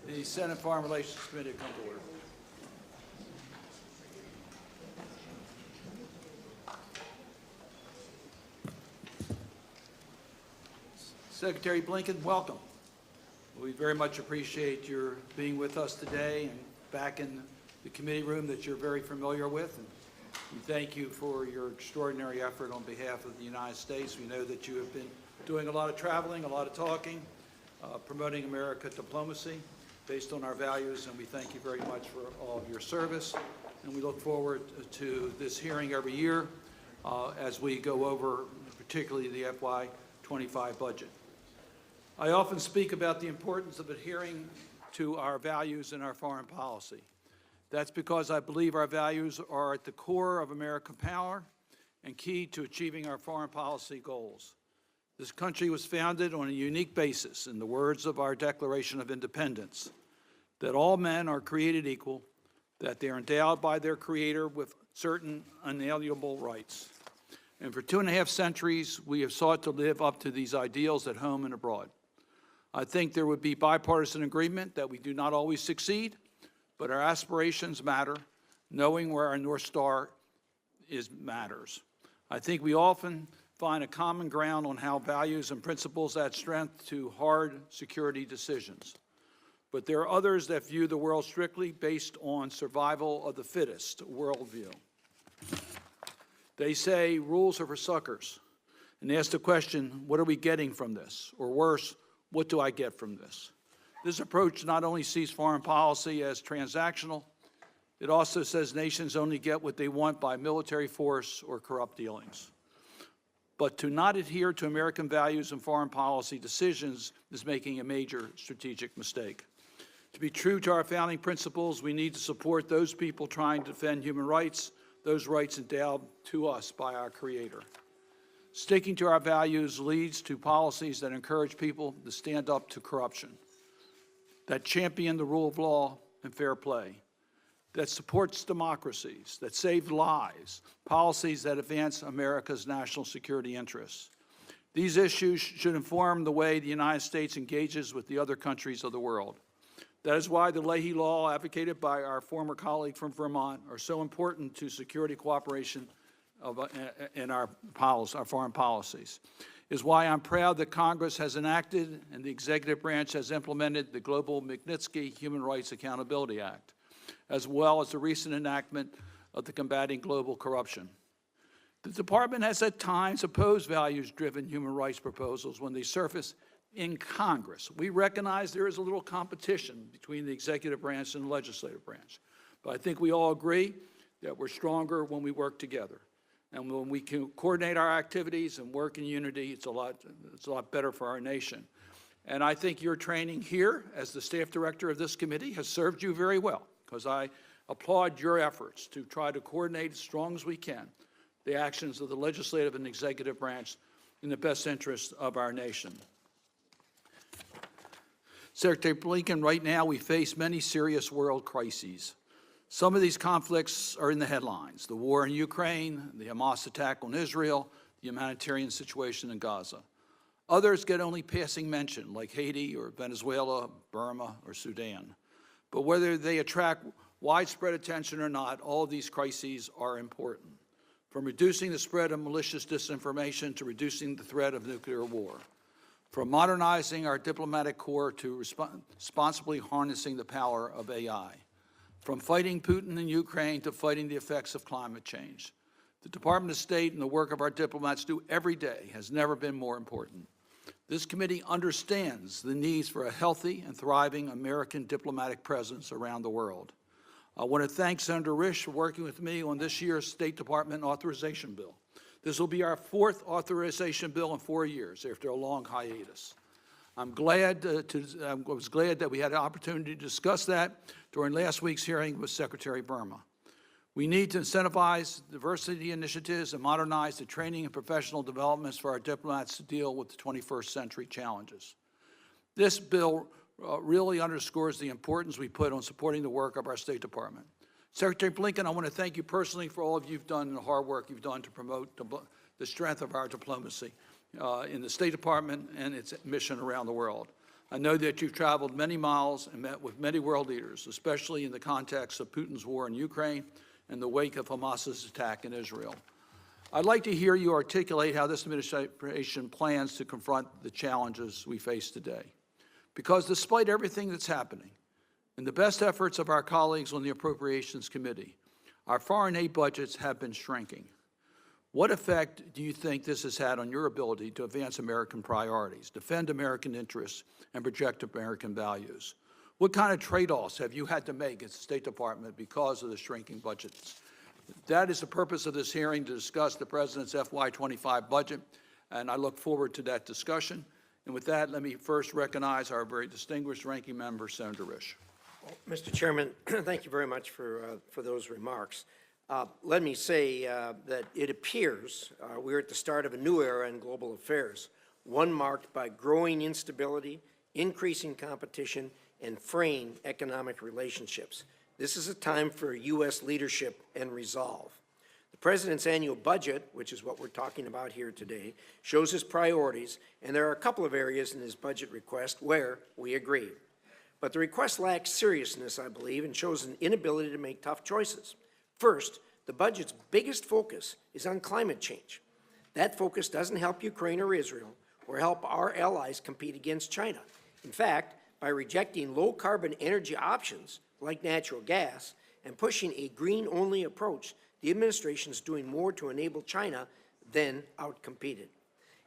The Senate Foreign Relations Committee come to order. Secretary Blinken, welcome. We very much appreciate your being with us today and back in the committee room that you're very familiar with. And we thank you for your extraordinary effort on behalf of the United States. We know that you have been doing a lot of traveling, a lot of talking, promoting American diplomacy based on our values, and we thank you very much for all of your service. And we look forward to this hearing every year as we go over particularly the FY25 budget. I often speak about the importance of adhering to our values in our foreign policy. That's because I believe our values are at the core of American power and key to achieving our foreign policy goals. This country was founded on a unique basis, in the words of our Declaration of Independence, that all men are created equal, that they are endowed by their Creator with certain unalienable rights. And for 2.5 centuries, we have sought to live up to these ideals at home and abroad. I think there would be bipartisan agreement that we do not always succeed, but our aspirations matter. Knowing where our North Star is matters. I think we often find a common ground on how values and principles add strength to hard security decisions. But there are others that view the world strictly based on survival of the fittest worldview. They say rules are for suckers, and ask the question, what are we getting from this? Or worse, what do I get from this? This approach not only sees foreign policy as transactional, it also says nations only get what they want by military force or corrupt dealings. But to not adhere to American values and foreign policy decisions is making a major strategic mistake. To be true to our founding principles, we need to support those people trying to defend human rights, those rights endowed to us by our Creator. Sticking to our values leads to policies that encourage people to stand up to corruption, that champion the rule of law and fair play, that supports democracies, that save lives, policies that advance America's national security interests. These issues should inform the way the United States engages with the other countries of the world. That is why the Leahy Law, advocated by our former colleague from Vermont, are so important to security cooperation in our foreign policies. Is why I'm proud that Congress has enacted and the executive branch has implemented the Global Magnitsky Human Rights Accountability Act, as well as the recent enactment of the Combating Global Corruption. The Department has at times opposed values-driven human rights proposals when they surface in Congress. We recognize there is a little competition between the executive branch and the legislative branch, but I think we all agree that we're stronger when we work together. And when we can coordinate our activities and work in unity, it's a lot better for our nation. And I think your training here as the staff director of this committee has served you very well, because I applaud your efforts to try to coordinate as strong as we can the actions of the legislative and executive branch in the best interest of our nation. Secretary Blinken, right now we face many serious world crises. Some of these conflicts are in the headlines: the war in Ukraine, the Hamas attack on Israel, the humanitarian situation in Gaza. Others get only passing mention, like Haiti or Venezuela, Burma, or Sudan. But whether they attract widespread attention or not, all of these crises are important, from reducing the spread of malicious disinformation to reducing the threat of nuclear war, from modernizing our diplomatic corps to responsibly harnessing the power of AI. From fighting Putin in Ukraine to fighting the effects of climate change. The Department of State and the work of our diplomats do every day has never been more important. This committee understands the needs for a healthy and thriving American diplomatic presence around the world. I want to thank Senator Risch for working with me on this year's State Department authorization bill. This will be our 4th authorization bill in 4 years after a long hiatus. I was glad that we had an opportunity to discuss that during last week's hearing with Secretary Burma. We need to incentivize diversity initiatives and modernize the training and professional developments for our diplomats to deal with the 21st century challenges. This bill really underscores the importance we put on supporting the work of our State Department. Secretary Blinken, I want to thank you personally for all of you've done and the hard work you've done to promote the strength of our diplomacy in the State Department and its mission around the world. I know that you've traveled many miles and met with many world leaders, especially in the context of Putin's war in Ukraine and the wake of Hamas's attack in Israel. I'd like to hear you articulate how this administration plans to confront the challenges we face today. Because despite everything that's happening, and the best efforts of our colleagues on the Appropriations Committee, our foreign aid budgets have been shrinking. What effect do you think this has had on your ability to advance American priorities, defend American interests, and project American values? What kind of trade-offs have you had to make as the State Department because of the shrinking budgets? That is the purpose of this hearing, to discuss the President's FY25 budget, and I look forward to that discussion. And with that, let me first recognize our very distinguished ranking member, Senator Risch. Mr. Chairman, thank you very much for those remarks. Let me say that it appears we're at the start of a new era in global affairs, one marked by growing instability, increasing competition, and fraying economic relationships. This is a time for U.S. leadership and resolve. The President's annual budget, which is what we're talking about here today, shows his priorities, and there are a couple of areas in his budget request where we agree. But the request lacks seriousness, I believe, and shows an inability to make tough choices. First, the budget's biggest focus is on climate change. That focus doesn't help Ukraine or Israel, or help our allies compete against China. In fact, by rejecting low-carbon energy options, like natural gas, and pushing a green-only approach, the administration is doing more to enable China than outcompete it.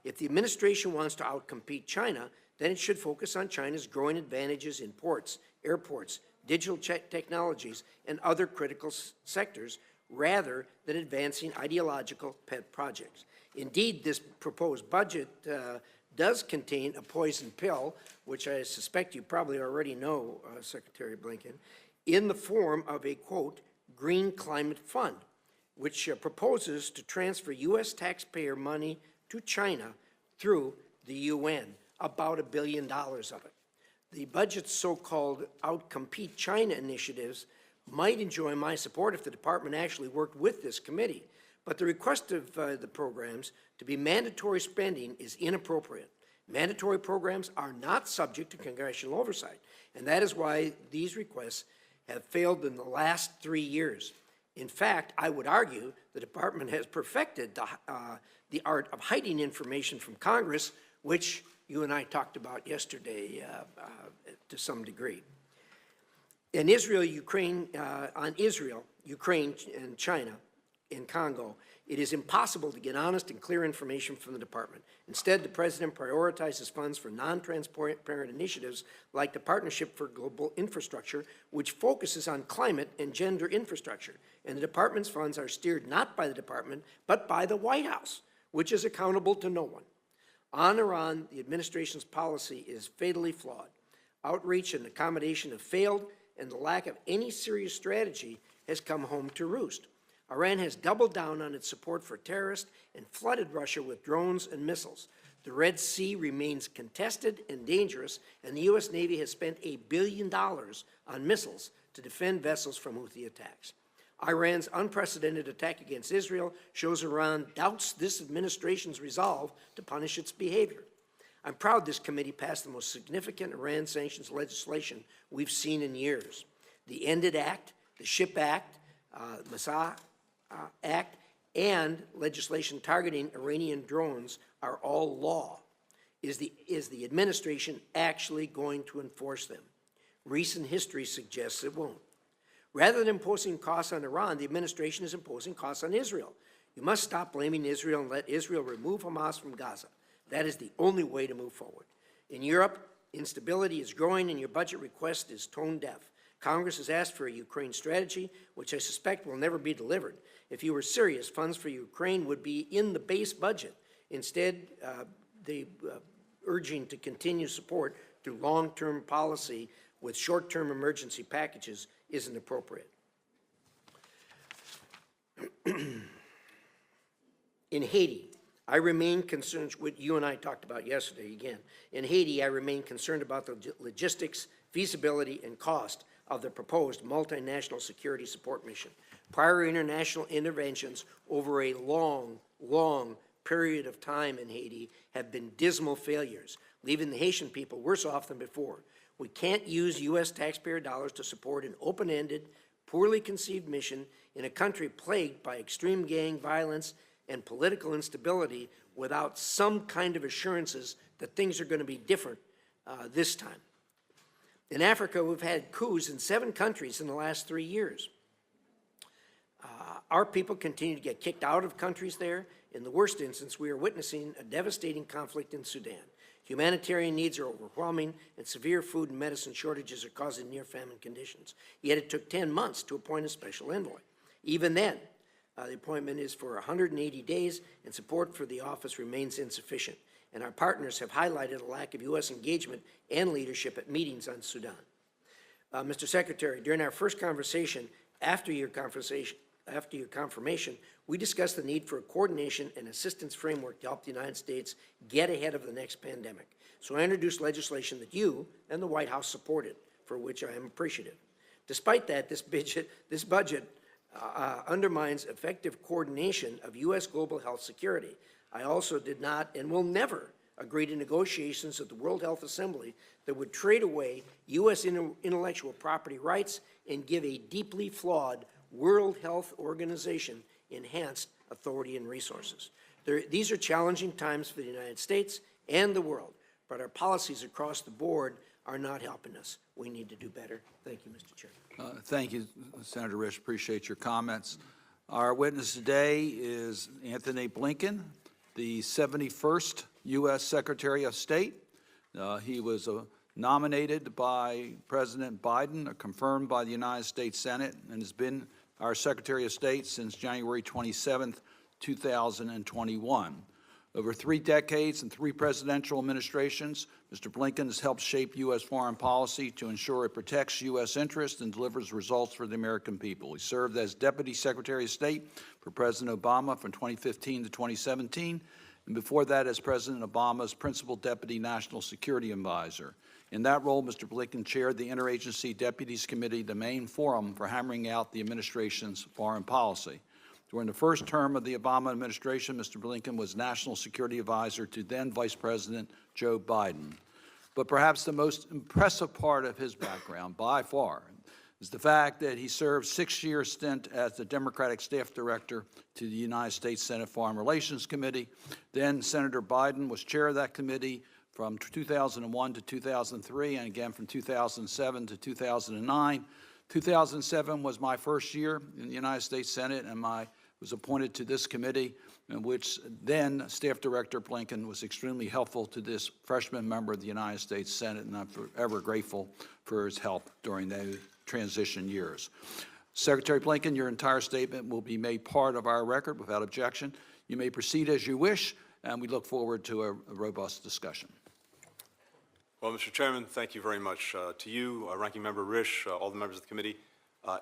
If the administration wants to outcompete China, then it should focus on China's growing advantages in ports, airports, digital technologies, and other critical sectors, rather than advancing ideological pet projects. Indeed, this proposed budget does contain a poison pill, which I suspect you probably already know, Secretary Blinken, in the form of a, quote, green climate fund, which proposes to transfer U.S. taxpayer money to China through the UN, about $1 billion of it. The budget's so-called outcompete China initiatives might enjoy my support if the department actually worked with this committee, but the request of the programs to be mandatory spending is inappropriate. Mandatory programs are not subject to congressional oversight, and that is why these requests have failed in the last 3 years. In fact, I would argue the department has perfected the art of hiding information from Congress, which you and I talked about yesterday to some degree. In Israel, Ukraine, Ukraine, and China, in Congo, it is impossible to get honest and clear information from the department. Instead, the President prioritizes funds for non-transparent initiatives like the Partnership for Global Infrastructure, which focuses on climate and gender infrastructure. And the department's funds are steered not by the department, but by the White House, which is accountable to no one. On Iran, the administration's policy is fatally flawed. Outreach and accommodation have failed, and the lack of any serious strategy has come home to roost. Iran has doubled down on its support for terrorists and flooded Russia with drones and missiles. The Red Sea remains contested and dangerous, and the U.S. Navy has spent $1 billion on missiles to defend vessels from Houthi attacks. Iran's unprecedented attack against Israel shows Iran doubts this administration's resolve to punish its behavior. I'm proud this committee passed the most significant Iran sanctions legislation we've seen in years. The Ended Act, the SHIP Act, Massa Act, and legislation targeting Iranian drones are all law. Is the administration actually going to enforce them? Recent history suggests it won't. Rather than imposing costs on Iran, the administration is imposing costs on Israel. You must stop blaming Israel and let Israel remove Hamas from Gaza. That is the only way to move forward. In Europe, instability is growing and your budget request is tone deaf. Congress has asked for a Ukraine strategy, which I suspect will never be delivered. If you were serious, funds for Ukraine would be in the base budget. Instead, urging to continue support through long-term policy with short-term emergency packages isn't appropriate. In Haiti, I remain concerned, what you and I talked about yesterday again. In Haiti, I remain concerned about the logistics, feasibility, and cost of the proposed multinational security support mission. Prior international interventions over a long period of time in Haiti have been dismal failures. leaving the Haitian people worse off than before. We can't use U.S. taxpayer dollars to support an open-ended, poorly conceived mission in a country plagued by extreme gang violence and political instability without some kind of assurances that things are going to be different this time. In Africa, we've had coups in 7 countries in the last 3 years. Our people continue to get kicked out of countries there. In the worst instance, we are witnessing a devastating conflict in Sudan. Humanitarian needs are overwhelming, and severe food and medicine shortages are causing near-famine conditions. Yet it took 10 months to appoint a special envoy. Even then, the appointment is for 180 days, and support for the office remains insufficient. And our partners have highlighted a lack of U.S. engagement and leadership at meetings on Sudan. Mr. Secretary, during our first conversation, after your confirmation, we discussed the need for a coordination and assistance framework to help the United States get ahead of the next pandemic. So I introduced legislation that you and the White House supported, for which I am appreciative. Despite that, this budget undermines effective coordination of U.S. global health security. I also did not and will never agree to negotiations at the World Health Assembly that would trade away U.S. intellectual property rights and give a deeply flawed World Health Organization enhanced authority and resources. These are challenging times for the United States and the world, but our policies across the board are not helping us. We need to do better. Thank you, Mr. Chairman. Thank you, Senator Risch. Appreciate your comments. Our witness today is Anthony Blinken, the 71st U.S. Secretary of State. He was nominated by President Biden, or confirmed by the United States Senate, and has been our Secretary of State since January 27th, 2021. Over 3 decades and 3 presidential administrations, Mr. Blinken has helped shape U.S. foreign policy to ensure it protects U.S. interests and delivers results for the American people. He served as Deputy Secretary of State for President Obama from 2015 to 2017, and before that as President Obama's Principal Deputy National Security Advisor. In that role, Mr. Blinken chaired the Interagency Deputies Committee, the main forum for hammering out the administration's foreign policy. During the first term of the Obama administration, Mr. Blinken was National Security Advisor to then Vice President Joe Biden. But perhaps the most impressive part of his background, by far, is the fact that he served 6-year stint as the Democratic Staff Director to the United States Senate Foreign Relations Committee. Then Senator Biden was chair of that committee from 2001 to 2003, and again from 2007 to 2009. 2007 was my first year in the United States Senate, and I was appointed to this committee, in which then Staff Director Blinken was extremely helpful to this freshman member of the United States Senate, and I'm forever grateful for his help during those transition years. Secretary Blinken, your entire statement will be made part of our record without objection. You may proceed as you wish, and we look forward to a robust discussion. Well, Mr. Chairman, thank you very much. To you, Ranking Member Risch, all the members of the committee,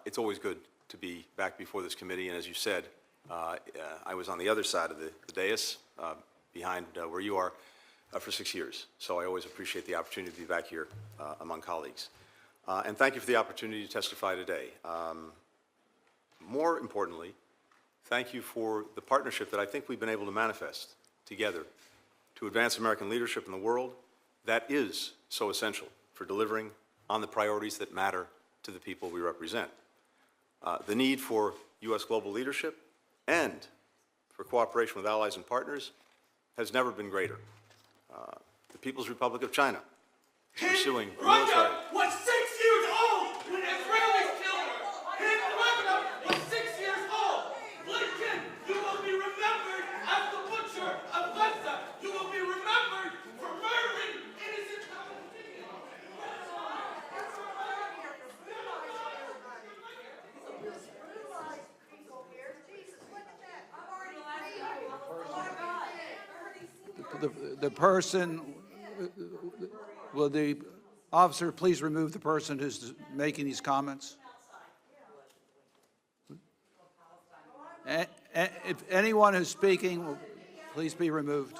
it's always good to be back before this committee, and as you said, I was on the other side of the dais, behind where you are, for 6 years. So I always appreciate the opportunity to be back here among colleagues. And thank you for the opportunity to testify today. More importantly, thank you for the partnership that I think we've been able to manifest together to advance American leadership in the world that is so essential for delivering on the priorities that matter to the people we represent. The need for U.S. global leadership and for cooperation with allies and partners has never been greater. The People's Republic of China is pursuing military... was 6 years old when Israelis killed her. His brother was 6 years old. Blinken, you will be remembered as the butcher of Gaza. You will be remembered for murdering innocent Palestinians. The person, will the officer please remove the person who's making these comments? If anyone who's speaking, will please be removed.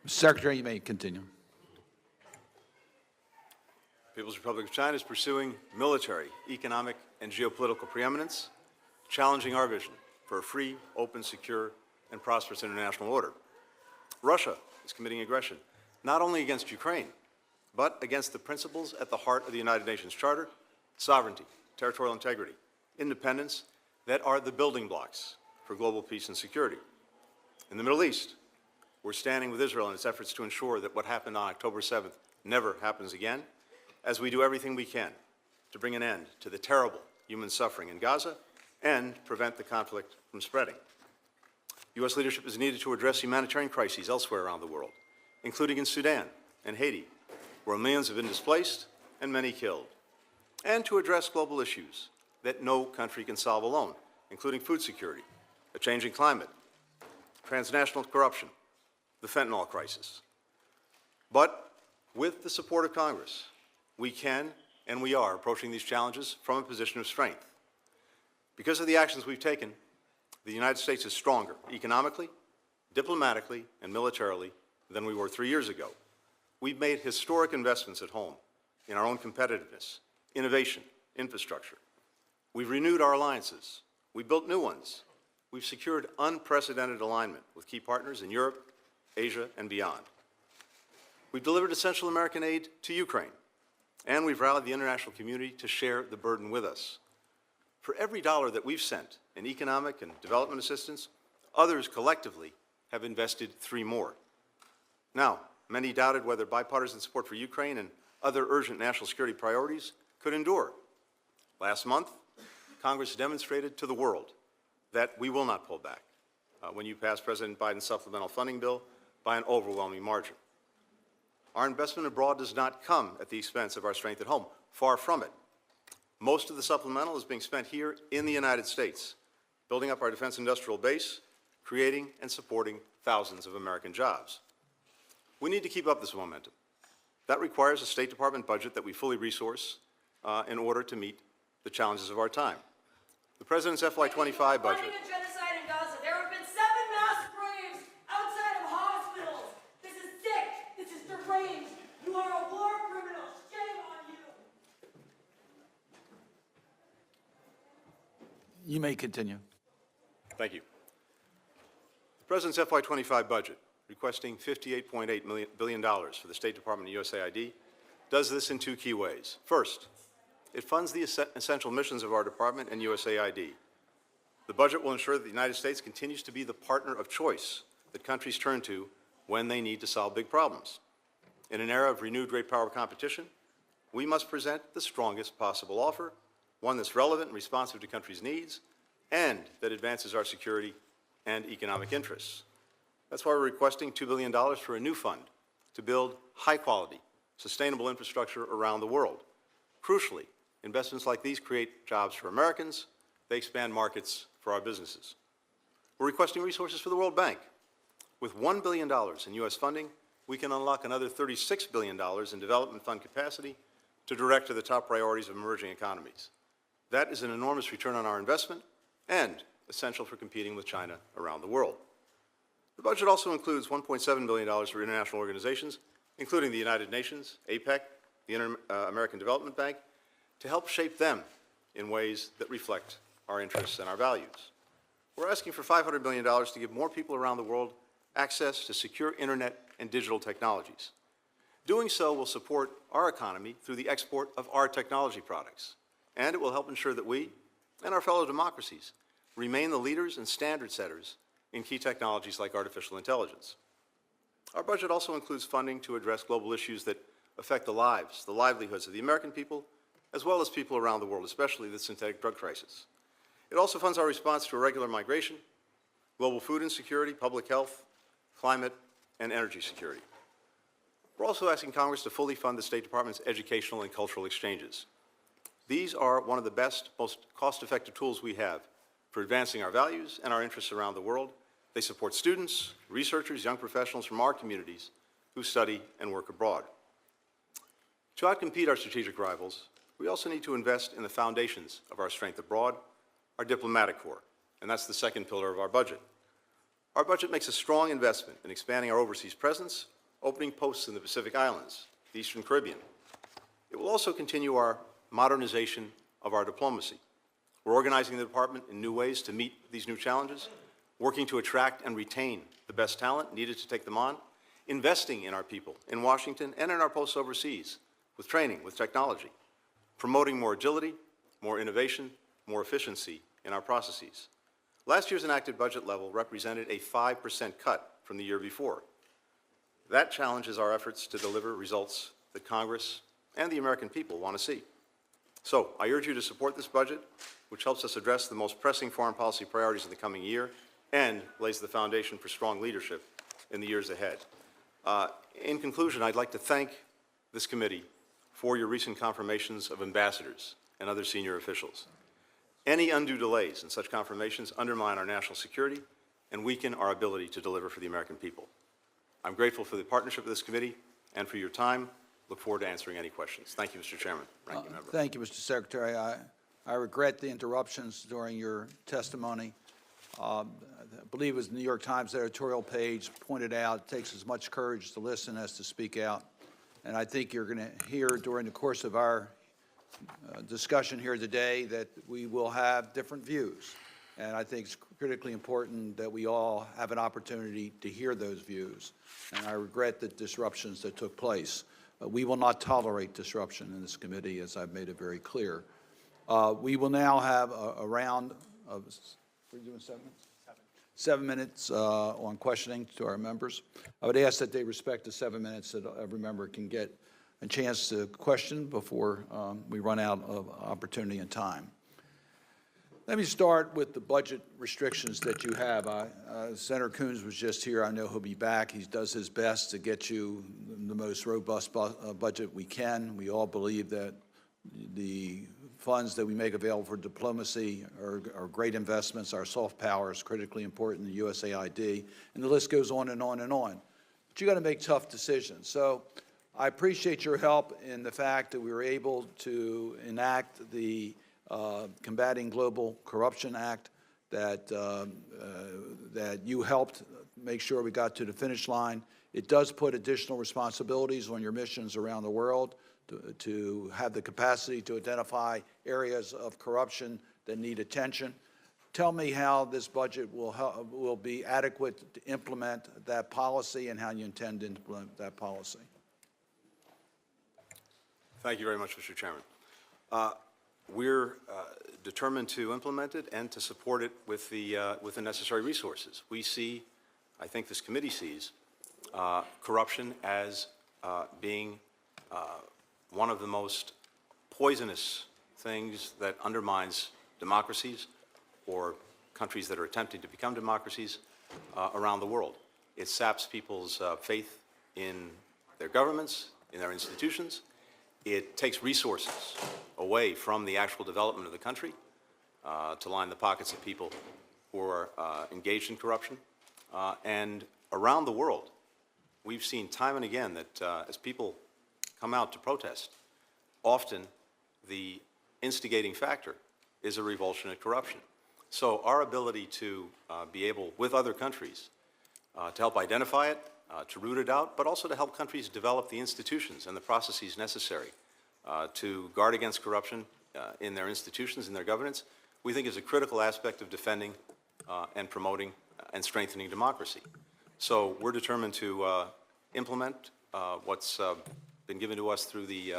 Secretary, you may continue. People's Republic of China is pursuing military, economic, and geopolitical preeminence, challenging our vision for a free, open, secure, and prosperous international order. Russia is committing aggression, not only against Ukraine, but against the principles at the heart of the United Nations Charter: sovereignty, territorial integrity, independence, that are the building blocks for global peace and security. In the Middle East, we're standing with Israel in its efforts to ensure that what happened on October 7th never happens again, as we do everything we can to bring an end to the terrible human suffering in Gaza and prevent the conflict from spreading. U.S. leadership is needed to address humanitarian crises elsewhere around the world, including in Sudan and Haiti, where millions have been displaced and many killed, and to address global issues that no country can solve alone, including food security, a changing climate, transnational corruption, the fentanyl crisis. But with the support of Congress, we can and we are approaching these challenges from a position of strength. Because of the actions we've taken, the United States is stronger economically, diplomatically, and militarily than we were 3 years ago. We've made historic investments at home in our own competitiveness, innovation, infrastructure. We've renewed our alliances. We built new ones. We've secured unprecedented alignment with key partners in Europe, Asia, and beyond. We've delivered essential American aid to Ukraine, and we've rallied the international community to share the burden with us. For every dollar that we've sent in economic and development assistance, others collectively have invested 3 more. Now, many doubted whether bipartisan support for Ukraine and other urgent national security priorities could endure. Last month, Congress demonstrated to the world that we will not pull back when you pass President Biden's supplemental funding bill by an overwhelming margin. Our investment abroad does not come at the expense of our strength at home. Far from it. Most of the supplemental is being spent here in the United States, building up our defense industrial base, creating and supporting thousands of American jobs. We need to keep up this momentum. That requires a State Department budget that we fully resource in order to meet the challenges of our time. The President's FY25 budget. Funding a genocide in Gaza. There have been 7 mass graves outside of hospitals. This is sick. This is deranged. You are a war criminal. Shame on you. You may continue. Thank you. The President's FY25 budget, requesting $58.8 billion for the State Department and USAID, does this in 2 key ways. First, it funds the essential missions of our department and USAID. The budget will ensure that the United States continues to be the partner of choice that countries turn to when they need to solve big problems. In an era of renewed great power competition, we must present the strongest possible offer, one that's relevant and responsive to countries' needs, and that advances our security and economic interests. That's why we're requesting $2 billion for a new fund to build high-quality, sustainable infrastructure around the world. Crucially, investments like these create jobs for Americans. They expand markets for our businesses. We're requesting resources for the World Bank. With $1 billion in U.S. funding, we can unlock another $36 billion in development fund capacity to direct to the top priorities of emerging economies. That is an enormous return on our investment and essential for competing with China around the world. The budget also includes $1.7 billion for international organizations, including the United Nations, APEC, the Inter-American Development Bank, to help shape them in ways that reflect our interests and our values. We're asking for $500 million to give more people around the world access to secure internet and digital technologies. Doing so will support our economy through the export of our technology products, and it will help ensure that we and our fellow democracies remain the leaders and standard setters in key technologies like artificial intelligence. Our budget also includes funding to address global issues that affect the lives, the livelihoods of the American people, as well as people around the world, especially the synthetic drug crisis. It also funds our response to irregular migration, global food insecurity, public health, climate, and energy security. We're also asking Congress to fully fund the State Department's educational and cultural exchanges. These are one of the best, most cost-effective tools we have for advancing our values and our interests around the world. They support students, researchers, young professionals from our communities who study and work abroad. To outcompete our strategic rivals, we also need to invest in the foundations of our strength abroad, our diplomatic corps, and that's the second pillar of our budget. Our budget makes a strong investment in expanding our overseas presence opening posts in the Pacific Islands, the Eastern Caribbean. It will also continue our modernization of our diplomacy. We're organizing the department in new ways to meet these new challenges, working to attract and retain the best talent needed to take them on, investing in our people in Washington and in our posts overseas with training, with technology, promoting more agility, more innovation, more efficiency in our processes. Last year's enacted budget level represented a 5% cut from the year before. That challenges our efforts to deliver results that Congress and the American people want to see. So I urge you to support this budget, which helps us address the most pressing foreign policy priorities in the coming year and lays the foundation for strong leadership in the years ahead. In conclusion, I'd like to thank this committee for your recent confirmations of ambassadors and other senior officials. Any undue delays in such confirmations undermine our national security and weaken our ability to deliver for the American people. I'm grateful for the partnership of this committee and for your time. Look forward to answering any questions. Thank you, Mr. Chairman, Ranking Member. Thank you, Mr. Secretary. I regret the interruptions during your testimony. I believe it was the New York Times editorial page pointed out it takes as much courage to listen as to speak out. And I think you're going to hear during the course of our discussion here today that we will have different views. And I think it's critically important that we all have an opportunity to hear those views. And I regret the disruptions that took place. We will not tolerate disruption in this committee, as I've made it very clear. We will now have a round of, what are you doing, 7 minutes? 7 minutes on questioning to our members. I would ask that they respect the 7 minutes that every member can get a chance to question before we run out of opportunity and time. Let me start with the budget restrictions that you have. Senator Coons was just here. I know he'll be back. He does his best to get you the most robust budget we can. We all believe that the funds that we make available for diplomacy are great investments. Our soft power is critically important, the USAID, and the list goes on and on and on. But you got to make tough decisions. So I appreciate your help in the fact that we were able to enact the Combating Global Corruption Act that you helped make sure we got to the finish line. It does put additional responsibilities on your missions around the world to have the capacity to identify areas of corruption that need attention. Tell me how this budget will be adequate to implement that policy and how you intend to implement that policy. Thank you very much, Mr. Chairman. We're determined to implement it and to support it with the necessary resources. We see, I think this committee sees, corruption as being one of the most poisonous things that undermines democracies or countries that are attempting to become democracies around the world. It saps people's faith in their governments, in their institutions. It takes resources away from the actual development of the country to line the pockets of people who are engaged in corruption. And around the world, we've seen time and again that as people come out to protest, often the instigating factor is a revulsion at corruption. So our ability to be able, with other countries, to help identify it, to root it out, but also to help countries develop the institutions and the processes necessary to guard against corruption in their institutions, in their governance, we think is a critical aspect of defending and promoting and strengthening democracy. So we're determined to implement what's been given to us through the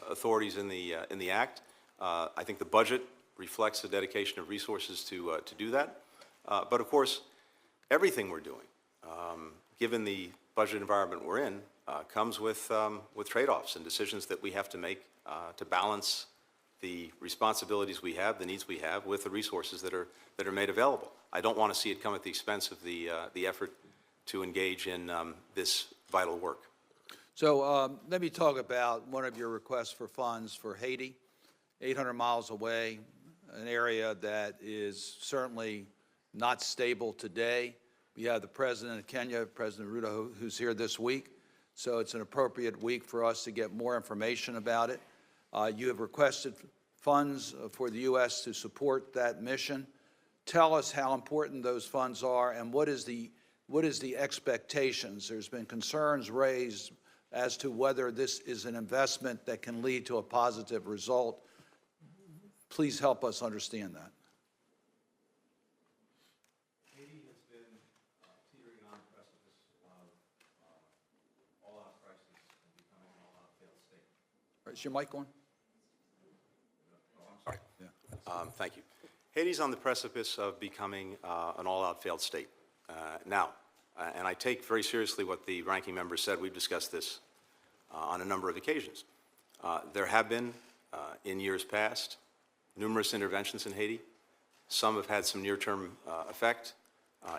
authorities in the Act. I think the budget reflects the dedication of resources to do that. But of course, everything we're doing, given the budget environment we're in, comes with trade-offs and decisions that we have to make to balance the responsibilities we have, the needs we have, with the resources that are made available. I don't want to see it come at the expense of the effort to engage in this vital work. So let me talk about one of your requests for funds for Haiti, 800 miles away, an area that is certainly not stable today. We have the President of Kenya, President Ruto, who's here this week. So it's an appropriate week for us to get more information about it. You have requested funds for the U.S. to support that mission. Tell us how important those funds are and what is the what is the expectations? There's been concerns raised as to whether this is an investment that can lead to a positive result. Please help us understand that. Haiti has been teetering on the precipice of all-out crisis and becoming an all-out failed state. Is your mic on? Sorry. Yeah. Thank you. Haiti's on the precipice of becoming an all-out failed state. Now, and I take very seriously what the ranking member said. We've discussed this on a number of occasions. There have been, in years past, numerous interventions in Haiti. Some have had some near-term effect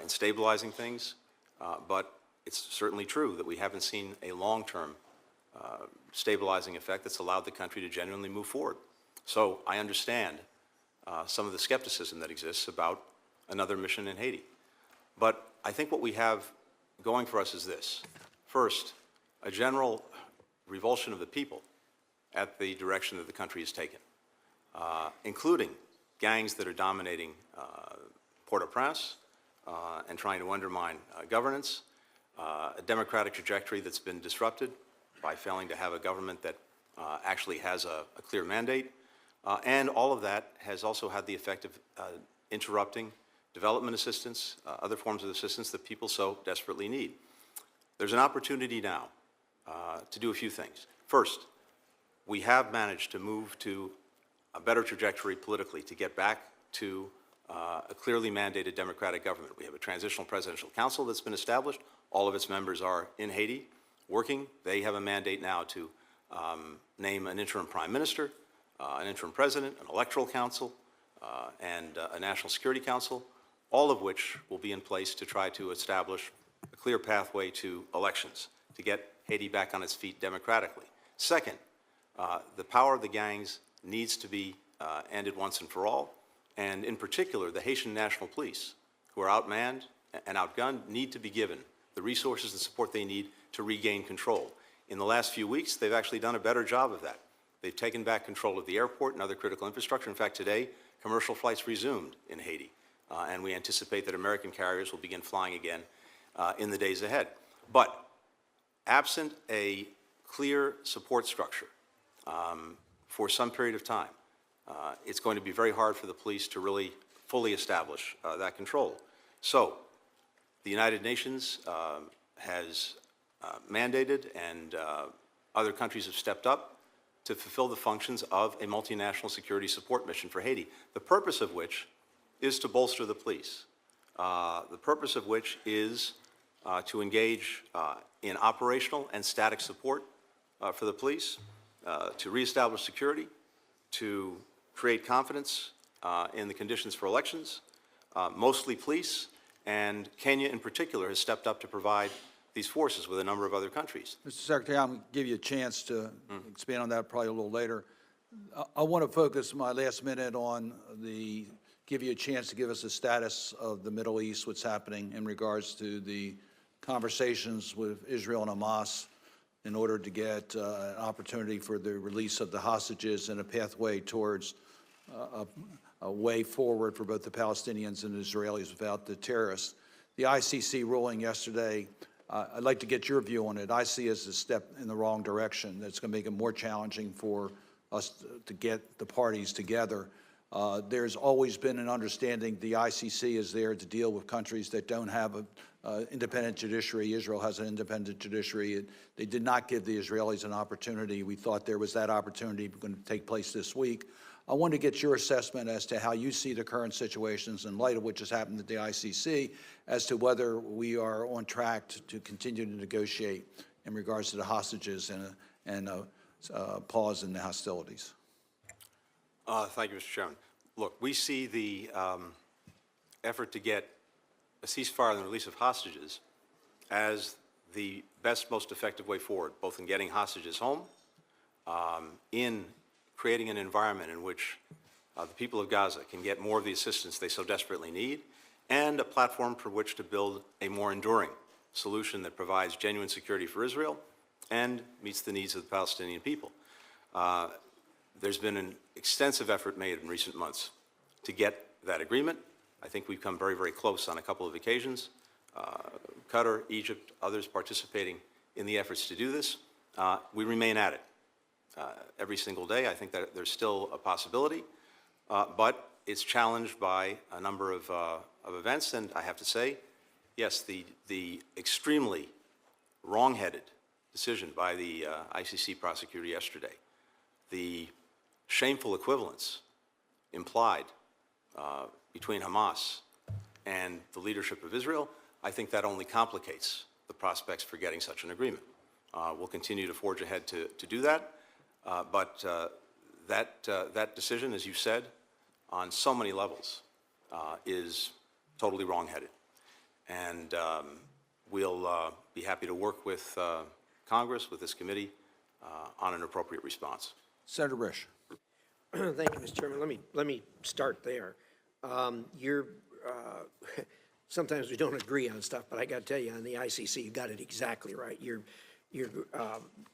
in stabilizing things, but it's certainly true that we haven't seen a long-term stabilizing effect that's allowed the country to genuinely move forward. So I understand some of the skepticism that exists about another mission in Haiti. But I think what we have going for us is this. First, a general revulsion of the people at the direction that the country has taken, including gangs that are dominating Port-au-Prince and trying to undermine governance, a democratic trajectory that's been disrupted by failing to have a government that actually has a clear mandate, and all of that has also had the effect of interrupting development assistance, other forms of assistance that people so desperately need. There's an opportunity now to do a few things. First, we have managed to move to a better trajectory politically to get back to a clearly mandated democratic government. We have a transitional presidential council that's been established. All of its members are in Haiti working. They have a mandate now to name an interim prime minister, an interim president, an electoral council, and a national security council, all of which will be in place to try to establish a clear pathway to elections, to get Haiti back on its feet democratically. Second, the power of the gangs needs to be ended once and for all, and in particular, the Haitian National Police, who are outmanned and outgunned, need to be given the resources and support they need to regain control. In the last few weeks, they've actually done a better job of that. They've taken back control of the airport and other critical infrastructure. In fact, today, commercial flights resumed in Haiti, and we anticipate that American carriers will begin flying again in the days ahead. But absent a clear support structure for some period of time, it's going to be very hard for the police to really fully establish that control. So the United Nations has mandated, and other countries have stepped up to fulfill the functions of a multinational security support mission for Haiti, the purpose of which is to bolster the police, the purpose of which is to engage in operational and static support for the police, to reestablish security, to create confidence in the conditions for elections, mostly police, and Kenya in particular has stepped up to provide these forces with a number of other countries. Mr. Secretary, I'm going to give you a chance to expand on that probably a little later. I want to focus my last minute on give you a chance to give us a status of the Middle East, what's happening in regards to the conversations with Israel and Hamas in order to get an opportunity for the release of the hostages and a pathway towards a way forward for both the Palestinians and the Israelis without the terrorists. The ICC ruling yesterday, I'd like to get your view on it. I see it as a step in the wrong direction. That's going to make it more challenging for us to get the parties together. There's always been an understanding the ICC is there to deal with countries that don't have an independent judiciary. Israel has an independent judiciary. They did not give the Israelis an opportunity. We thought there was that opportunity going to take place this week. I want to get your assessment as to how you see the current situations in light of what just happened at the ICC, as to whether we are on track to continue to negotiate in regards to the hostages and a pause in the hostilities. Thank you, Mr. Chairman. Look, we see the effort to get a ceasefire and the release of hostages as the best, most effective way forward, both in getting hostages home, in creating an environment in which the people of Gaza can get more of the assistance they so desperately need, and a platform for which to build a more enduring solution that provides genuine security for Israel and meets the needs of the Palestinian people. There's been an extensive effort made in recent months to get that agreement. I think we've come very, very close on a couple of occasions. Qatar, Egypt, others participating in the efforts to do this. We remain at it every single day. I think that there's still a possibility, but it's challenged by a number of events, and I have to say, yes, the extremely wrong-headed decision by the ICC prosecutor yesterday, the shameful equivalence implied between Hamas and the leadership of Israel, I think that only complicates the prospects for getting such an agreement. We'll continue to forge ahead to do that, but that decision, as you said, on so many levels is totally wrong-headed. And we'll be happy to work with Congress, with this committee, on an appropriate response. Senator Risch. Thank you, Mr. Chairman. Let me start there. Sometimes we don't agree on stuff, but I got to tell you, on the ICC, you got it exactly right. Your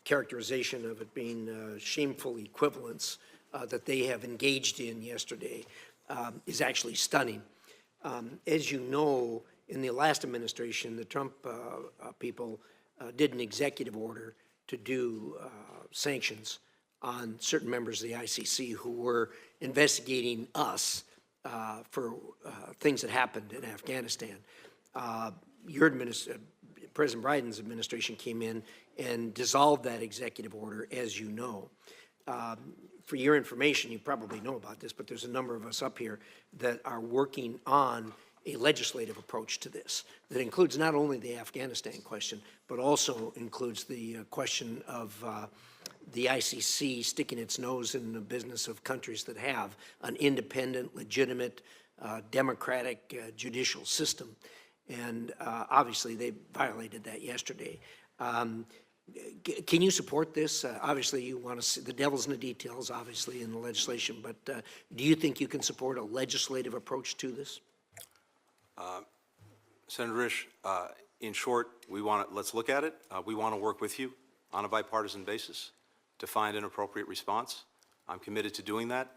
characterization of it being shameful equivalence that they have engaged in yesterday is actually stunning. As you know, in the last administration, the Trump people did an executive order to do sanctions on certain members of the ICC who were investigating us for things that happened in Afghanistan. President Biden's administration came in and dissolved that executive order, as you know. For your information, you probably know about this, but there's a number of us up here that are working on a legislative approach to this that includes not only the Afghanistan question, but also includes the question of the ICC sticking its nose in the business of countries that have an independent, legitimate, democratic judicial system. And obviously, they violated that yesterday. Can you support this? Obviously, you want to see the devil's in the details, obviously, in the legislation, but do you think you can support a legislative approach to this? Senator Risch, in short, let's look at it. We want to work with you on a bipartisan basis to find an appropriate response. I'm committed to doing that.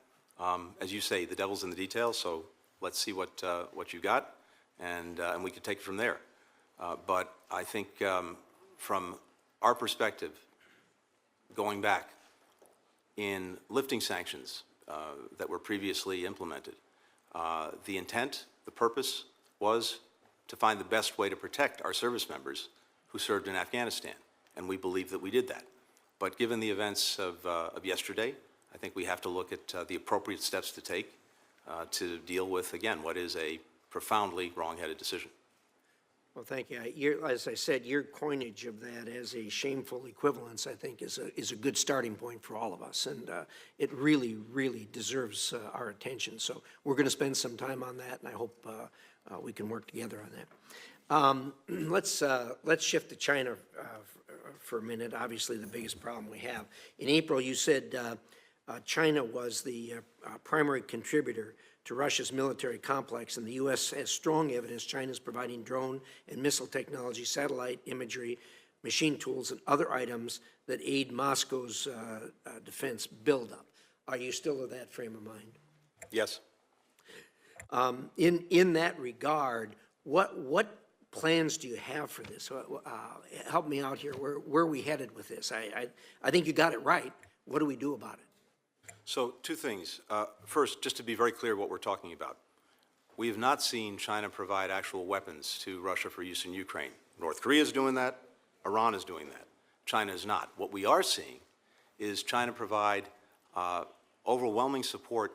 As you say, the devil's in the details, so let's see what you got, and we can take it from there. But I think from our perspective, going back in lifting sanctions that were previously implemented, the intent, the purpose was to find the best way to protect our service members who served in Afghanistan, and we believe that we did that. But given the events of yesterday, I think we have to look at the appropriate steps to take to deal with, again, what is a profoundly wrong-headed decision. Well, thank you. As I said, your coinage of that as a shameful equivalence, I think, is a good starting point for all of us, and it really, really deserves our attention. So we're going to spend some time on that, and I hope we can work together on that. Let's shift to China for a minute. Obviously, the biggest problem we have. In April, you said China was the primary contributor to Russia's military complex, and the U.S. has strong evidence China is providing drone and missile technology, satellite imagery, machine tools, and other items that aid Moscow's defense buildup. Are you still of that frame of mind? Yes. In that regard, what plans do you have for this? Help me out here. Where are we headed with this? I think you got it right. What do we do about it? So two things. First, just to be very clear what we're talking about. We have not seen China provide actual weapons to Russia for use in Ukraine. North Korea is doing that. Iran is doing that. China is not. What we are seeing is China provide overwhelming support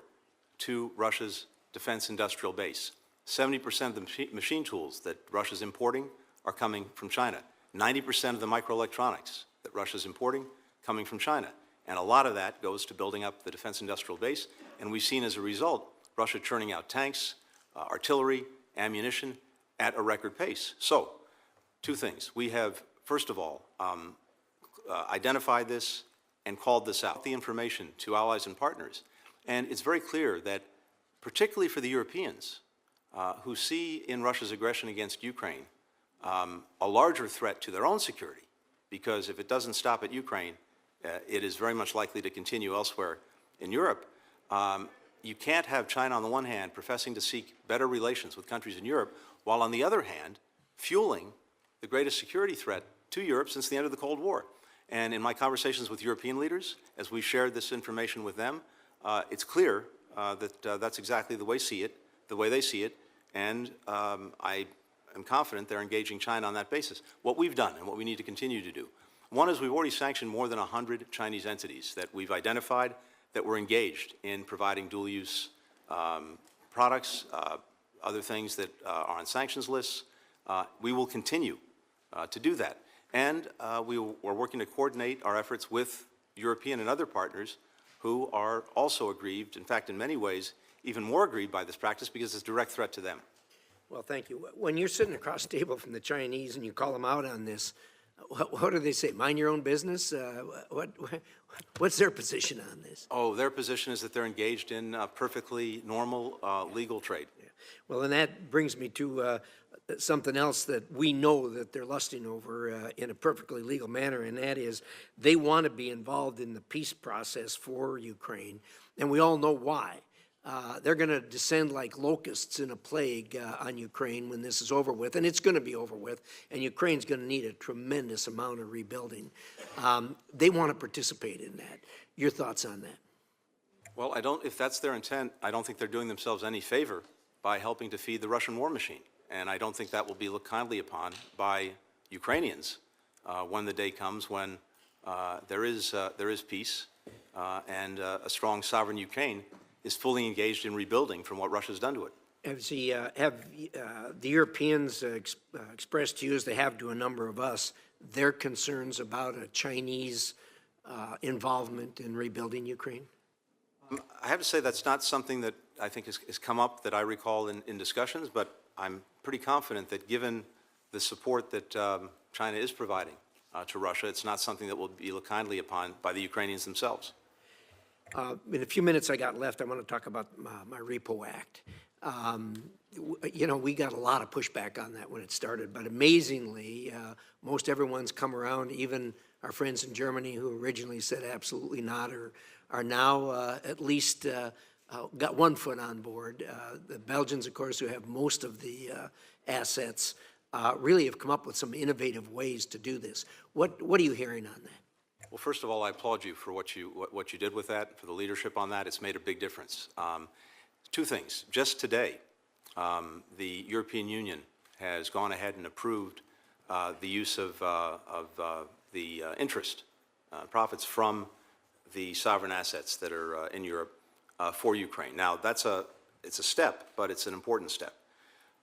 to Russia's defense industrial base. 70% of the machine tools that Russia's importing are coming from China. 90% of the microelectronics that Russia's importing coming from China. And a lot of that goes to building up the defense industrial base. And we've seen as a result, Russia churning out tanks, artillery, ammunition at a record pace. So, two things. We have, first of all, identified this and called this out, the information to allies and partners. And it's very clear that, particularly for the Europeans, who see in Russia's aggression against Ukraine a larger threat to their own security, because if it doesn't stop at Ukraine, it is very much likely to continue elsewhere in Europe. You can't have China, on the one hand, professing to seek better relations with countries in Europe, while on the other hand, fueling the greatest security threat to Europe since the end of the Cold War. And in my conversations with European leaders, as we shared this information with them, it's clear that that's exactly the way they see it, and I am confident they're engaging China on that basis. What we've done and what we need to continue to do. One is we've already sanctioned more than 100 Chinese entities that we've identified that were engaged in providing dual-use products, other things that are on sanctions lists. We will continue to do that. And we're working to coordinate our efforts with European and other partners who are also aggrieved, in fact, in many ways, even more aggrieved by this practice because it's a direct threat to them. Well, thank you. When you're sitting across the table from the Chinese and you call them out on this, what do they say? Mind your own business? What's their position on this? Oh, their position is that they're engaged in perfectly normal legal trade. Yeah. Well, and that brings me to something else that we know that they're lusting over in a perfectly legal manner, and that is they want to be involved in the peace process for Ukraine, and we all know why. They're going to descend like locusts in a plague on Ukraine when this is over with, and it's going to be over with, and Ukraine's going to need a tremendous amount of rebuilding. They want to participate in that. Your thoughts on that? Well, if that's their intent, I don't think they're doing themselves any favor by helping to feed the Russian war machine. And I don't think that will be looked kindly upon by Ukrainians when the day comes when there is peace and a strong sovereign Ukraine is fully engaged in rebuilding from what Russia's done to it. Have the Europeans expressed to you, as they have to a number of us, their concerns about a Chinese involvement in rebuilding Ukraine? I have to say that's not something that I think has come up that I recall in discussions, but I'm pretty confident that given the support that China is providing to Russia, it's not something that will be looked kindly upon by the Ukrainians themselves. In a few minutes I got left, I want to talk about my Repo Act. You know, we got a lot of pushback on that when it started, but amazingly, most everyone's come around, even our friends in Germany who originally said absolutely not, are now at least got one foot on board. The Belgians, of course, who have most of the assets, really have come up with some innovative ways to do this. What are you hearing on that? Well, first of all, I applaud you for what you did with that, for the leadership on that. It's made a big difference. Two things. Just today, the European Union has gone ahead and approved the use of the interest, profits from the sovereign assets that are in Europe for Ukraine. Now, it's a step, but it's an important step.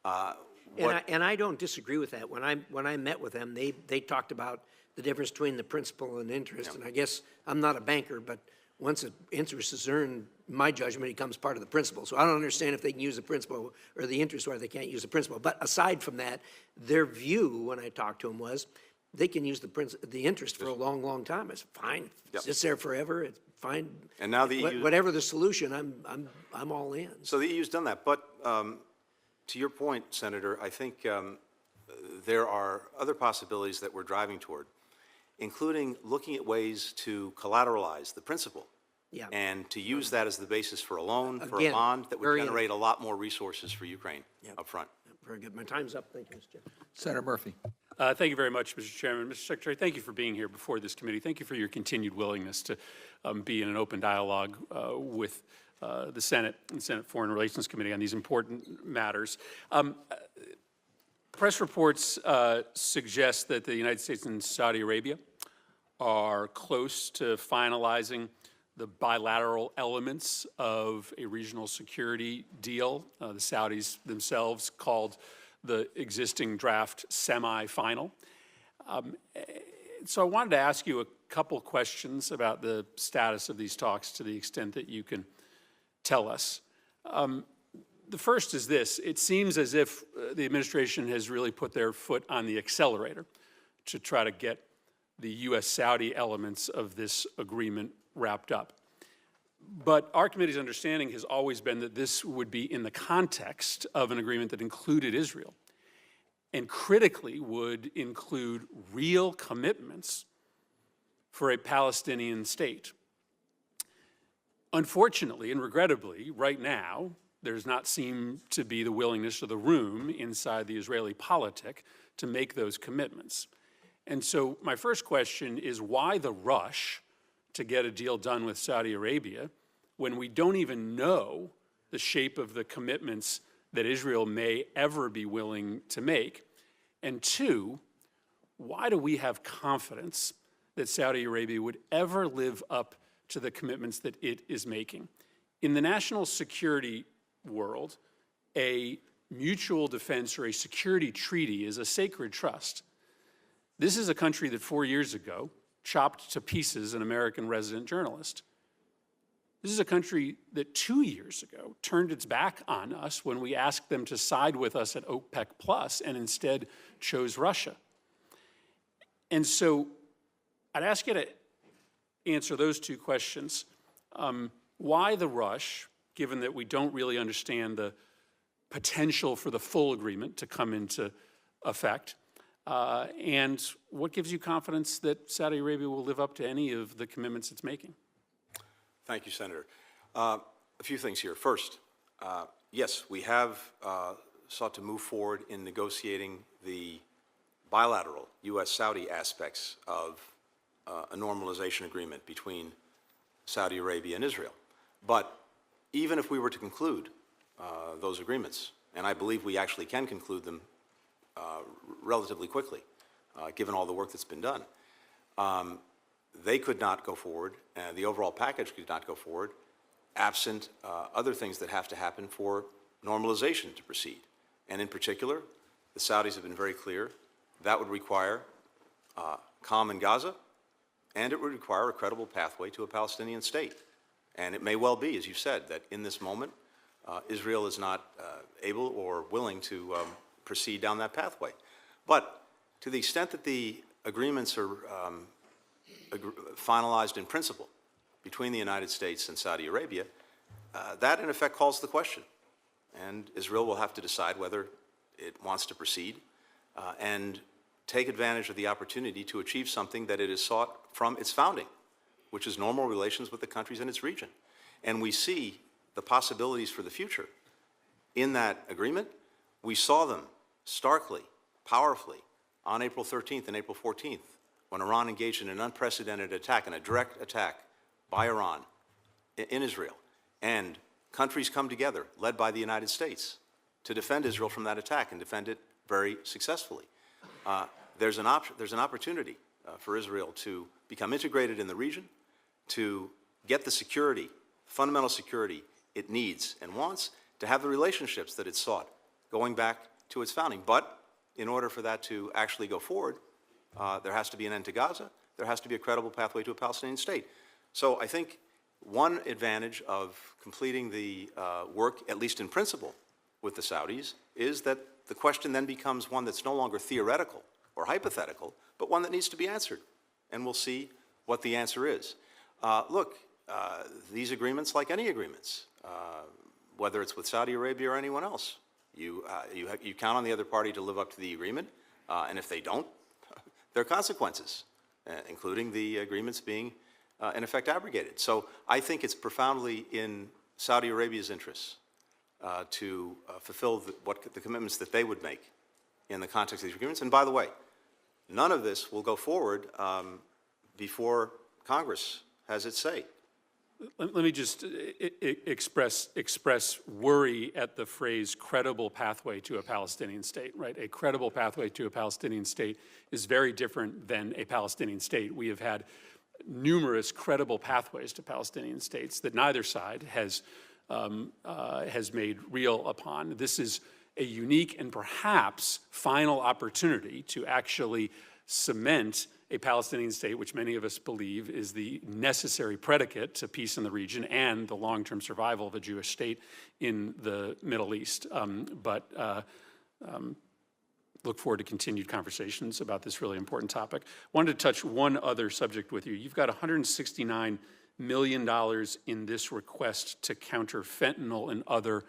And I don't disagree with that. When I met with them, they talked about the difference between the principal and interest. Yeah. And I guess I'm not a banker, but once an interest is earned, in my judgment, it becomes part of the principal. So I don't understand if they can use the principal or the interest where they can't use the principal. But aside from that, their view when I talked to them was they can use the interest for a long, long time. It's fine. Yep. It's there forever. It's fine. And now the EU, whatever the solution, I'm all in. So the EU's done that. But to your point, Senator, I think there are other possibilities that we're driving toward, including looking at ways to collateralize the principal. Yeah. And to use that as the basis for a loan, for a bond that would generate a lot more resources for Ukraine up front. Very good. My time's up. Thank you, Mr. Chairman. Senator Murphy. Thank you very much, Mr. Chairman. Mr. Secretary, thank you for being here before this committee. Thank you for your continued willingness to be in an open dialogue with the Senate and Senate Foreign Relations Committee on these important matters. Press reports suggest that the United States and Saudi Arabia are close to finalizing the bilateral elements of a regional security deal. The Saudis themselves called the existing draft semi-final. So I wanted to ask you a couple questions about the status of these talks to the extent that you can tell us. The first is this. It seems as if the administration has really put their foot on the accelerator to try to get the U.S.-Saudi elements of this agreement wrapped up. But our committee's understanding has always been that this would be in the context of an agreement that included Israel and critically would include real commitments for a Palestinian state. Unfortunately and regrettably, right now, there's not seem to be the willingness or the room inside the Israeli politic to make those commitments. And so my first question is, why the rush to get a deal done with Saudi Arabia when we don't even know the shape of the commitments that Israel may ever be willing to make? And two, why do we have confidence that Saudi Arabia would ever live up to the commitments that it is making? In the national security world, a mutual defense or a security treaty is a sacred trust. This is a country that 4 years ago chopped to pieces an American resident journalist. This is a country that 2 years ago turned its back on us when we asked them to side with us at OPEC Plus and instead chose Russia. And so I'd ask you to answer those two questions. Why the rush, given that we don't really understand the potential for the full agreement to come into effect? And what gives you confidence that Saudi Arabia will live up to any of the commitments it's making? Thank you, Senator. A few things here. First, yes, we have sought to move forward in negotiating the bilateral U.S.-Saudi aspects of a normalization agreement between Saudi Arabia and Israel. But even if we were to conclude those agreements, and I believe we actually can conclude them relatively quickly, given all the work that's been done, they could not go forward, and the overall package could not go forward, absent other things that have to happen for normalization to proceed. And in particular, the Saudis have been very clear that would require calm in Gaza, and it would require a credible pathway to a Palestinian state. And it may well be, as you said, that in this moment, Israel is not able or willing to proceed down that pathway. But to the extent that the agreements are finalized in principle between the United States and Saudi Arabia, that in effect calls the question. And Israel will have to decide whether it wants to proceed and take advantage of the opportunity to achieve something that it has sought from its founding, which is normal relations with the countries in its region. And we see the possibilities for the future in that agreement. We saw them starkly, powerfully, on April 13th and April 14th, when Iran engaged in an unprecedented attack, and a direct attack by Iran in Israel. And countries come together, led by the United States, to defend Israel from that attack and defend it very successfully. There's an opportunity for Israel to become integrated in the region, to get the security, fundamental security it needs and wants, to have the relationships that it sought going back to its founding. But in order for that to actually go forward, there has to be an end to Gaza. There has to be a credible pathway to a Palestinian state. So I think one advantage of completing the work, at least in principle, with the Saudis, is that the question then becomes one that's no longer theoretical or hypothetical, but one that needs to be answered. And we'll see what the answer is. Look, these agreements, like any agreements, whether it's with Saudi Arabia or anyone else, you count on the other party to live up to the agreement, and if they don't, there are consequences, including the agreements being, in effect, abrogated. So I think it's profoundly in Saudi Arabia's interests to fulfill the commitments that they would make in the context of these agreements. And by the way, none of this will go forward before Congress has its say. Let me just express worry at the phrase credible pathway to a Palestinian state, right? A credible pathway to a Palestinian state is very different than a Palestinian state. We have had numerous credible pathways to Palestinian states that neither side has made real upon. This is a unique and perhaps final opportunity to actually cement a Palestinian state, which many of us believe is the necessary predicate to peace in the region and the long-term survival of a Jewish state in the Middle East. Look forward to continued conversations about this really important topic. Wanted to touch one other subject with you. You've got $169 million in this request to counter fentanyl and other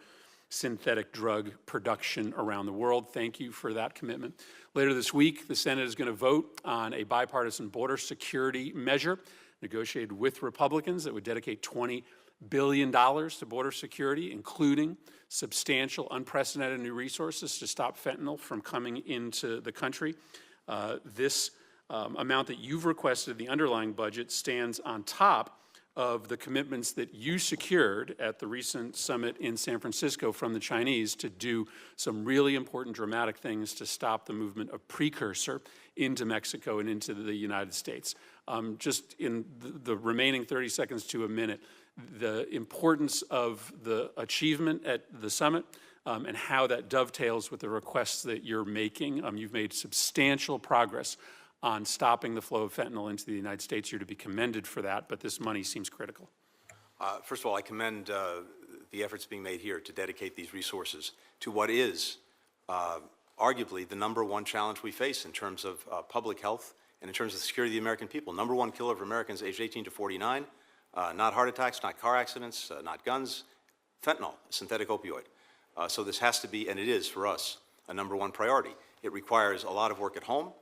synthetic drug production around the world. Thank you for that commitment. Later this week, the Senate is going to vote on a bipartisan border security measure negotiated with Republicans that would dedicate $20 billion to border security, including substantial, unprecedented new resources to stop fentanyl from coming into the country. This amount that you've requested in the underlying budget stands on top of the commitments that you secured at the recent summit in San Francisco from the Chinese to do some really important, dramatic things to stop the movement of precursor into Mexico and into the United States. Just in the remaining 30 seconds to a minute, the importance of the achievement at the summit and how that dovetails with the requests that you're making. You've made substantial progress on stopping the flow of fentanyl into the United States. You're to be commended for that, but this money seems critical. First of all, I commend the efforts being made here to dedicate these resources to what is arguably the #1 challenge we face in terms of public health and in terms of the security of the American people. #1 killer of Americans aged 18 to 49, not heart attacks, not car accidents, not guns, fentanyl, a synthetic opioid. So this has to be, and it is for us, a #1 priority. It requires a lot of work at home.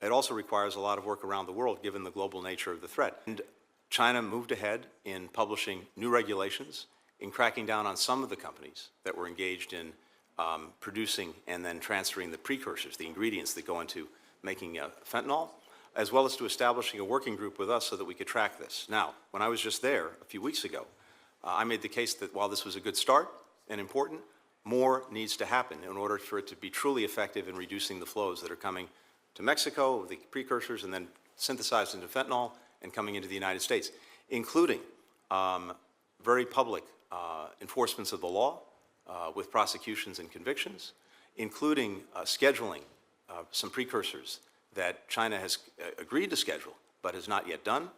It also requires a lot of work around the world, given the global nature of the threat. And China moved ahead in publishing new regulations, in cracking down on some of the companies that were engaged in producing and then transferring the precursors, the ingredients that go into making fentanyl, as well as to establishing a working group with us so that we could track this. Now, when I was just there a few weeks ago, I made the case that while this was a good start and important, more needs to happen in order for it to be truly effective in reducing the flows that are coming to Mexico, the precursors, and then synthesized into fentanyl and coming into the United States, including very public enforcements of the law with prosecutions and convictions, including scheduling some precursors that China has agreed to schedule but has not yet done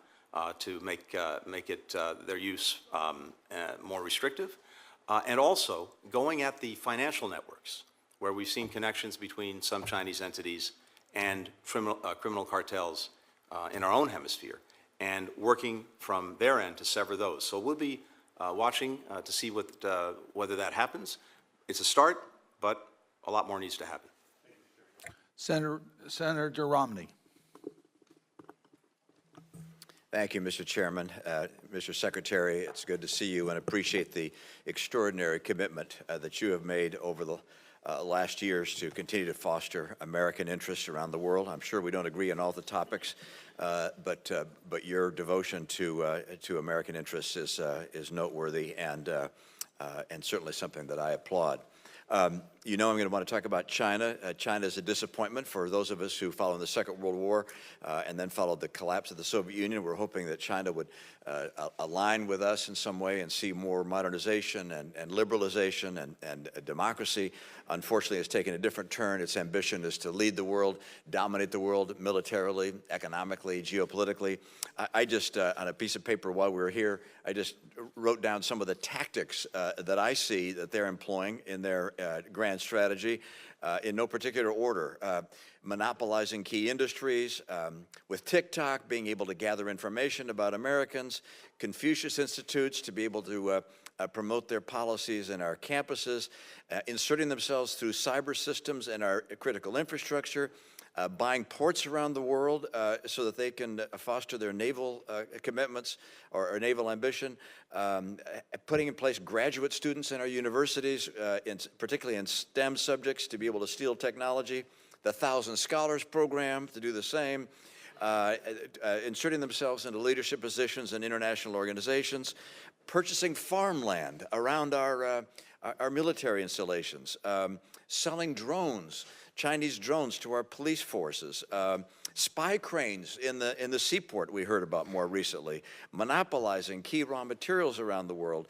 to make it their use more restrictive, and also going at the financial networks where we've seen connections between some Chinese entities and criminal cartels in our own hemisphere, and working from their end to sever those. So we'll be watching to see whether that happens. It's a start, but a lot more needs to happen. Senator Romney. Thank you, Mr. Chairman. Mr. Secretary, it's good to see you and appreciate the extraordinary commitment that you have made over the last years to continue to foster American interests around the world. I'm sure we don't agree on all the topics, but your devotion to American interests is noteworthy and certainly something that I applaud. You know I'm going to want to talk about China. China is a disappointment for those of us who followed the Second World War and then followed the collapse of the Soviet Union. We're hoping that China would align with us in some way and see more modernization and liberalization and democracy. Unfortunately, it's taken a different turn. Its ambition is to lead the world, dominate the world militarily, economically, geopolitically. I just, on a piece of paper while we were here, I just wrote down some of the tactics that I see that they're employing in their grand strategy in no particular order. Monopolizing key industries, with TikTok being able to gather information about Americans, Confucius Institutes to be able to promote their policies in our campuses, inserting themselves through cyber systems in our critical infrastructure, buying ports around the world so that they can foster their naval commitments or naval ambition, putting in place graduate students in our universities, particularly in STEM subjects, to be able to steal technology, the 1,000 Scholars Program to do the same, inserting themselves into leadership positions in international organizations, purchasing farmland around our military installations, selling drones, Chinese drones to our police forces, spy cranes in the seaport we heard about more recently, monopolizing key raw materials around the world,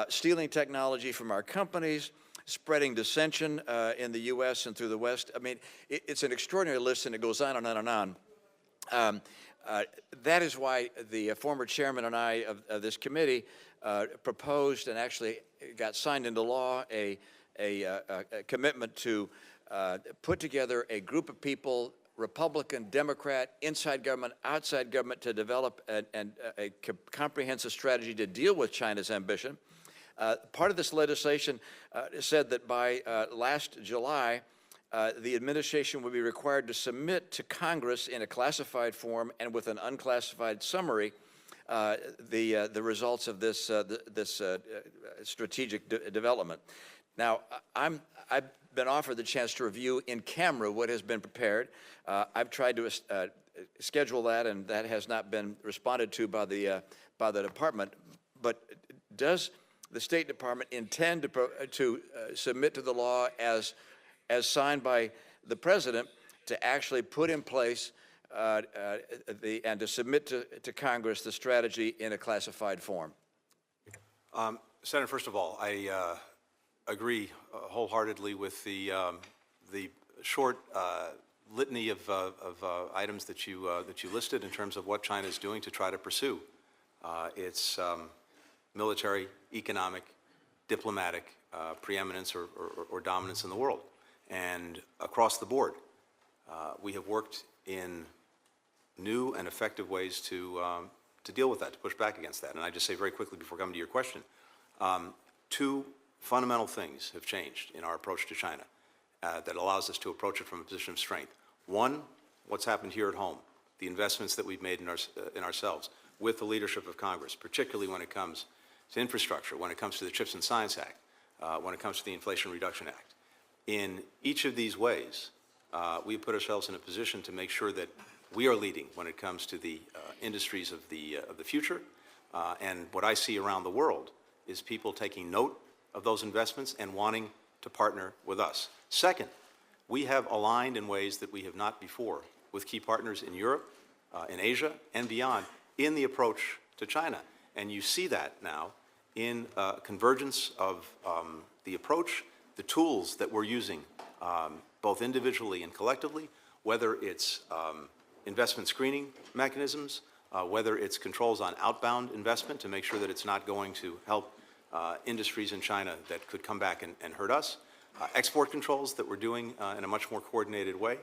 stealing technology from our companies, spreading dissension in the U.S. and through the West. I mean, it's an extraordinary list, and it goes on and on and on. That is why the former chairman and I of this committee proposed and actually got signed into law a commitment to put together a group of people, Republican, Democrat, inside government, outside government, to develop a comprehensive strategy to deal with China's ambition. Part of this legislation said that by last July, the administration would be required to submit to Congress in a classified form and with an unclassified summary the results of this strategic development. Now, I've been offered the chance to review in camera what has been prepared. I've tried to schedule that, and that has not been responded to by the department. But does the State Department intend to submit to the law as signed by the President to actually put in place and to submit to Congress the strategy in a classified form? Senator, first of all, I agree wholeheartedly with the short litany of items that you listed in terms of what China is doing to try to pursue its military, economic, diplomatic preeminence or dominance in the world. And across the board, we have worked in new and effective ways to deal with that, to push back against that. And I just say very quickly before coming to your question, two fundamental things have changed in our approach to China that allows us to approach it from a position of strength. One, what's happened here at home, the investments that we've made in ourselves with the leadership of Congress, particularly when it comes to infrastructure, when it comes to the CHIPS and Science Act, when it comes to the Inflation Reduction Act. In each of these ways, we put ourselves in a position to make sure that we are leading when it comes to the industries of the future. And what I see around the world is people taking note of those investments and wanting to partner with us. Second, we have aligned in ways that we have not before with key partners in Europe, in Asia, and beyond in the approach to China. And you see that now in convergence of the approach, the tools that we're using, both individually and collectively, whether it's investment screening mechanisms, whether it's controls on outbound investment to make sure that it's not going to help industries in China that could come back and hurt us, export controls that we're doing in a much more coordinated way,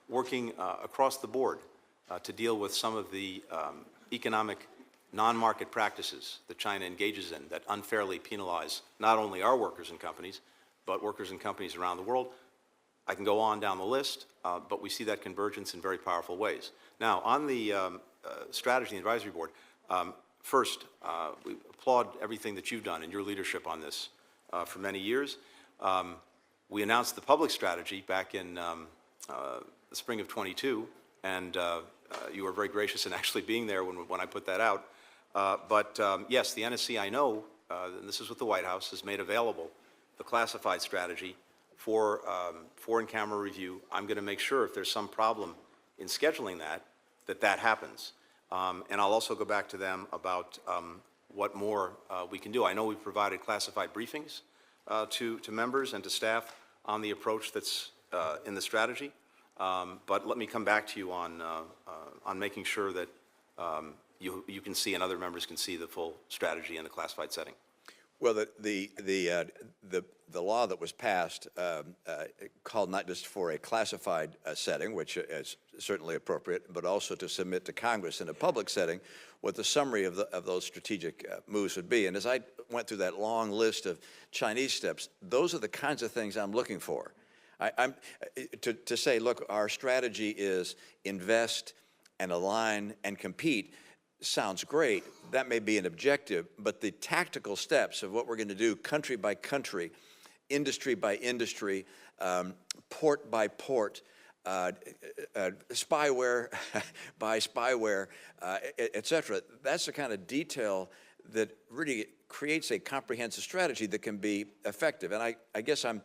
working across the board to deal with some of the economic non-market practices that China engages in that unfairly penalize not only our workers and companies, but workers and companies around the world. I can go on down the list, but we see that convergence in very powerful ways. Now, on the strategy and advisory board, first, we applaud everything that you've done and your leadership on this for many years. We announced the public strategy back in the spring of '22, and you were very gracious in actually being there when I put that out. But yes, the NSC, I know, and this is what the White House has made available, the classified strategy for in-camera review. I'm going to make sure if there's some problem in scheduling that happens. And I'll also go back to them about what more we can do. I know we've provided classified briefings to members and to staff on the approach that's in the strategy. But let me come back to you on making sure that you can see and other members can see the full strategy in the classified setting. Well, the law that was passed called not just for a classified setting, which is certainly appropriate, but also to submit to Congress in a public setting what the summary of those strategic moves would be. And as I went through that long list of Chinese steps, those are the kinds of things I'm looking for. To say, look, our strategy is invest and align and compete sounds great. That may be an objective, but the tactical steps of what we're going to do country by country, industry by industry, port by port, spyware by spyware, et cetera, that's the kind of detail that really creates a comprehensive strategy that can be effective. And I guess I'm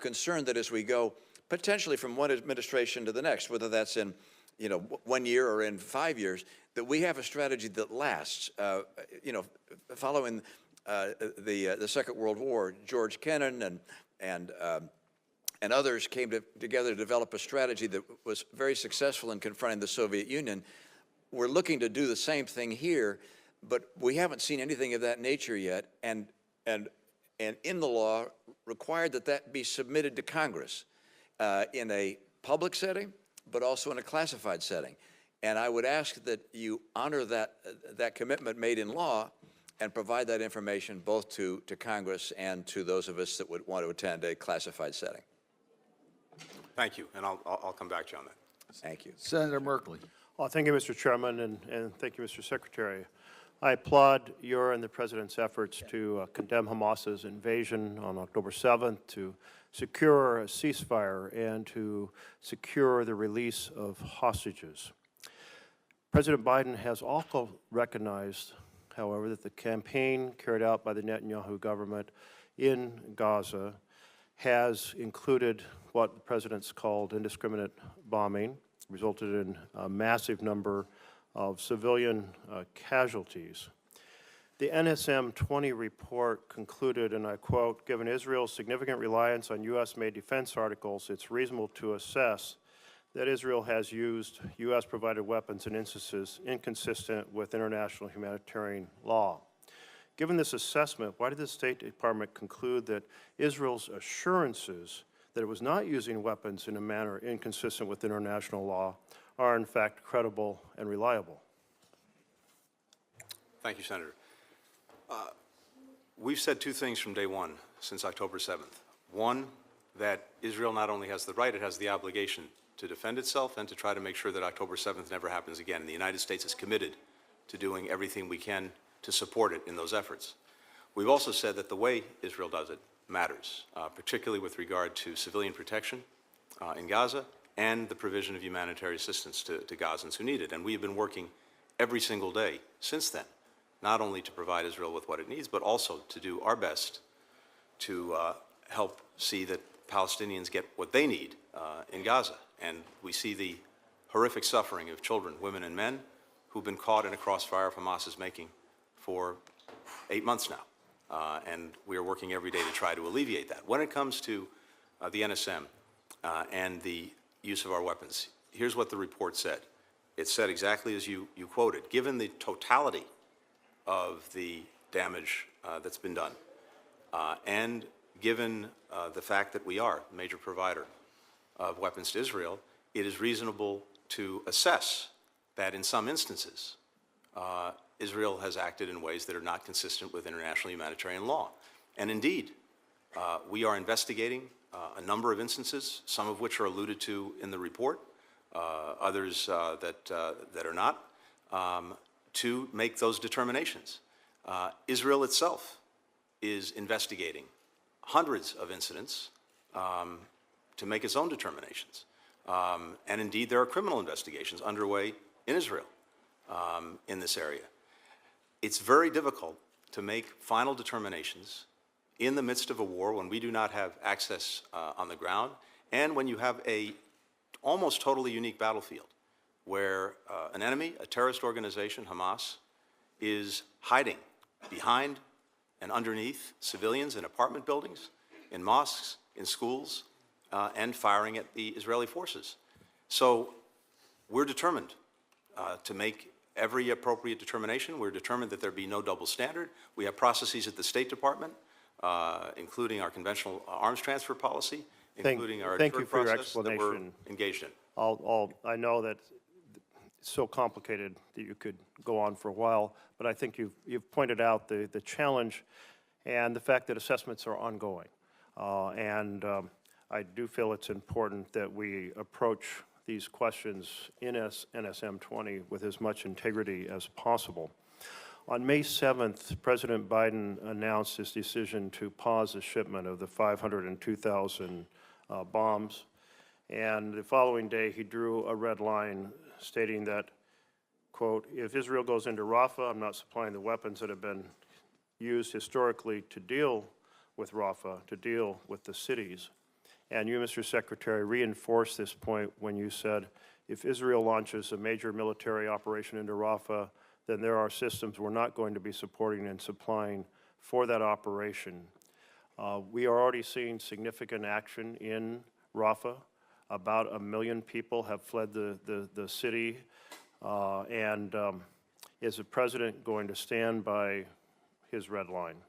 concerned that as we go potentially from one administration to the next, whether that's in 1 year or in 5 years, that we have a strategy that lasts. Following the Second World War, George Kennan and others came together to develop a strategy that was very successful in confronting the Soviet Union. We're looking to do the same thing here, but we haven't seen anything of that nature yet. And in the law required that be submitted to Congress in a public setting, but also in a classified setting. And I would ask that you honor that commitment made in law and provide that information both to Congress and to those of us that would want to attend a classified setting. Thank you, and I'll come back to you on that. Thank you. Senator Merkley. Well, thank you, Mr. Chairman, and thank you, Mr. Secretary. I applaud your and the President's efforts to condemn Hamas's invasion on October 7th, to secure a ceasefire, and to secure the release of hostages. President Biden has also recognized, however, that the campaign carried out by the Netanyahu government in Gaza has included what the President's called indiscriminate bombing, resulted in a massive number of civilian casualties. The NSM 20 report concluded, and I quote, "Given Israel's significant reliance on U.S.-made defense articles, it's reasonable to assess that Israel has used U.S.-provided weapons in instances inconsistent with international humanitarian law." Given this assessment, why did the State Department conclude that Israel's assurances that it was not using weapons in a manner inconsistent with international law are in fact credible and reliable? Thank you, Senator. We've said two things from day one since October 7th. One, that Israel not only has the right, it has the obligation to defend itself and to try to make sure that October 7th never happens again. The United States is committed to doing everything we can to support it in those efforts. We've also said that the way Israel does it matters, particularly with regard to civilian protection in Gaza and the provision of humanitarian assistance to Gazans who need it. And we have been working every single day since then, not only to provide Israel with what it needs, but also to do our best to help see that Palestinians get what they need in Gaza. And we see the horrific suffering of children, women, and men who've been caught in a crossfire of Hamas's making for 8 months now. And we are working every day to try to alleviate that. When it comes to the NSM and the use of our weapons, here's what the report said. It said exactly as you quoted. Given the totality of the damage that's been done, and given the fact that we are a major provider of weapons to Israel, it is reasonable to assess that in some instances, Israel has acted in ways that are not consistent with international humanitarian law. And indeed, we are investigating a number of instances, some of which are alluded to in the report, others that are not, to make those determinations. Israel itself is investigating hundreds of incidents to make its own determinations. And indeed, there are criminal investigations underway in Israel in this area. It's very difficult to make final determinations in the midst of a war when we do not have access on the ground, and when you have a almost totally unique battlefield where an enemy, a terrorist organization, Hamas, is hiding behind and underneath civilians in apartment buildings, in mosques, in schools, and firing at the Israeli forces. So we're determined to make every appropriate determination. We're determined that there be no double standard. We have processes at the State Department, including our conventional arms transfer policy, including our thank you for your process that we're explanation. engaged in. I know that it's so complicated that you could go on for a while, but I think you've pointed out the challenge and the fact that assessments are ongoing. I do feel it's important that we approach these questions in NSM 20 with as much integrity as possible. On May 7th, President Biden announced his decision to pause the shipment of the 502,000 bombs. And the following day, he drew a red line stating that, quote, "If Israel goes into Rafah, I'm not supplying the weapons that have been used historically to deal with Rafah, to deal with the cities." And you, Mr. Secretary, reinforced this point when you said, if Israel launches a major military operation into Rafah, then there are systems we're not going to be supporting and supplying for that operation. We are already seeing significant action in Rafah. About 1 million people have fled the city. Is the President going to stand by his red line?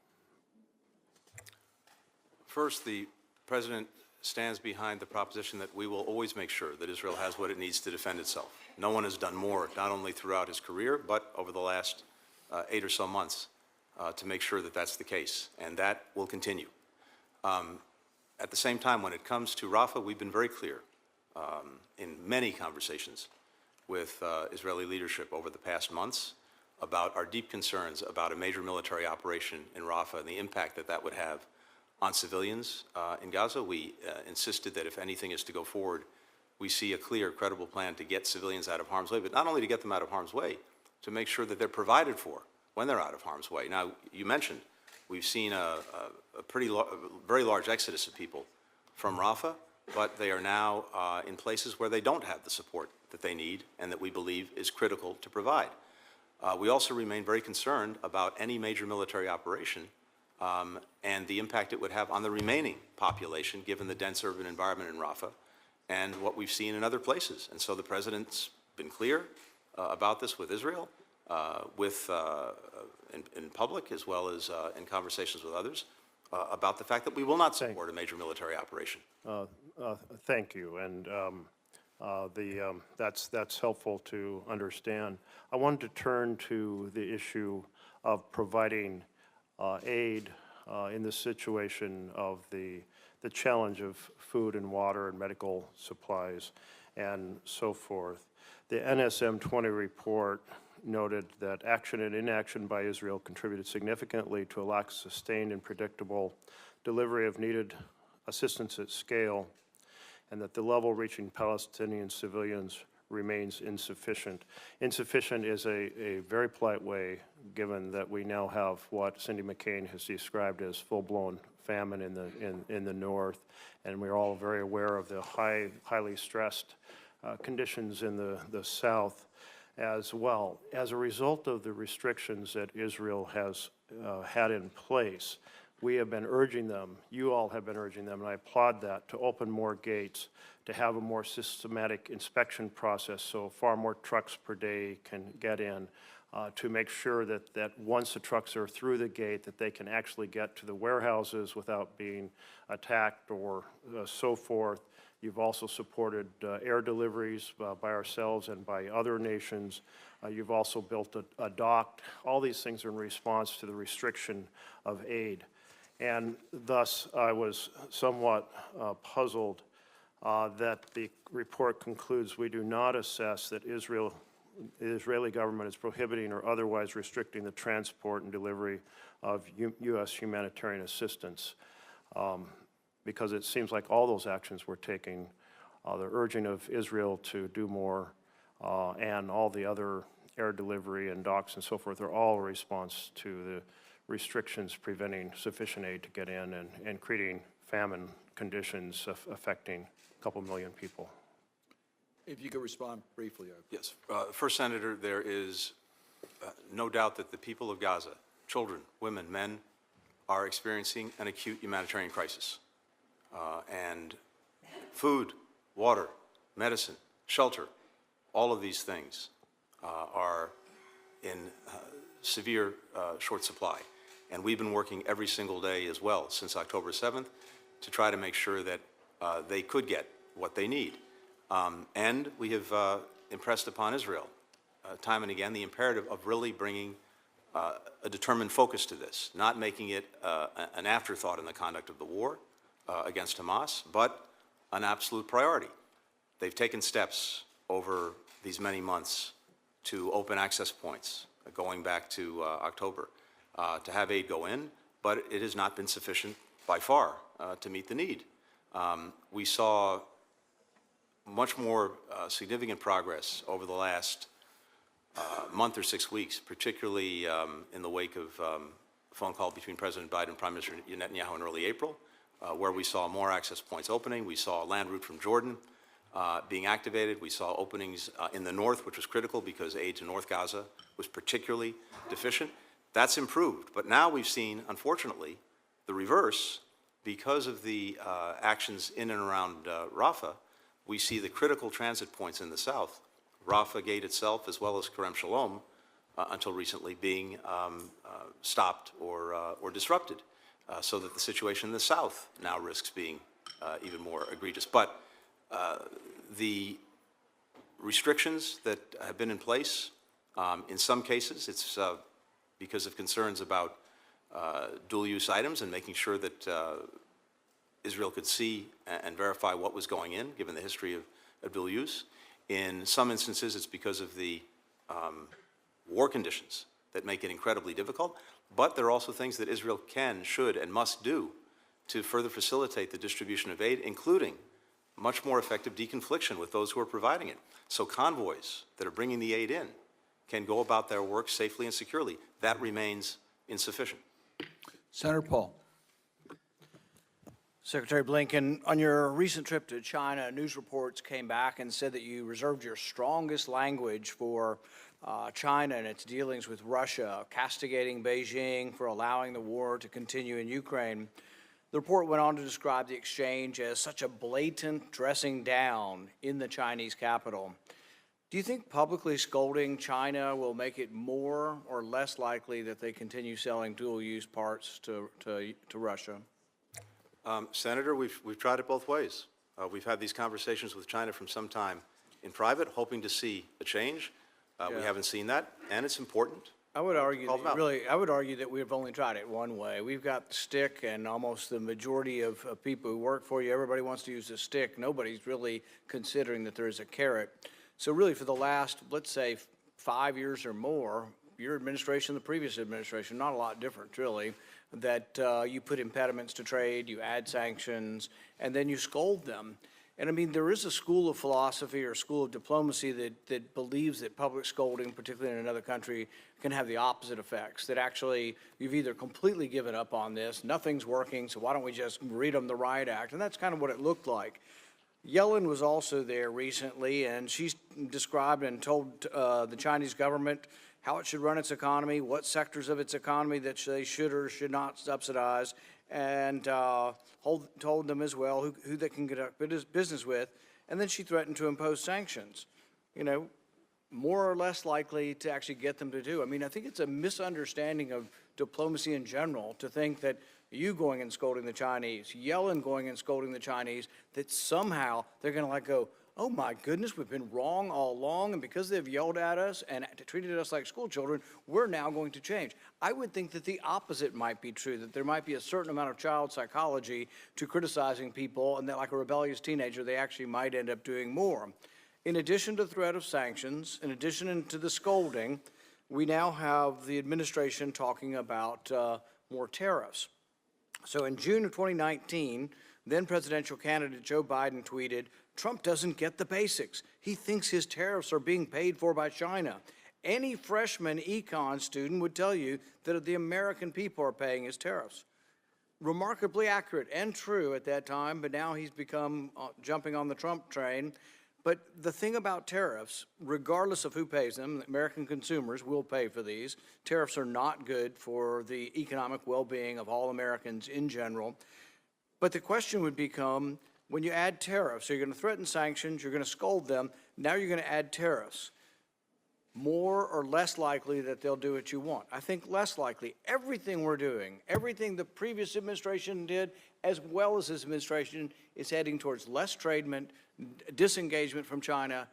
First, the President stands behind the proposition that we will always make sure that Israel has what it needs to defend itself. No one has done more, not only throughout his career, but over the last 8 or so months to make sure that that's the case, and that will continue. At the same time, when it comes to Rafah, we've been very clear in many conversations with Israeli leadership over the past months about our deep concerns about a major military operation in Rafah and the impact that that would have on civilians in Gaza. We insisted that if anything is to go forward, we see a clear, credible plan to get civilians out of harm's way, but not only to get them out of harm's way, to make sure that they're provided for when they're out of harm's way. Now, you mentioned we've seen a very large exodus of people from Rafah, but they are now in places where they don't have the support that they need and that we believe is critical to provide. We also remain very concerned about any major military operation and the impact it would have on the remaining population, given the dense urban environment in Rafah and what we've seen in other places. And so the President's been clear about this with Israel, in public as well as in conversations with others, about the fact that we will not support a major military operation. Thank you, and that's helpful to understand. I wanted to turn to the issue of providing aid in the situation of the challenge of food and water and medical supplies and so forth. The NSM 20 report noted that action and inaction by Israel contributed significantly to a lack of sustained and predictable delivery of needed assistance at scale, and that the level reaching Palestinian civilians remains insufficient. Insufficient is a very polite way, given that we now have what Cindy McCain has described as full-blown famine in the north, and we're all very aware of the highly stressed conditions in the south as well. As a result of the restrictions that Israel has had in place, we have been urging them, you all have been urging them, and I applaud that, to open more gates, to have a more systematic inspection process so far more trucks per day can get in, to make sure that once the trucks are through the gate, that they can actually get to the warehouses without being attacked or so forth. You've also supported air deliveries by ourselves and by other nations. You've also built a dock. All these things are in response to the restriction of aid. And thus, I was somewhat puzzled that the report concludes we do not assess that the Israeli government is prohibiting or otherwise restricting the transport and delivery of U.S. humanitarian assistance, because it seems like all those actions we're taking, the urging of Israel to do more, and all the other air delivery and docks and so forth are all a response to the restrictions preventing sufficient aid to get in and creating famine conditions affecting a couple million people. If you could respond briefly. Yes. First, Senator, there is no doubt that the people of Gaza, children, women, men, are experiencing an acute humanitarian crisis. And food, water, medicine, shelter, all of these things are in severe short supply. And we've been working every single day as well since October 7th to try to make sure that they could get what they need. And we have impressed upon Israel time and again the imperative of really bringing a determined focus to this, not making it an afterthought in the conduct of the war against Hamas, but an absolute priority. They've taken steps over these many months to open access points, going back to October, to have aid go in, but it has not been sufficient by far to meet the need. We saw much more significant progress over the last month or 6 weeks, particularly in the wake of a phone call between President Biden and Prime Minister Netanyahu in early April, where we saw more access points opening. We saw a land route from Jordan being activated. We saw openings in the north, which was critical because aid to North Gaza was particularly deficient. That's improved. But now we've seen, unfortunately, the reverse. Because of the actions in and around Rafah, we see the critical transit points in the south, Rafah Gate itself, as well as Kerem Shalom, until recently being stopped or disrupted, so that the situation in the south now risks being even more egregious. But the restrictions that have been in place, in some cases, it's because of concerns about dual-use items and making sure that Israel could see and verify what was going in, given the history of dual use. In some instances, it's because of the war conditions that make it incredibly difficult. But there are also things that Israel can, should, and must do to further facilitate the distribution of aid, including much more effective deconfliction with those who are providing it. So convoys that are bringing the aid in can go about their work safely and securely. That remains insufficient. Senator Paul. Secretary Blinken, on your recent trip to China, news reports came back and said that you reserved your strongest language for China and its dealings with Russia, castigating Beijing for allowing the war to continue in Ukraine. The report went on to describe the exchange as such a blatant dressing down in the Chinese capital. Do you think publicly scolding China will make it more or less likely that they continue selling dual-use parts to Russia? Senator, we've tried it both ways. We've had these conversations with China from some time in private, hoping to see a change. We haven't seen that, and it's important. I would argue Call them out. I would argue that we've only tried it one way. We've got the stick, and almost the majority of people who work for you, everybody wants to use the stick. Nobody's really considering that there's a carrot. So really, for the last, let's say, 5 years or more, your administration, the previous administration, not a lot different, really, that you put impediments to trade, you add sanctions, and then you scold them. And I mean, there is a school of philosophy or school of diplomacy that believes that public scolding, particularly in another country, can have the opposite effects, that actually you've either completely given up on this, nothing's working, so why don't we just read them the Riot Act? And that's kind of what it looked like. Yellen was also there recently, and she's described and told the Chinese government how it should run its economy, what sectors of its economy that they should or should not subsidize, and told them as well who they can conduct business with. And then she threatened to impose sanctions, you know, more or less likely to actually get them to do. I mean, I think it's a misunderstanding of diplomacy in general to think that you going and scolding the Chinese, Yellen going and scolding the Chinese, that somehow they're going to like go, oh my goodness, we've been wrong all along, and because they've yelled at us and treated us like school children, we're now going to change. I would think that the opposite might be true, that there might be a certain amount of child psychology to criticizing people, and that like a rebellious teenager, they actually might end up doing more. In addition to the threat of sanctions, in addition to the scolding, we now have the administration talking about more tariffs. So in June of 2019, then presidential candidate Joe Biden tweeted, "Trump doesn't get the basics. He thinks his tariffs are being paid for by China. Any freshman econ student would tell you that the American people are paying his tariffs." Remarkably accurate and true at that time, but now he's become jumping on the Trump train. But the thing about tariffs, regardless of who pays them, American consumers will pay for these. Tariffs are not good for the economic well-being of all Americans in general. But the question would become, when you add tariffs, so you're going to threaten sanctions, you're going to scold them, now you're going to add tariffs. More or less likely that they'll do what you want? I think less likely. Everything we're doing, everything the previous administration did, as well as this administration, is heading towards less tradement, disengagement from China.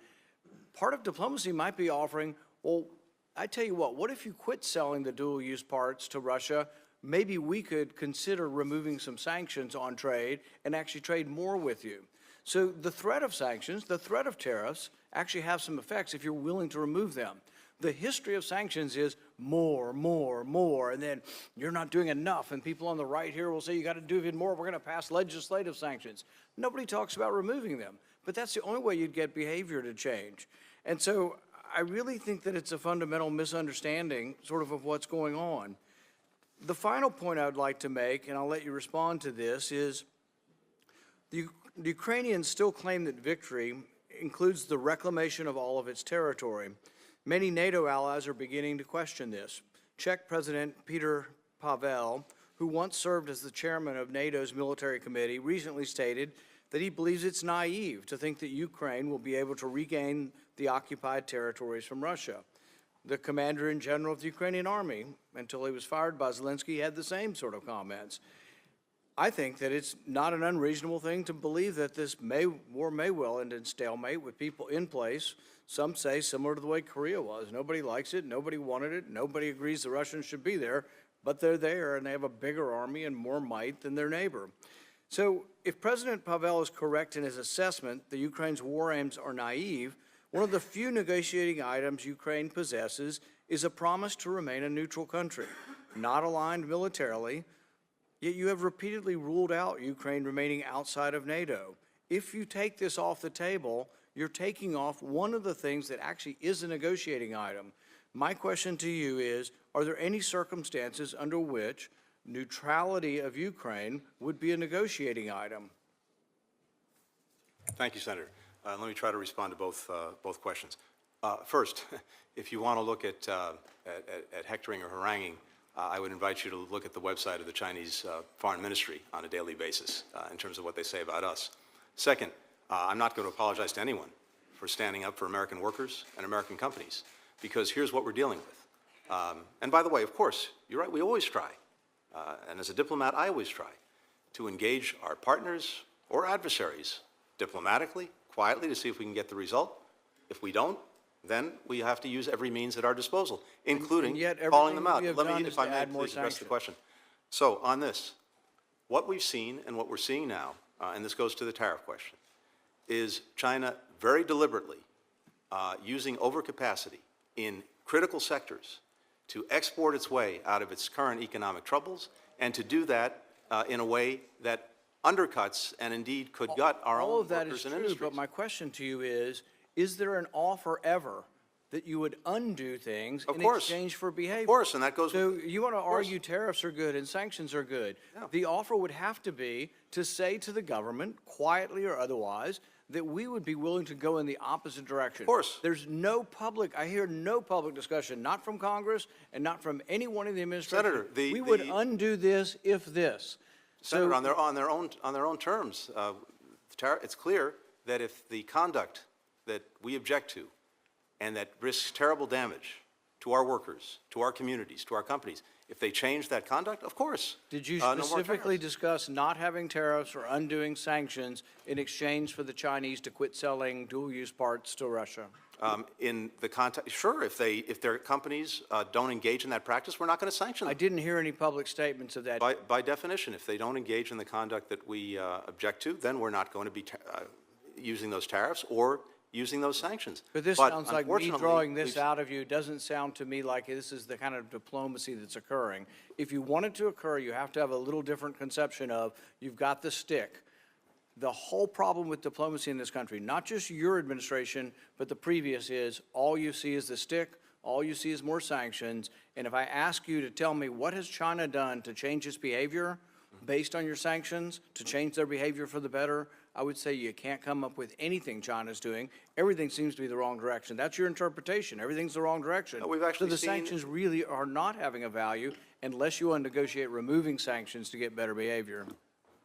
Part of diplomacy might be offering, well, I tell you what if you quit selling the dual-use parts to Russia? Maybe we could consider removing some sanctions on trade and actually trade more with you. So the threat of sanctions, the threat of tariffs actually have some effects if you're willing to remove them. The history of sanctions is more, and then you're not doing enough, and people on the right here will say you got to do even more, we're going to pass legislative sanctions. Nobody talks about removing them, but that's the only way you'd get behavior to change. And so I really think that it's a fundamental misunderstanding sort of what's going on. The final point I would like to make, and I'll let you respond to this, is the Ukrainians still claim that victory includes the reclamation of all of its territory. Many NATO allies are beginning to question this. Czech President Peter Pavel, who once served as the chairman of NATO's military committee, recently stated that he believes it's naive to think that Ukraine will be able to regain the occupied territories from Russia. The commander-in-general of the Ukrainian army, until he was fired by Zelensky, had the same sort of comments. I think that it's not an unreasonable thing to believe that this war may well end in stalemate with people in place. Some say similar to the way Korea was. Nobody likes it, nobody wanted it, nobody agrees the Russians should be there, but they're there and they have a bigger army and more might than their neighbor. So if President Pavel is correct in his assessment that Ukraine's war aims are naive, one of the few negotiating items Ukraine possesses is a promise to remain a neutral country, not aligned militarily, yet you have repeatedly ruled out Ukraine remaining outside of NATO. If you take this off the table, you're taking off one of the things that actually is a negotiating item. My question to you is, are there any circumstances under which neutrality of Ukraine would be a negotiating item? Thank you, Senator. Let me try to respond to both questions. First, if you want to look at hectoring or haranguing, I would invite you to look at the website of the Chinese Foreign Ministry on a daily basis in terms of what they say about us. Second, I'm not going to apologize to anyone for standing up for American workers and American companies, because here's what we're dealing with. And by the way, of course, you're right, we always try. And as a diplomat, I always try to engage our partners or adversaries diplomatically, quietly, to see if we can get the result. If we don't, then we have to use every means at our disposal, including calling them out. Let me, if I may, please address the question. So on this, what we've seen and what we're seeing now, and this goes to the tariff question, is China very deliberately using overcapacity in critical sectors to export its way out of its current economic troubles, and to do that in a way that undercuts and indeed could gut our All own of that workers is and true, industries. but my question to you is there an offer ever that you would undo things Of in course. exchange for behavior? Of course, and that goes So with, you want to of course. argue tariffs are good and sanctions are good. Yeah. The offer would have to be to say to the government, quietly or otherwise, that we would be willing to go in the opposite direction. Of course. There's no public, I hear no public discussion, not from Congress and not from anyone in the administration. Senator, we would undo this if this. Senator, on their own terms, it's clear that if the conduct that we object to and that risks terrible damage to our workers, to our communities, to our companies, if they change that conduct, of course. Did you no more specifically tariffs. discuss not having tariffs or undoing sanctions in exchange for the Chinese to quit selling dual-use parts to Russia? In the context, sure, if their companies don't engage in that practice, we're not going to sanction I them. didn't hear any public statements of that. By definition, if they don't engage in the conduct that we object to, then we're not going to be using those tariffs or using those sanctions. But this sounds like me unfortunately, drawing this we've- out of you. It doesn't sound to me like this is the kind of diplomacy that's occurring. If you want it to occur, you have to have a little different conception of you've got the stick. The whole problem with diplomacy in this country, not just your administration, but the previous, is all you see is the stick, all you see is more sanctions. And if I ask you to tell me what has China done to change its behavior based on your sanctions, to change their behavior for the better, I would say you can't come up with anything China's doing. Everything seems to be the wrong direction. That's your interpretation. Everything's the wrong direction. No, we've actually so the seen- sanctions really are not having a value unless you want to negotiate removing sanctions to get better behavior.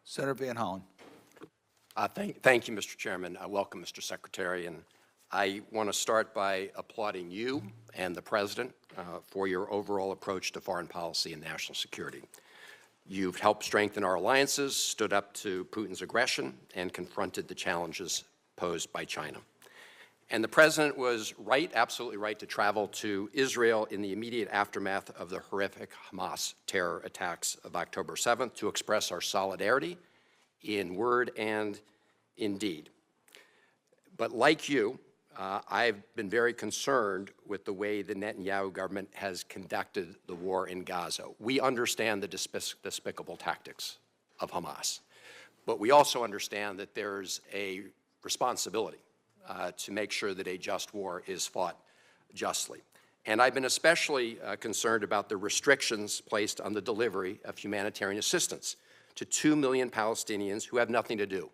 Senator Van Hollen. Thank you, Mr. Chairman. Welcome, Mr. Secretary. And I want to start by applauding you and the President for your overall approach to foreign policy and national security. You've helped strengthen our alliances, stood up to Putin's aggression, and confronted the challenges posed by China. And the President was right, absolutely right, to travel to Israel in the immediate aftermath of the horrific Hamas terror attacks of October 7th to express our solidarity in word and in deed. But like you, I've been very concerned with the way the Netanyahu government has conducted the war in Gaza. We understand the despicable tactics of Hamas, but we also understand that there's a responsibility to make sure that a just war is fought justly. And I've been especially concerned about the restrictions placed on the delivery of humanitarian assistance to 2 million Palestinians who have nothing to do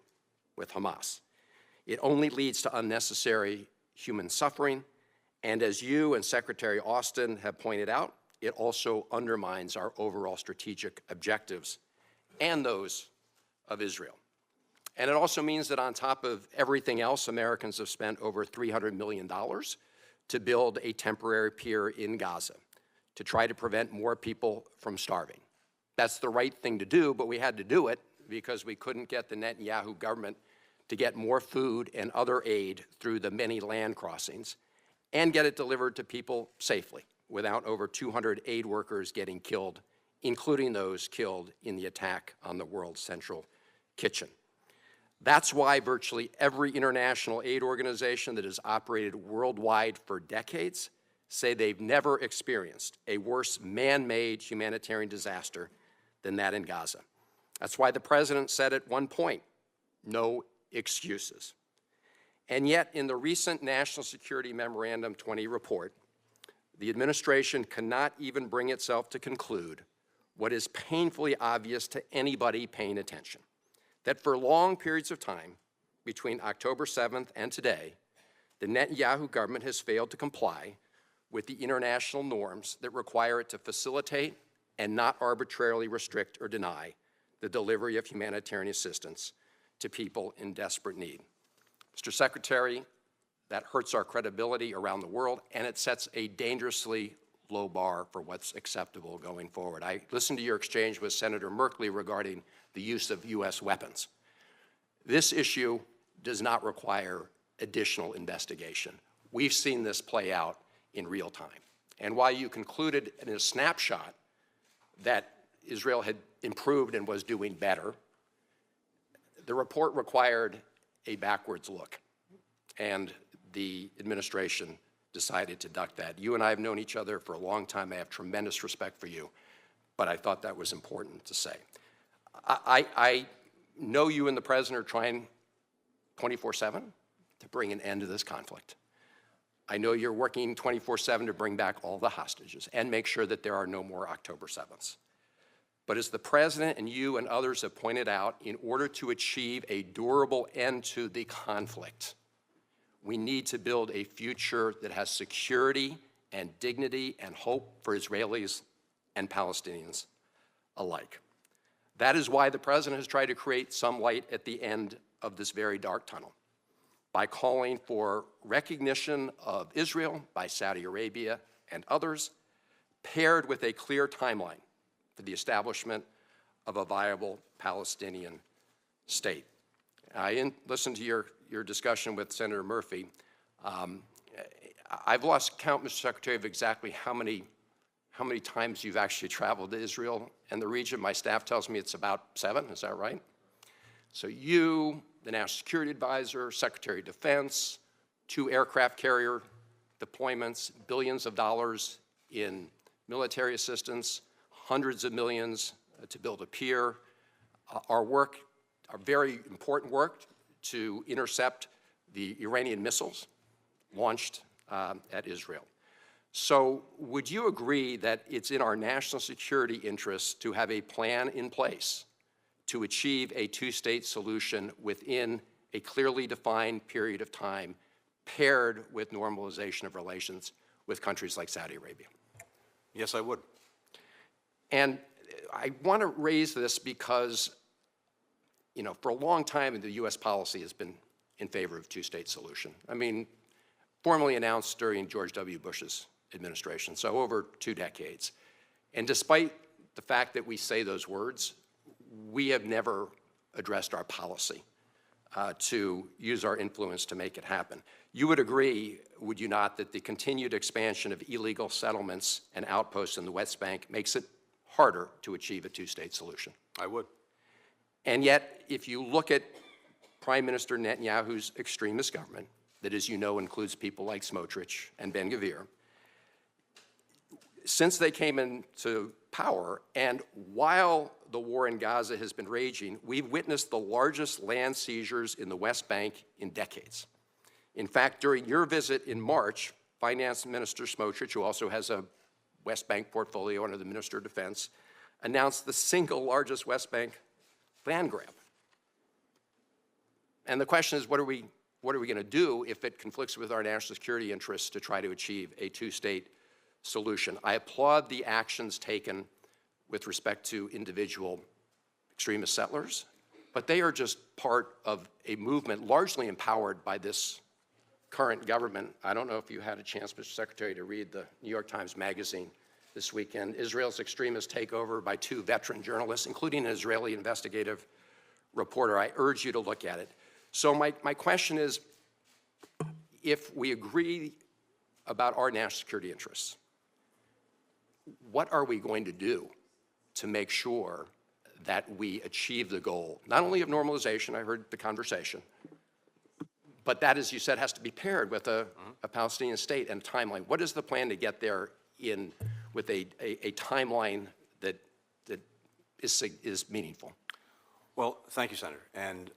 with Hamas. It only leads to unnecessary human suffering, and as you and Secretary Austin have pointed out, it also undermines our overall strategic objectives and those of Israel. And it also means that on top of everything else, Americans have spent over $300 million to build a temporary pier in Gaza to try to prevent more people from starving. That's the right thing to do, but we had to do it because we couldn't get the Netanyahu government to get more food and other aid through the many land crossings and get it delivered to people safely without over 200 aid workers getting killed, including those killed in the attack on the World Central kitchen. That's why virtually every international aid organization that has operated worldwide for decades say they've never experienced a worse man-made humanitarian disaster than that in Gaza. That's why the president said at one point, no excuses. And yet, in the recent National Security Memorandum 20 report, the administration cannot even bring itself to conclude what is painfully obvious to anybody paying attention, that for long periods of time, between October 7th and today, the Netanyahu government has failed to comply with the international norms that require it to facilitate and not arbitrarily restrict or deny the delivery of humanitarian assistance to people in desperate need. Mr. Secretary, that hurts our credibility around the world, and it sets a dangerously low bar for what's acceptable going forward. I listened to your exchange with Senator Merkley regarding the use of U.S. weapons. This issue does not require additional investigation. We've seen this play out in real time. And while you concluded in a snapshot that Israel had improved and was doing better, the report required a backwards look, and the administration decided to duck that. You and I have known each other for a long time. I have tremendous respect for you, but I thought that was important to say. I know you and the president are trying 24/7 to bring an end to this conflict. I know you're working 24/7 to bring back all the hostages and make sure that there are no more October 7ths. But as the president and you and others have pointed out, in order to achieve a durable end to the conflict, we need to build a future that has security and dignity and hope for Israelis and Palestinians alike. That is why the president has tried to create some light at the end of this very dark tunnel by calling for recognition of Israel by Saudi Arabia and others, paired with a clear timeline for the establishment of a viable Palestinian state. I listened to your discussion with Senator Murphy. I've lost count, Mr. Secretary, of exactly how many times you've actually traveled to Israel and the region. My staff tells me it's about 7, is that right? So you, the National Security Advisor, Secretary of Defense, 2 aircraft carrier deployments, billions of dollars in military assistance, hundreds of millions to build a pier. Our very important work to intercept the Iranian missiles launched at Israel. So would you agree that it's in our national security interests to have a plan in place to achieve a two-state solution within a clearly defined period of time, paired with normalization of relations with countries like Saudi Arabia? Yes, I would. And I want to raise this because, for a long time, the U.S. policy has been in favor of two-state solution. I mean, formally announced during George W. Bush's administration, so over 2 decades. And despite the fact that we say those words, we have never addressed our policy to use our influence to make it happen. You would agree, would you not, that the continued expansion of illegal settlements and outposts in the West Bank makes it harder to achieve a two-state solution? I would. And yet, if you look at Prime Minister Netanyahu's extremist government, that, as you know, includes people like Smotrich and Ben-Gvir, since they came into power, and while the war in Gaza has been raging, we've witnessed the largest land seizures in the West Bank in decades. In fact, during your visit in March, Finance Minister Smotrich, who also has a West Bank portfolio under the Minister of Defense, announced the single largest West Bank land grab. And the question is, what are we going to do if it conflicts with our national security interests to try to achieve a two-state solution? I applaud the actions taken with respect to individual extremist settlers, but they are just part of a movement largely empowered by this current government. I don't know if you had a chance, Mr. Secretary, to read the New York Times Magazine this weekend. Israel's extremist takeover by 2 veteran journalists, including an Israeli investigative reporter. I urge you to look at it. So my question is, if we agree about our national security interests, what are we going to do to make sure that we achieve the goal, not only of normalization, I heard the conversation, but that, as you said, has to be paired with a Palestinian state and a timeline. What is the plan to get there with a timeline that is meaningful? Well, thank you, Senator. And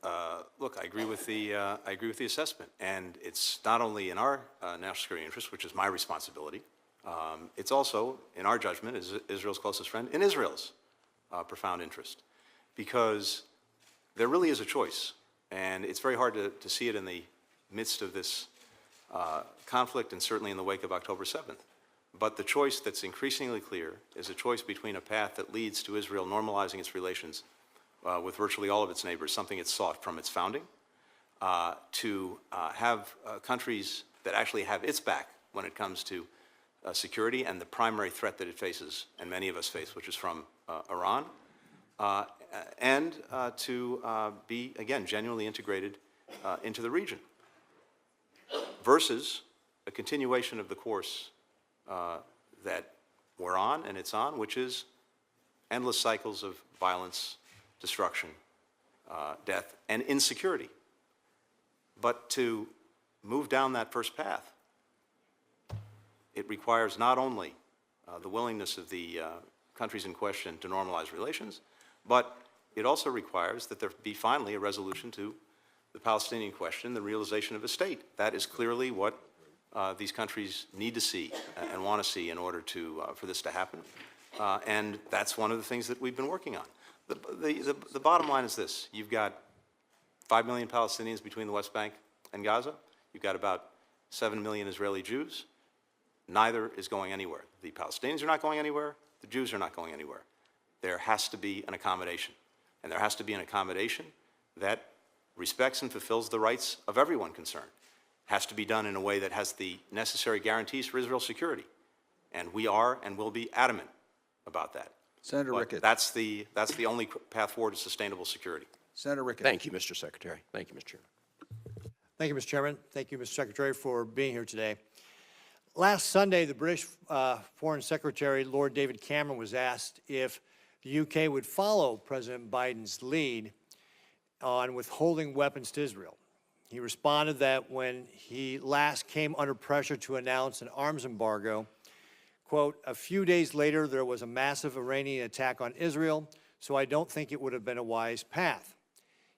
look, I agree with the assessment. And it's not only in our national security interest, which is my responsibility. It's also, in our judgment, as Israel's closest friend, in Israel's profound interest, because there really is a choice, and it's very hard to see it in the midst of this conflict, and certainly in the wake of October 7th. But the choice that's increasingly clear is a choice between a path that leads to Israel normalizing its relations with virtually all of its neighbors, something it's sought from its founding, to have countries that actually have its back when it comes to security and the primary threat that it faces, and many of us face, which is from Iran, and to be, again, genuinely integrated into the region, versus a continuation of the course that we're on and it's on, which is endless cycles of violence, destruction, death, and insecurity. But to move down that first path, it requires not only the willingness of the countries in question to normalize relations, but it also requires that there be finally a resolution to the Palestinian question, the realization of a state. That is clearly what these countries need to see and want to see in order for this to happen. And that's one of the things that we've been working on. The bottom line is this. You've got 5 million Palestinians between the West Bank and Gaza. You've got about 7 million Israeli Jews. Neither is going anywhere. The Palestinians are not going anywhere. The Jews are not going anywhere. There has to be an accommodation. And there has to be an accommodation that respects and fulfills the rights of everyone concerned. Has to be done in a way that has the necessary guarantees for Israel's security. And we are and will be adamant about that. Senator But Ricketts. that's the only path forward to sustainable security. Senator Ricketts. Thank you, Mr. Secretary. Thank you, Mr. Chairman. Thank you, Mr. Chairman. Thank you, Mr. Secretary, for being here today. Last Sunday, the British Foreign Secretary, Lord David Cameron, was asked if the UK would follow President Biden's lead on withholding weapons to Israel. He responded that when he last came under pressure to announce an arms embargo, quote, "A few days later, there was a massive Iranian attack on Israel, so I don't think it would have been a wise path."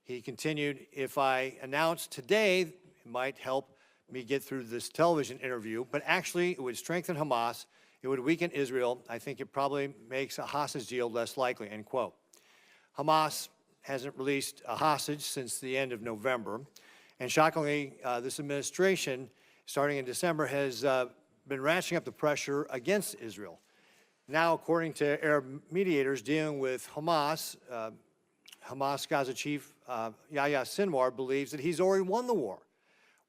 He continued, "If I announced today, it might help me get through this television interview, but actually it would strengthen Hamas, it would weaken Israel. I think it probably makes a hostage deal less likely," end quote. Hamas hasn't released a hostage since the end of November, and shockingly, this administration, starting in December, has been ratcheting up the pressure against Israel. Now, according to Arab mediators dealing with Hamas, Hamas Gaza chief Yahya Sinwar believes that he's already won the war,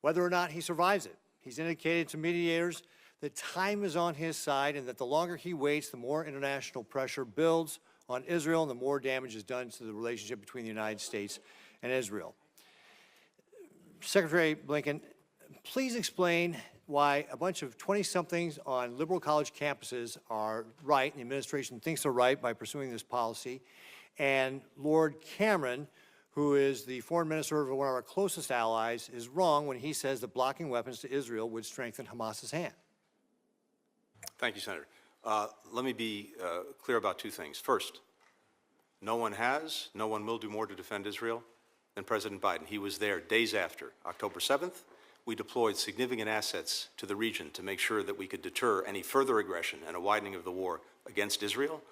whether or not he survives it. He's indicated to mediators that time is on his side and that the longer he waits, the more international pressure builds on Israel and the more damage is done to the relationship between the United States and Israel. Secretary Blinken, please explain why a bunch of 20-somethings on liberal college campuses are right, and the administration thinks they're right by pursuing this policy, and Lord Cameron, who is the foreign minister of one of our closest allies, is wrong when he says that blocking weapons to Israel would strengthen Hamas's hand. Thank you, Senator. Let me be clear about two things. First, no one will do more to defend Israel than President Biden. He was there days after October 7th. We deployed significant assets to the region to make sure that we could deter any further aggression and a widening of the war against Israel.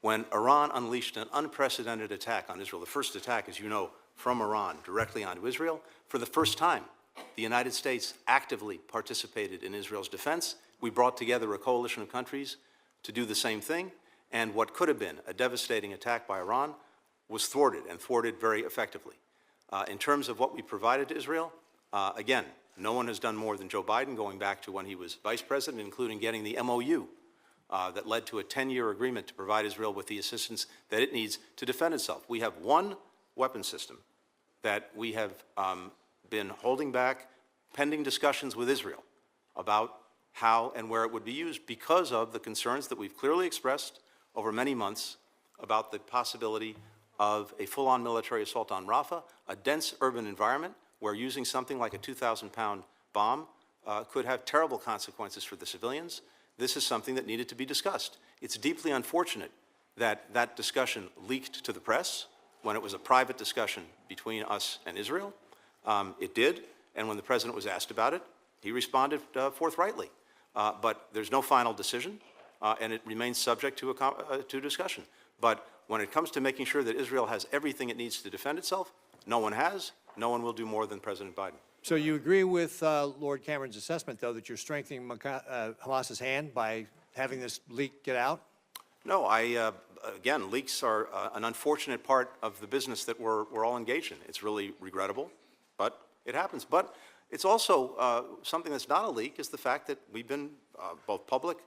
When Iran unleashed an unprecedented attack on Israel, the first attack, as you know, from Iran directly onto Israel, for the first time, the United States actively participated in Israel's defense. We brought together a coalition of countries to do the same thing, and what could have been a devastating attack by Iran was thwarted, and thwarted very effectively. In terms of what we provided to Israel, again, no one has done more than Joe Biden, going back to when he was vice president, including getting the MOU that led to a 10-year agreement to provide Israel with the assistance that it needs to defend itself. We have one weapon system that we have been holding back pending discussions with Israel about how and where it would be used because of the concerns that we've clearly expressed over many months about the possibility of a full-on military assault on Rafah, a dense urban environment where using something like a 2,000-pound bomb could have terrible consequences for the civilians. This is something that needed to be discussed. It's deeply unfortunate that that discussion leaked to the press when it was a private discussion between us and Israel. It did, and when the President was asked about it, he responded forthrightly. But there's no final decision, and it remains subject to discussion. But when it comes to making sure that Israel has everything it needs to defend itself, no one has. No one will do more than President Biden. So you agree with Lord Cameron's assessment, though, that you're strengthening Hamas's hand by having this leak get out? No, again, leaks are an unfortunate part of the business that we're all engaged in. It's really regrettable, but it happens. But it's also something that's not a leak is the fact that we've been both public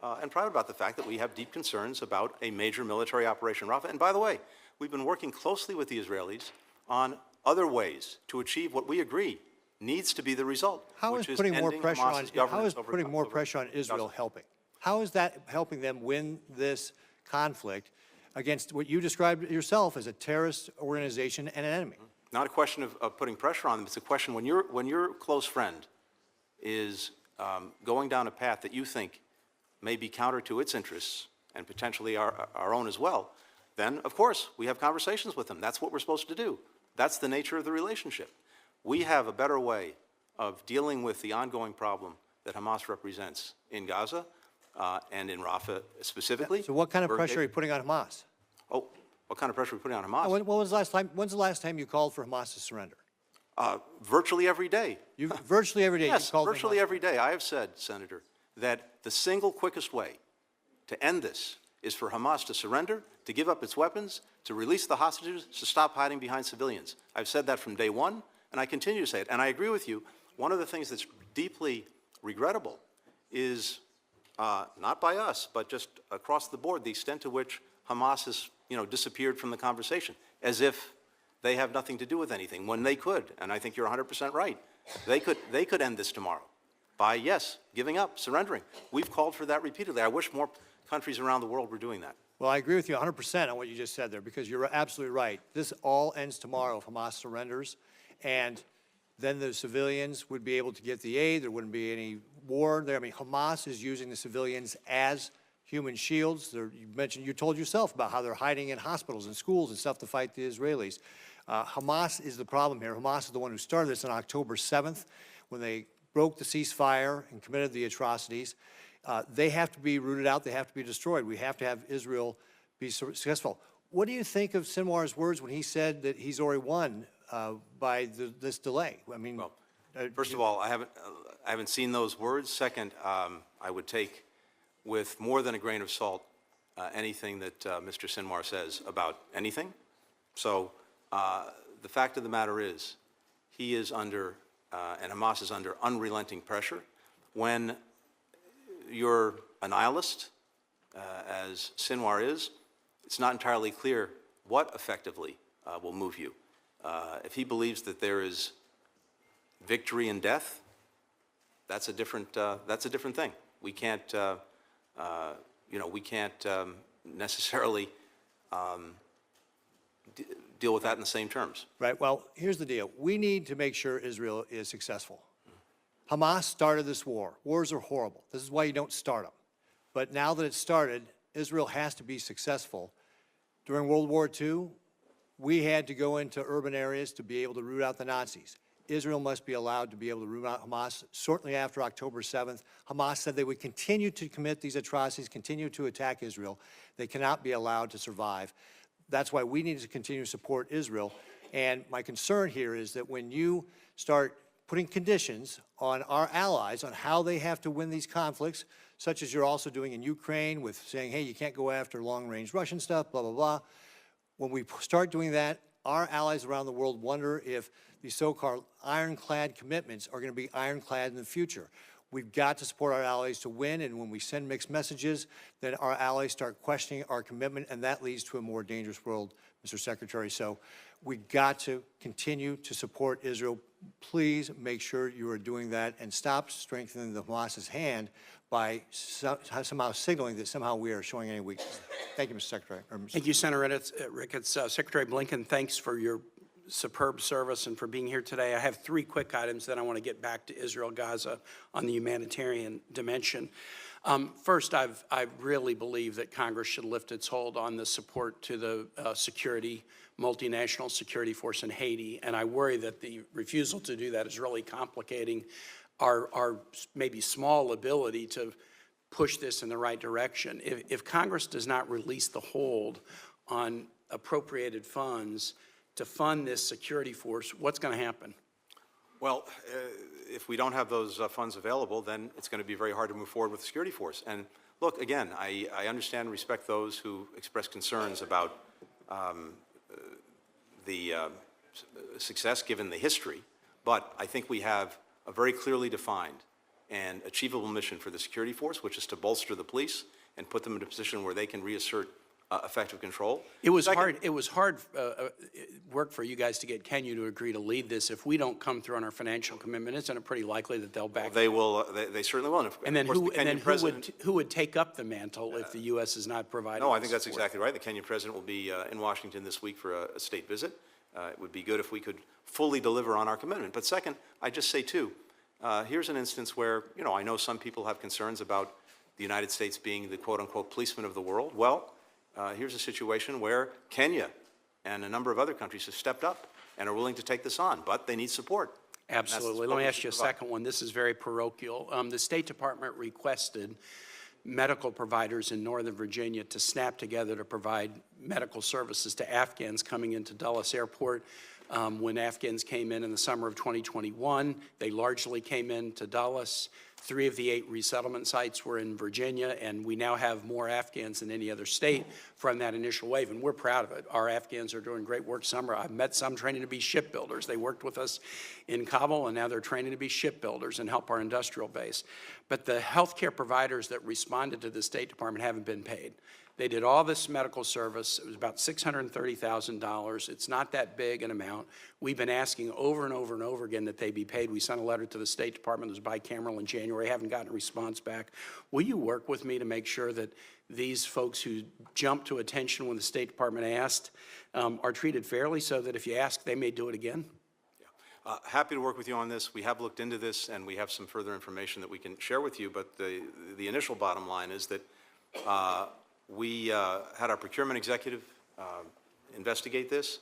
and private about the fact that we have deep concerns about a major military operation in Rafah. And by the way, we've been working closely with the Israelis on other ways to achieve what we agree needs to be the result. How is putting more pressure on Israel Gaza. helping? How is that helping them win this conflict against what you described yourself as a terrorist organization and an enemy? Not a question of putting pressure on them. It's a question when your close friend is going down a path that you think may be counter to its interests and potentially our own as well, then, of course, we have conversations with them. That's what we're supposed to do. That's the nature of the relationship. We have a better way of dealing with the ongoing problem that Hamas represents in Gaza and in Rafah specifically. So what kind of pressure are you putting on Hamas? Oh, what kind of pressure are we putting on Hamas? When's the last time you called for Hamas to surrender? Virtually every day. Virtually every day Yes, you called for virtually Hamas. every day. I have said, Senator, that the single quickest way to end this is for Hamas to surrender, to give up its weapons, to release the hostages, to stop hiding behind civilians. I've said that from day one, and I continue to say it. And I agree with you. One of the things that's deeply regrettable is not by us, but just across the board, the extent to which Hamas has, disappeared from the conversation, as if they have nothing to do with anything, when they could. And I think you're 100% right. They could end this tomorrow by, yes, giving up, surrendering. We've called for that repeatedly. I wish more countries around the world were doing that. Well, I agree with you 100% on what you just said there, because you're absolutely right. This all ends tomorrow if Hamas surrenders, and then the civilians would be able to get the aid. There wouldn't be any war there. I mean, Hamas is using the civilians as human shields. You told yourself about how they're hiding in hospitals and schools and stuff to fight the Israelis. Hamas is the problem here. Hamas is the one who started this on October 7th when they broke the ceasefire and committed the atrocities. They have to be rooted out. They have to be destroyed. We have to have Israel be successful. What do you think of Sinwar's words when he said that he's already won by this delay? I mean, well, first of all, I haven't seen those words. Second, I would take with more than a grain of salt anything that Mr. Sinwar says about anything. So the fact of the matter is, he is under, and Hamas is under unrelenting pressure. When you're a nihilist, as Sinwar is, it's not entirely clear what effectively will move you. If he believes that there is victory in death, that's a different thing. We can't, we can't necessarily deal with that in the same terms. right. Well, here's the deal. We need to make sure Israel is successful. Hamas started this war. Wars are horrible. This is why you don't start them. But now that it's started, Israel has to be successful. During World War II, we had to go into urban areas to be able to root out the Nazis. Israel must be allowed to be able to root out Hamas. Certainly after October 7th, Hamas said they would continue to commit these atrocities, continue to attack Israel. They cannot be allowed to survive. That's why we need to continue to support Israel. And my concern here is that when you start putting conditions on our allies on how they have to win these conflicts, such as you're also doing in Ukraine with saying, hey, you can't go after long-range Russian stuff, blah, blah, blah. When we start doing that, our allies around the world wonder if these so-called ironclad commitments are going to be ironclad in the future. We've got to support our allies to win, and when we send mixed messages, then our allies start questioning our commitment, and that leads to a more dangerous world, Mr. Secretary. So we've got to continue to support Israel. Please make sure you are doing that and stop strengthening the Hamas's hand by somehow signaling that somehow we are showing any weakness. Thank you, Mr. Secretary. Thank you, Senator Ricketts. Secretary Blinken, thanks for your superb service and for being here today. I have 3 quick items, then I want to get back to Israel, Gaza on the humanitarian dimension. First, I really believe that Congress should lift its hold on the support to the multinational security force in Haiti, and I worry that the refusal to do that is really complicating our maybe small ability to push this in the right direction. If Congress does not release the hold on appropriated funds to fund this security force, what's going to happen? Well, if we don't have those funds available, then it's going to be very hard to move forward with the security force. And look, again, I understand and respect those who express concerns about the success given the history, but I think we have a very clearly defined and achievable mission for the security force, which is to bolster the police and put them in a position where they can reassert effective control. It was hard. It was hard work for you guys to get Kenya to agree to lead this. If we don't come through on our financial commitment, isn't it pretty likely that they'll back? They will. They certainly will. And then who would take up the mantle if the U.S. is not providing? No, I think that's exactly right. The Kenyan president will be in Washington this week for a state visit. It would be good if we could fully deliver on our commitment. But second, I just say too, here's an instance where, you know, I know some people have concerns about the United States being the quote-unquote policeman of the world. Well, here's a situation where Kenya and a number of other countries have stepped up and are willing to take this on, but they need support. Absolutely. Let me ask you a second one. This is very parochial. The State Department requested medical providers in Northern Virginia to snap together to provide medical services to Afghans coming into Dulles Airport. When Afghans came in the summer of 2021, they largely came into Dulles. 3 of the 8 resettlement sites were in Virginia, and we now have more Afghans than any other state from that initial wave, and we're proud of it. Our Afghans are doing great work. I've met some training to be shipbuilders. They worked with us in Kabul, and now they're training to be shipbuilders and help our industrial base. But the healthcare providers that responded to the State Department haven't been paid. They did all this medical service. It was about $630,000. It's not that big an amount. We've been asking over and over and over again that they be paid. We sent a letter to the State Department that was bicameral in January. Haven't gotten a response back. Will you work with me to make sure that these folks who jumped to attention when the State Department asked are treated fairly, so that if you ask, they may do it again? Happy to work with you on this. We have looked into this, and we have some further information that we can share with you. But the initial bottom line is that we had our procurement executive investigate this.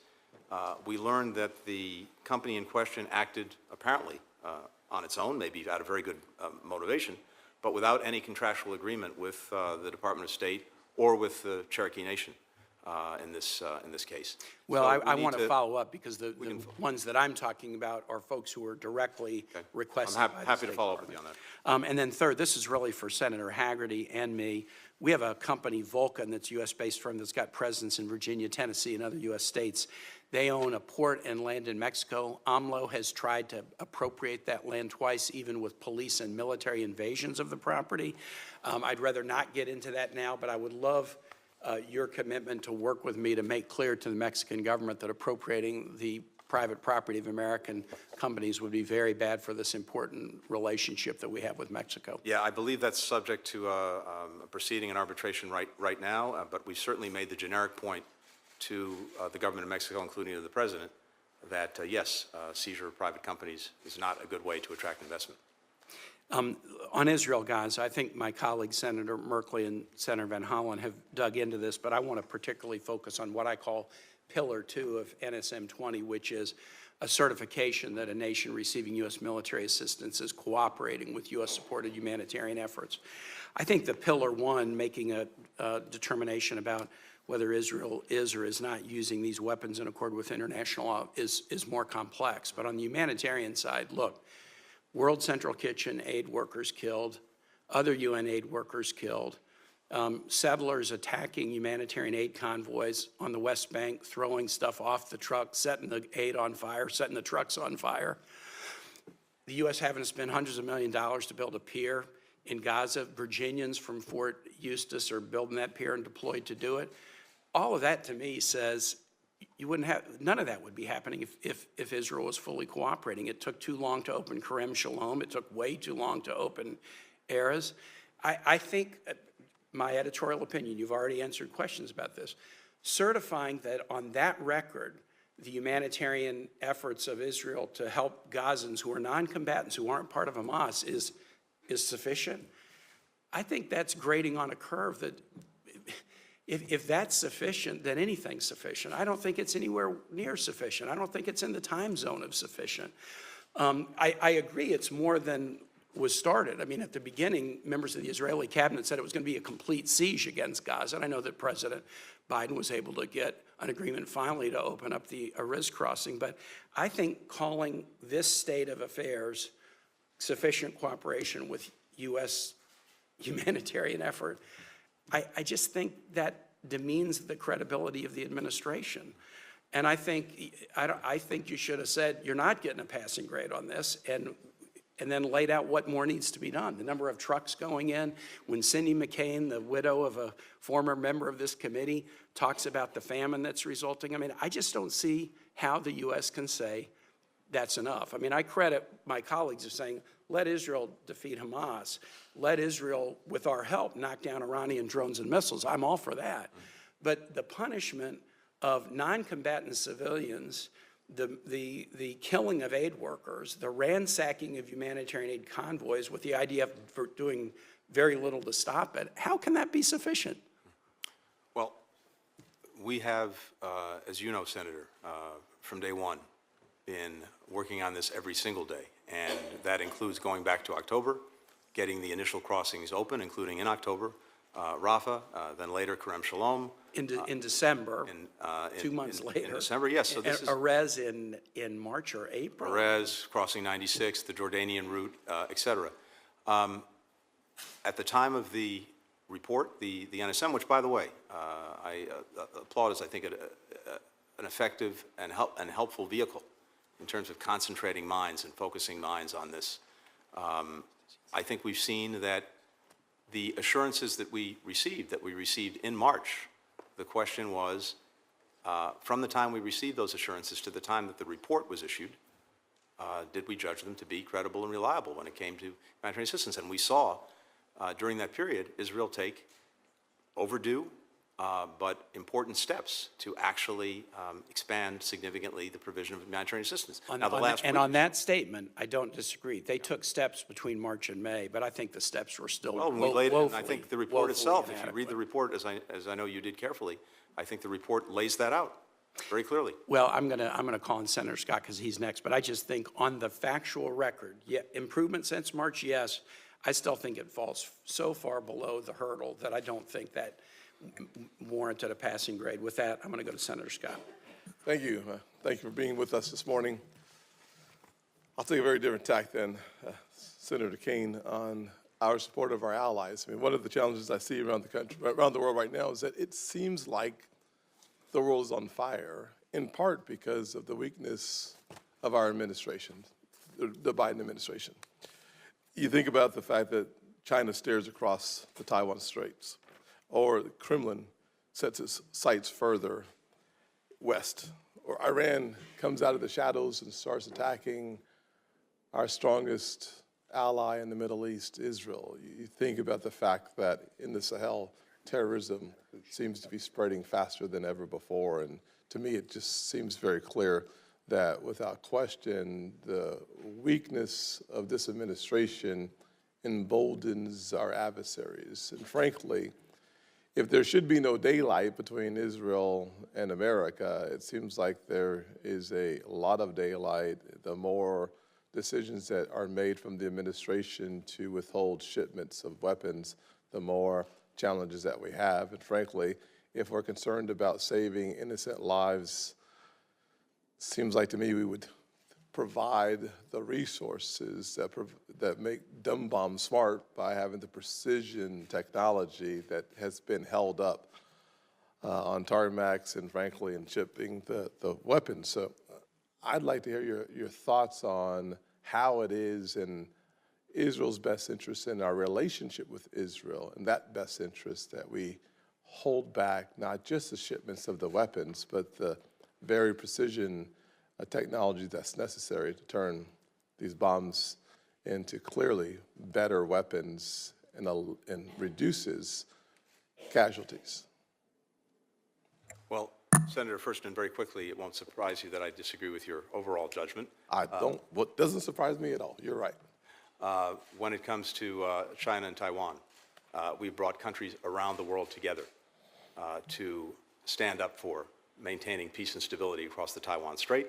We learned that the company in question acted apparently on its own, maybe out of very good motivation, but without any contractual agreement with the Department of State or with the Cherokee Nation in this case. Well, So I we want need to follow up, because the ones that I'm talking about are folks who are directly requested. I'm by the happy to State follow up with you Department. on that. And then third, this is really for Senator Haggerty and me. We have a company, Vulcan, that's a U.S.-based firm that's got presence in Virginia, Tennessee, and other U.S. states. They own a port and land in Mexico. AMLO has tried to appropriate that land twice, even with police and military invasions of the property. I'd rather not get into that now, but I would love your commitment to work with me to make clear to the Mexican government that appropriating the private property of American companies would be very bad for this important relationship that we have with Mexico. Yeah, I believe that's subject to a proceeding in arbitration right now, but we certainly made the generic point to the government of Mexico, including to the president, that yes, seizure of private companies is not a good way to attract investment. On Israel, Gaza, I think my colleagues, Senator Merkley and Senator Van Hollen, have dug into this, but I want to particularly focus on what I call Pillar 2 of NSM 20, which is a certification that a nation receiving U.S. military assistance is cooperating with U.S.-supported humanitarian efforts. I think the Pillar 1, making a determination about whether Israel is or is not using these weapons in accord with international law, is more complex. But on the humanitarian side, look, World Central Kitchen aid workers killed, other UN aid workers killed, settlers attacking humanitarian aid convoys on the West Bank, throwing stuff off the truck, setting the aid on fire, setting the trucks on fire. The U.S. having to spend hundreds of millions of dollars to build a pier in Gaza. Virginians from Fort Eustis are building that pier and deployed to do it. All of that to me says you wouldn't have, none of that would be happening if Israel was fully cooperating. It took too long to open Kerem Shalom. It took way too long to open Erez. I think, my editorial opinion, you've already answered questions about this, certifying that on that record, the humanitarian efforts of Israel to help Gazans who are non-combatants, who aren't part of Hamas, is sufficient. I think that's grading on a curve that if that's sufficient, then anything's sufficient. I don't think it's anywhere near sufficient. I don't think it's in the time zone of sufficient. I agree it's more than was started. I mean, at the beginning, members of the Israeli cabinet said it was going to be a complete siege against Gaza. And I know that President Biden was able to get an agreement finally to open up the Ariz crossing. But I think calling this state of affairs sufficient cooperation with U.S. humanitarian effort, I just think that demeans the credibility of the administration. And I think you should have said, you're not getting a passing grade on this, and then laid out what more needs to be done. The number of trucks going in. When Cindy McCain, the widow of a former member of this committee, talks about the famine that's resulting, I mean, I just don't see how the U.S. can say that's enough. I mean, I credit my colleagues of saying, let Israel defeat Hamas. Let Israel, with our help, knock down Iranian drones and missiles. I'm all for that. But the punishment of non-combatant civilians, the killing of aid workers, the ransacking of humanitarian aid convoys with the idea of doing very little to stop it, how can that be sufficient? Well, we have, as you know, Senator, from day one, been working on this every single day. And that includes going back to October, getting the initial crossings open, including in October, Rafah, then later Kerem Shalom. In December, 2 months later. In December, yes. So this is Erez in March or April. Erez, crossing 96, the Jordanian route, et cetera. At the time of the report, the NSM, which, by the way, I applaud as I think an effective and helpful vehicle in terms of concentrating minds and focusing minds on this. I think we've seen that the assurances that we received in March, the question was, from the time we received those assurances to the time that the report was issued, did we judge them to be credible and reliable when it came to humanitarian assistance? And we saw during that period Israel take overdue but important steps to actually expand significantly the provision of humanitarian assistance. On that statement, I don't disagree. They took steps between March and May, but I think the steps were still and I think the report itself, if you read the report, as I know you did carefully, I think the report lays that out very clearly. Well, I'm gonna call on Senator Scott because he's next, but I just think on the factual record, yeah, improvement since March, yes. I still think it falls so far below the hurdle that I don't think that warranted a passing grade. With that, I'm going to go to Senator Scott. Thank you. Thank you for being with us this morning. I'll take a very different tack than Senator Kane on our support of our allies. I mean, one of the challenges I see around the country, around the world right now, is that it seems like the world is on fire, in part because of the weakness of our administration, the Biden administration. You think about the fact that China stares across the Taiwan Straits, or the Kremlin sets its sights further west, or Iran comes out of the shadows and starts attacking our strongest ally in the Middle East, Israel. You think about the fact that in the Sahel, terrorism seems to be spreading faster than ever before, and to me it just seems very clear that without question, the weakness of this administration emboldens our adversaries. And frankly, if there should be no daylight between Israel and America, it seems like there is a lot of daylight. The more decisions that are made from the administration to withhold shipments of weapons, the more challenges that we have. And frankly, if we're concerned about saving innocent lives, it seems like to me we would provide the resources that make dumb bombs smart by having the precision technology that has been held up on tarmacs and, frankly, in shipping the weapons. So I'd like to hear your thoughts on how it is in Israel's best interest and our relationship with Israel and that best interest that we hold back not just the shipments of the weapons, but the very precision technology that's necessary to turn these bombs into clearly better weapons and reduces casualties. Well, Senator Furstenman, very quickly, it won't surprise you that I disagree with your overall judgment. What doesn't surprise me at all. You're right. When it comes to China and Taiwan, we brought countries around the world together to stand up for maintaining peace and stability across the Taiwan Strait,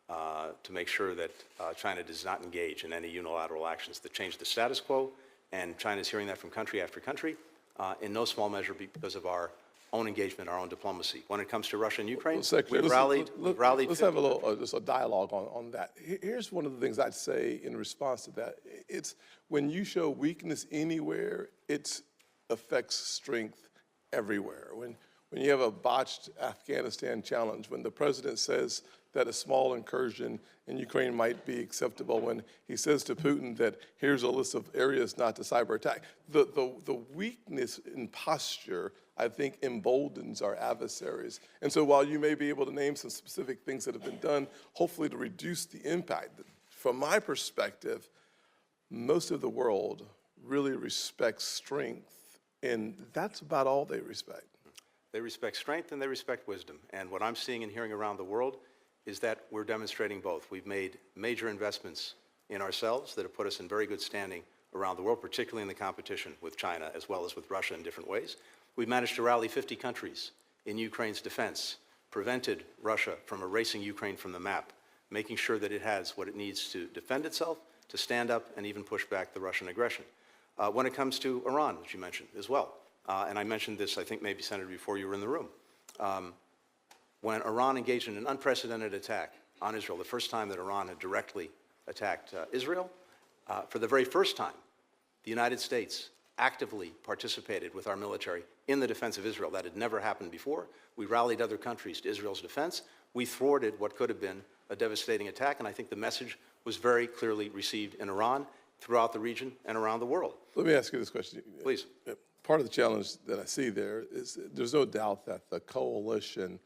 to make sure that China does not engage in any unilateral actions that change the status quo, and China is hearing that from country after country, in no small measure because of our own engagement, our own diplomacy. When it comes to Russia and Ukraine, we've rallied. Let's have a little, just a dialogue on that. Here's one of the things I'd say in response to that. It's when you show weakness anywhere, it affects strength everywhere. When you have a botched Afghanistan challenge, when the president says that a small incursion in Ukraine might be acceptable, when he says to Putin that here's a list of areas not to cyber attack, the weakness in posture, I think, emboldens our adversaries. And so while you may be able to name some specific things that have been done, hopefully to reduce the impact, from my perspective, most of the world really respects strength, and that's about all they respect. They respect strength and they respect wisdom. And what I'm seeing and hearing around the world is that we're demonstrating both. We've made major investments in ourselves that have put us in very good standing around the world, particularly in the competition with China as well as with Russia in different ways. We've managed to rally 50 countries in Ukraine's defense, prevented Russia from erasing Ukraine from the map, making sure that it has what it needs to defend itself, to stand up and even push back the Russian aggression. When it comes to Iran, as you mentioned as well, and I mentioned this, I think maybe, Senator, before you were in the room, when Iran engaged in an unprecedented attack on Israel, the first time that Iran had directly attacked Israel, for the very first time, the United States actively participated with our military in the defense of Israel. That had never happened before. We rallied other countries to Israel's defense. We thwarted what could have been a devastating attack, and I think the message was very clearly received in Iran, throughout the region, and around the world. Let me ask you this question. Please. Part of the challenge that I see there is there's no doubt that the coalition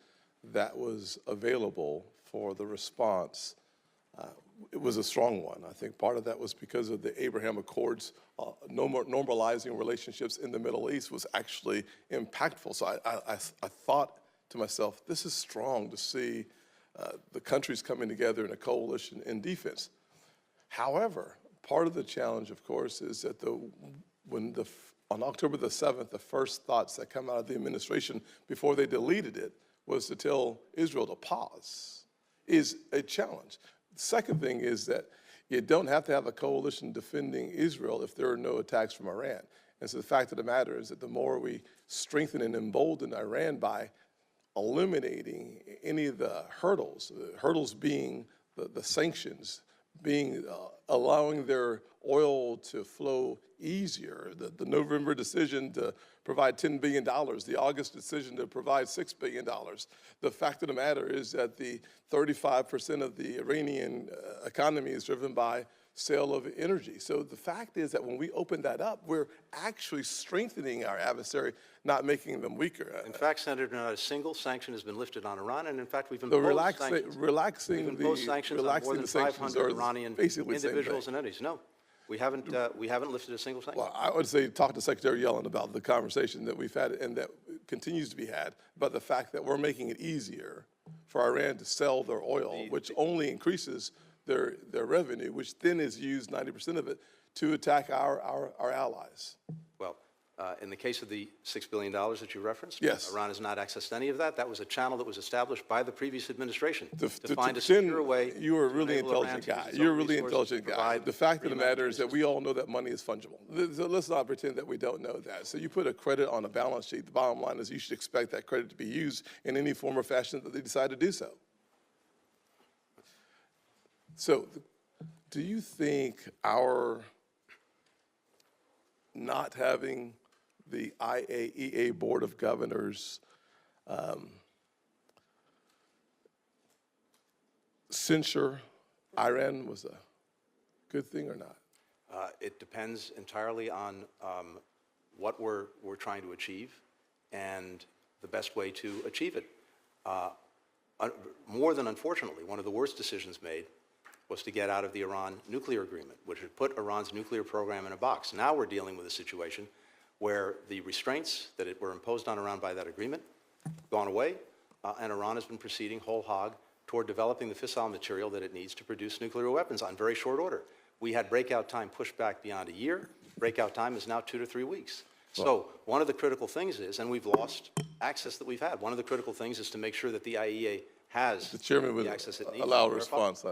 that was available for the response, it was a strong one. I think part of that was because of the Abraham Accords. Normalizing relationships in the Middle East was actually impactful. So I thought to myself, this is strong to see the countries coming together in a coalition in defense. However, part of the challenge, of course, is that on October the 7th, the first thoughts that come out of the administration before they deleted it was to tell Israel to pause, is a challenge. The second thing is that you don't have to have a coalition defending Israel if there are no attacks from Iran. And so the fact of the matter is that the more we strengthen and embolden Iran by eliminating any of the hurdles being the sanctions, being allowing their oil to flow easier, the November decision to provide $10 billion, the August decision to provide $6 billion. The fact of the matter is that the 35% of the Iranian economy is driven by sale of energy. So the fact is that when we open that up, we're actually strengthening our adversary, not making them weaker. In fact, Senator, not a single sanction has been lifted on Iran, and in fact, we've imposed sanctions. Relaxing on more than 500 Iranian basically individuals and entities. No, we haven't lifted a single sanction. Well, I would say talk to Secretary Yellen about the conversation that we've had and that continues to be had about the fact that we're making it easier for Iran to sell their oil, which only increases their revenue, which then is used, 90% of it, to attack our allies. Well, in the case of the $6 billion that you referenced, yes. Iran has not accessed any of that. That was a channel that was established by the previous administration to find a pretend secure way. You are a really intelligent guy. You're a really intelligent guy. The fact of the matter is that we all know that money is fungible. So let's not pretend that we don't know that. So you put a credit on a balance sheet. The bottom line is you should expect that credit to be used in any form or fashion that they decide to do so. So do you think our not having the IAEA Board of Governors censure Iran was a good thing or not? It depends entirely on what we're trying to achieve and the best way to achieve it. More than unfortunately, one of the worst decisions made was to get out of the Iran nuclear agreement, which had put Iran's nuclear program in a box. Now we're dealing with a situation where the restraints that were imposed on Iran by that agreement gone away, and Iran has been proceeding whole hog toward developing the fissile material that it needs to produce nuclear weapons on very short order. We had breakout time pushed back beyond a year. Breakout time is now 2 to 3 weeks. So one of the critical things is, and we've lost access that we've had, one of the critical things is to make sure that the IEA has The chairman would the access it needs. allow a to verify. response.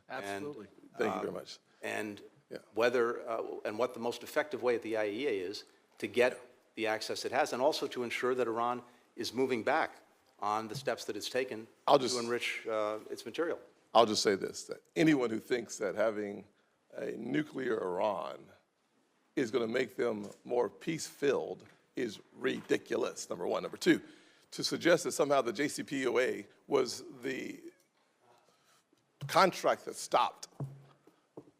Absolutely. Thank you very much. And Yeah. whether, and what the most effective way at the IEA is to get the access it has, and also to ensure that Iran is moving back on the steps that it's taken to enrich its material. I'll just say this, that anyone who thinks that having a nuclear Iran is going to make them more peace-filled is ridiculous, number one. Number two, to suggest that somehow the JCPOA was the contract that stopped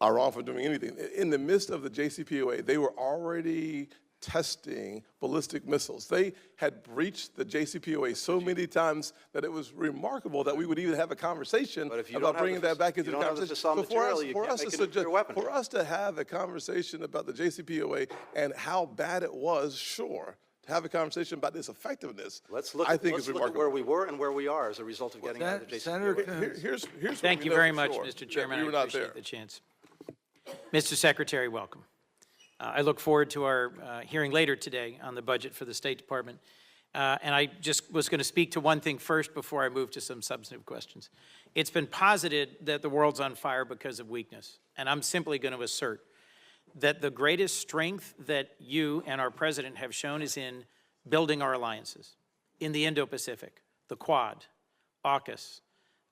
Iran from doing anything. In the midst of the JCPOA, they were already testing ballistic missiles. They had breached the JCPOA so many times that it was remarkable that we would even have a conversation about bringing that back into the conversation. So for us to have a conversation about the JCPOA and how bad it was, sure, to have a conversation about its effectiveness, Let's look I at think is remarkable. where we were and where we are as a result of getting out of the JCPOA. Senator Coons. Here's what Thank we you know very for much, sure, Mr. that Chairman. we I were not appreciate there. the chance. Mr. Secretary, welcome. I look forward to our hearing later today on the budget for the State Department. And I just was going to speak to one thing first before I move to some substantive questions. It's been posited that the world's on fire because of weakness. And I'm simply going to assert that the greatest strength that you and our president have shown is in building our alliances in the Indo-Pacific, the Quad, AUKUS,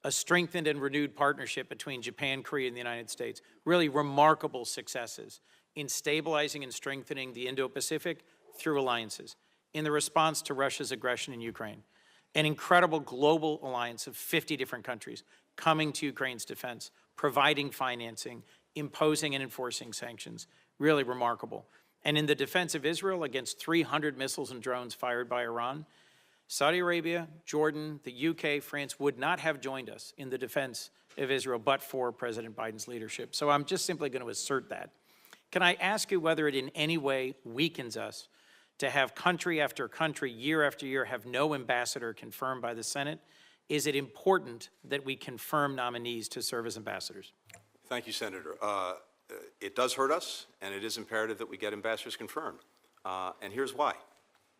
a strengthened and renewed partnership between Japan, Korea, and the United States. Really remarkable successes in stabilizing and strengthening the Indo-Pacific through alliances. In the response to Russia's aggression in Ukraine, an incredible global alliance of 50 different countries coming to Ukraine's defense, providing financing, imposing and enforcing sanctions. Really remarkable. And in the defense of Israel against 300 missiles and drones fired by Iran, Saudi Arabia, Jordan, the UK, France would not have joined us in the defense of Israel but for President Biden's leadership. So I'm just simply going to assert that. Can I ask you whether it in any way weakens us to have country after country, year after year, have no ambassador confirmed by the Senate? Is it important that we confirm nominees to serve as ambassadors? Thank you, Senator. It does hurt us, and it is imperative that we get ambassadors confirmed. And here's why.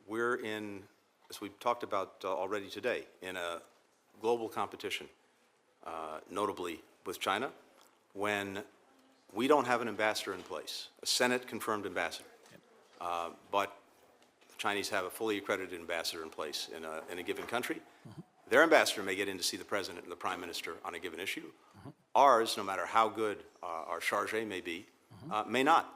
We're in, as we've talked about already today, in a global competition, notably with China, when we don't have an ambassador in place, a Senate-confirmed ambassador. But the Chinese have a fully accredited ambassador in place in a given country. Their ambassador may get in to see the president and the prime minister on a given issue. Ours, no matter how good our charge may be, may not.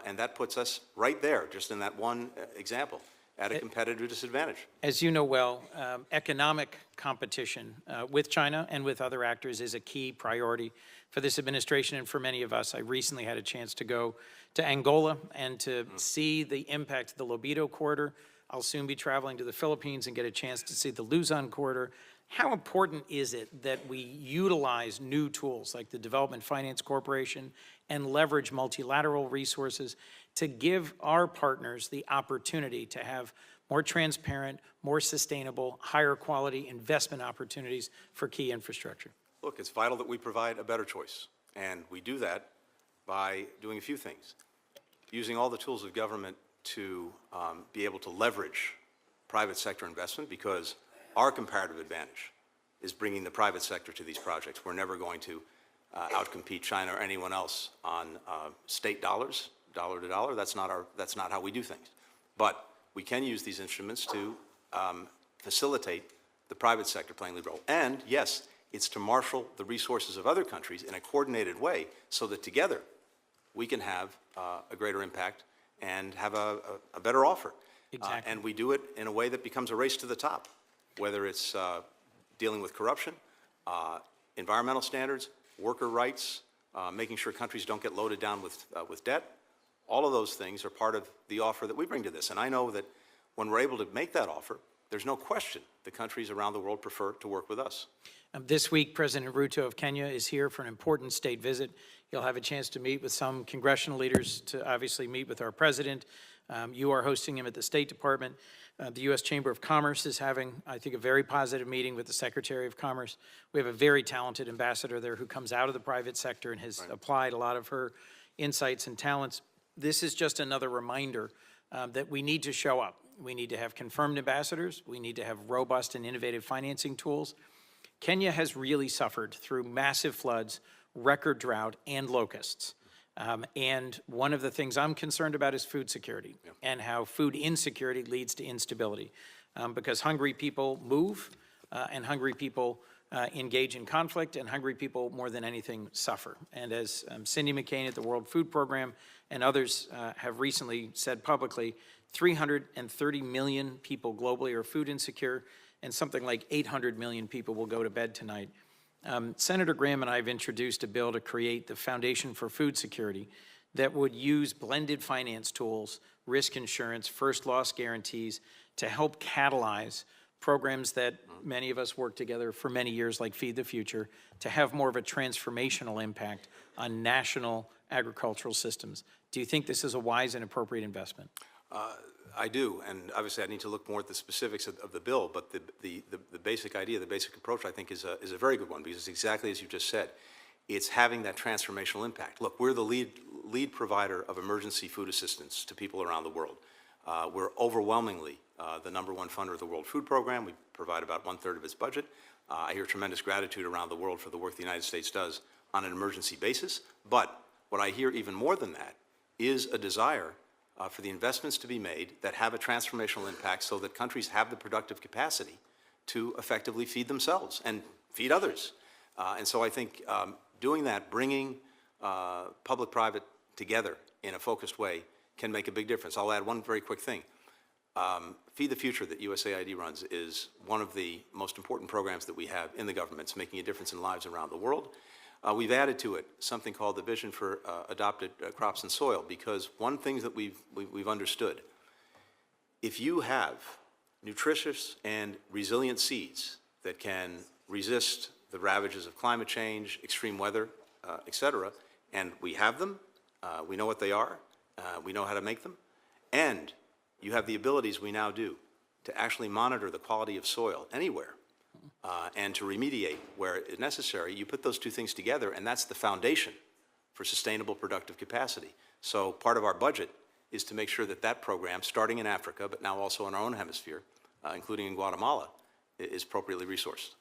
And that puts us right there, just in that one example, at a competitive disadvantage. As you know well, economic competition with China and with other actors is a key priority for this administration and for many of us. I recently had a chance to go to Angola and to see the impact of the Lobito corridor. I'll soon be traveling to the Philippines and get a chance to see the Luzon corridor. How important is it that we utilize new tools like the Development Finance Corporation and leverage multilateral resources to give our partners the opportunity to have more transparent, more sustainable, higher quality investment opportunities for key infrastructure? Look, it's vital that we provide a better choice. And we do that by doing a few things. Using all the tools of government to be able to leverage private sector investment, because our comparative advantage is bringing the private sector to these projects. We're never going to outcompete China or anyone else on state dollars, dollar to dollar. That's not how we do things. But we can use these instruments to facilitate the private sector playing the role. And yes, it's to marshal the resources of other countries in a coordinated way so that together we can have a greater impact and have a better offer. Exactly. And we do it in a way that becomes a race to the top, whether it's dealing with corruption, environmental standards, worker rights, making sure countries don't get loaded down with debt. All of those things are part of the offer that we bring to this. And I know that when we're able to make that offer, there's no question the countries around the world prefer to work with us. This week, President Ruto of Kenya is here for an important state visit. He'll have a chance to meet with some congressional leaders, to obviously meet with our president. You are hosting him at the State Department. The U.S. Chamber of Commerce is having, I think, a very positive meeting with the Secretary of Commerce. We have a very talented ambassador there who comes out of the private sector and has applied a lot of her insights and talents. This is just another reminder that we need to show up. We need to have confirmed ambassadors. We need to have robust and innovative financing tools. Kenya has really suffered through massive floods, record drought, and locusts. And one of the things I'm concerned about is food security and how food insecurity leads to instability. Because hungry people move, and hungry people engage in conflict, and hungry people, more than anything, suffer. And as Cindy McCain at the World Food Program and others have recently said publicly, 330 million people globally are food insecure, and something like 800 million people will go to bed tonight. Senator Graham and I have introduced a bill to create the Foundation for Food Security that would use blended finance tools, risk insurance, first loss guarantees to help catalyze programs that many of us worked together for many years, like Feed the Future, to have more of a transformational impact on national agricultural systems. Do you think this is a wise and appropriate investment? I do, and obviously I need to look more at the specifics of the bill, but the basic idea, the basic approach, I think is a very good one, because it's exactly as you just said. It's having that transformational impact. Look, we're the lead provider of emergency food assistance to people around the world. We're overwhelmingly the #1 funder of the World Food Program. We provide about 1/3 of its budget. I hear tremendous gratitude around the world for the work the United States does on an emergency basis. But what I hear even more than that is a desire for the investments to be made that have a transformational impact so that countries have the productive capacity to effectively feed themselves and feed others. And so I think doing that, bringing public-private together in a focused way can make a big difference. I'll add one very quick thing. Feed the Future that USAID runs is one of the most important programs that we have in the government. It's making a difference in lives around the world. We've added to it something called the Vision for Adopted Crops and Soil, because one thing that we've understood, if you have nutritious and resilient seeds that can resist the ravages of climate change, extreme weather, et cetera, and we have them, we know what they are, we know how to make them, and you have the abilities we now do to actually monitor the quality of soil anywhere, and to remediate where it's necessary, you put those two things together, and that's the foundation for sustainable productive capacity. So part of our budget is to make sure that that program, starting in Africa, but now also in our own hemisphere, including in Guatemala, is appropriately resourced.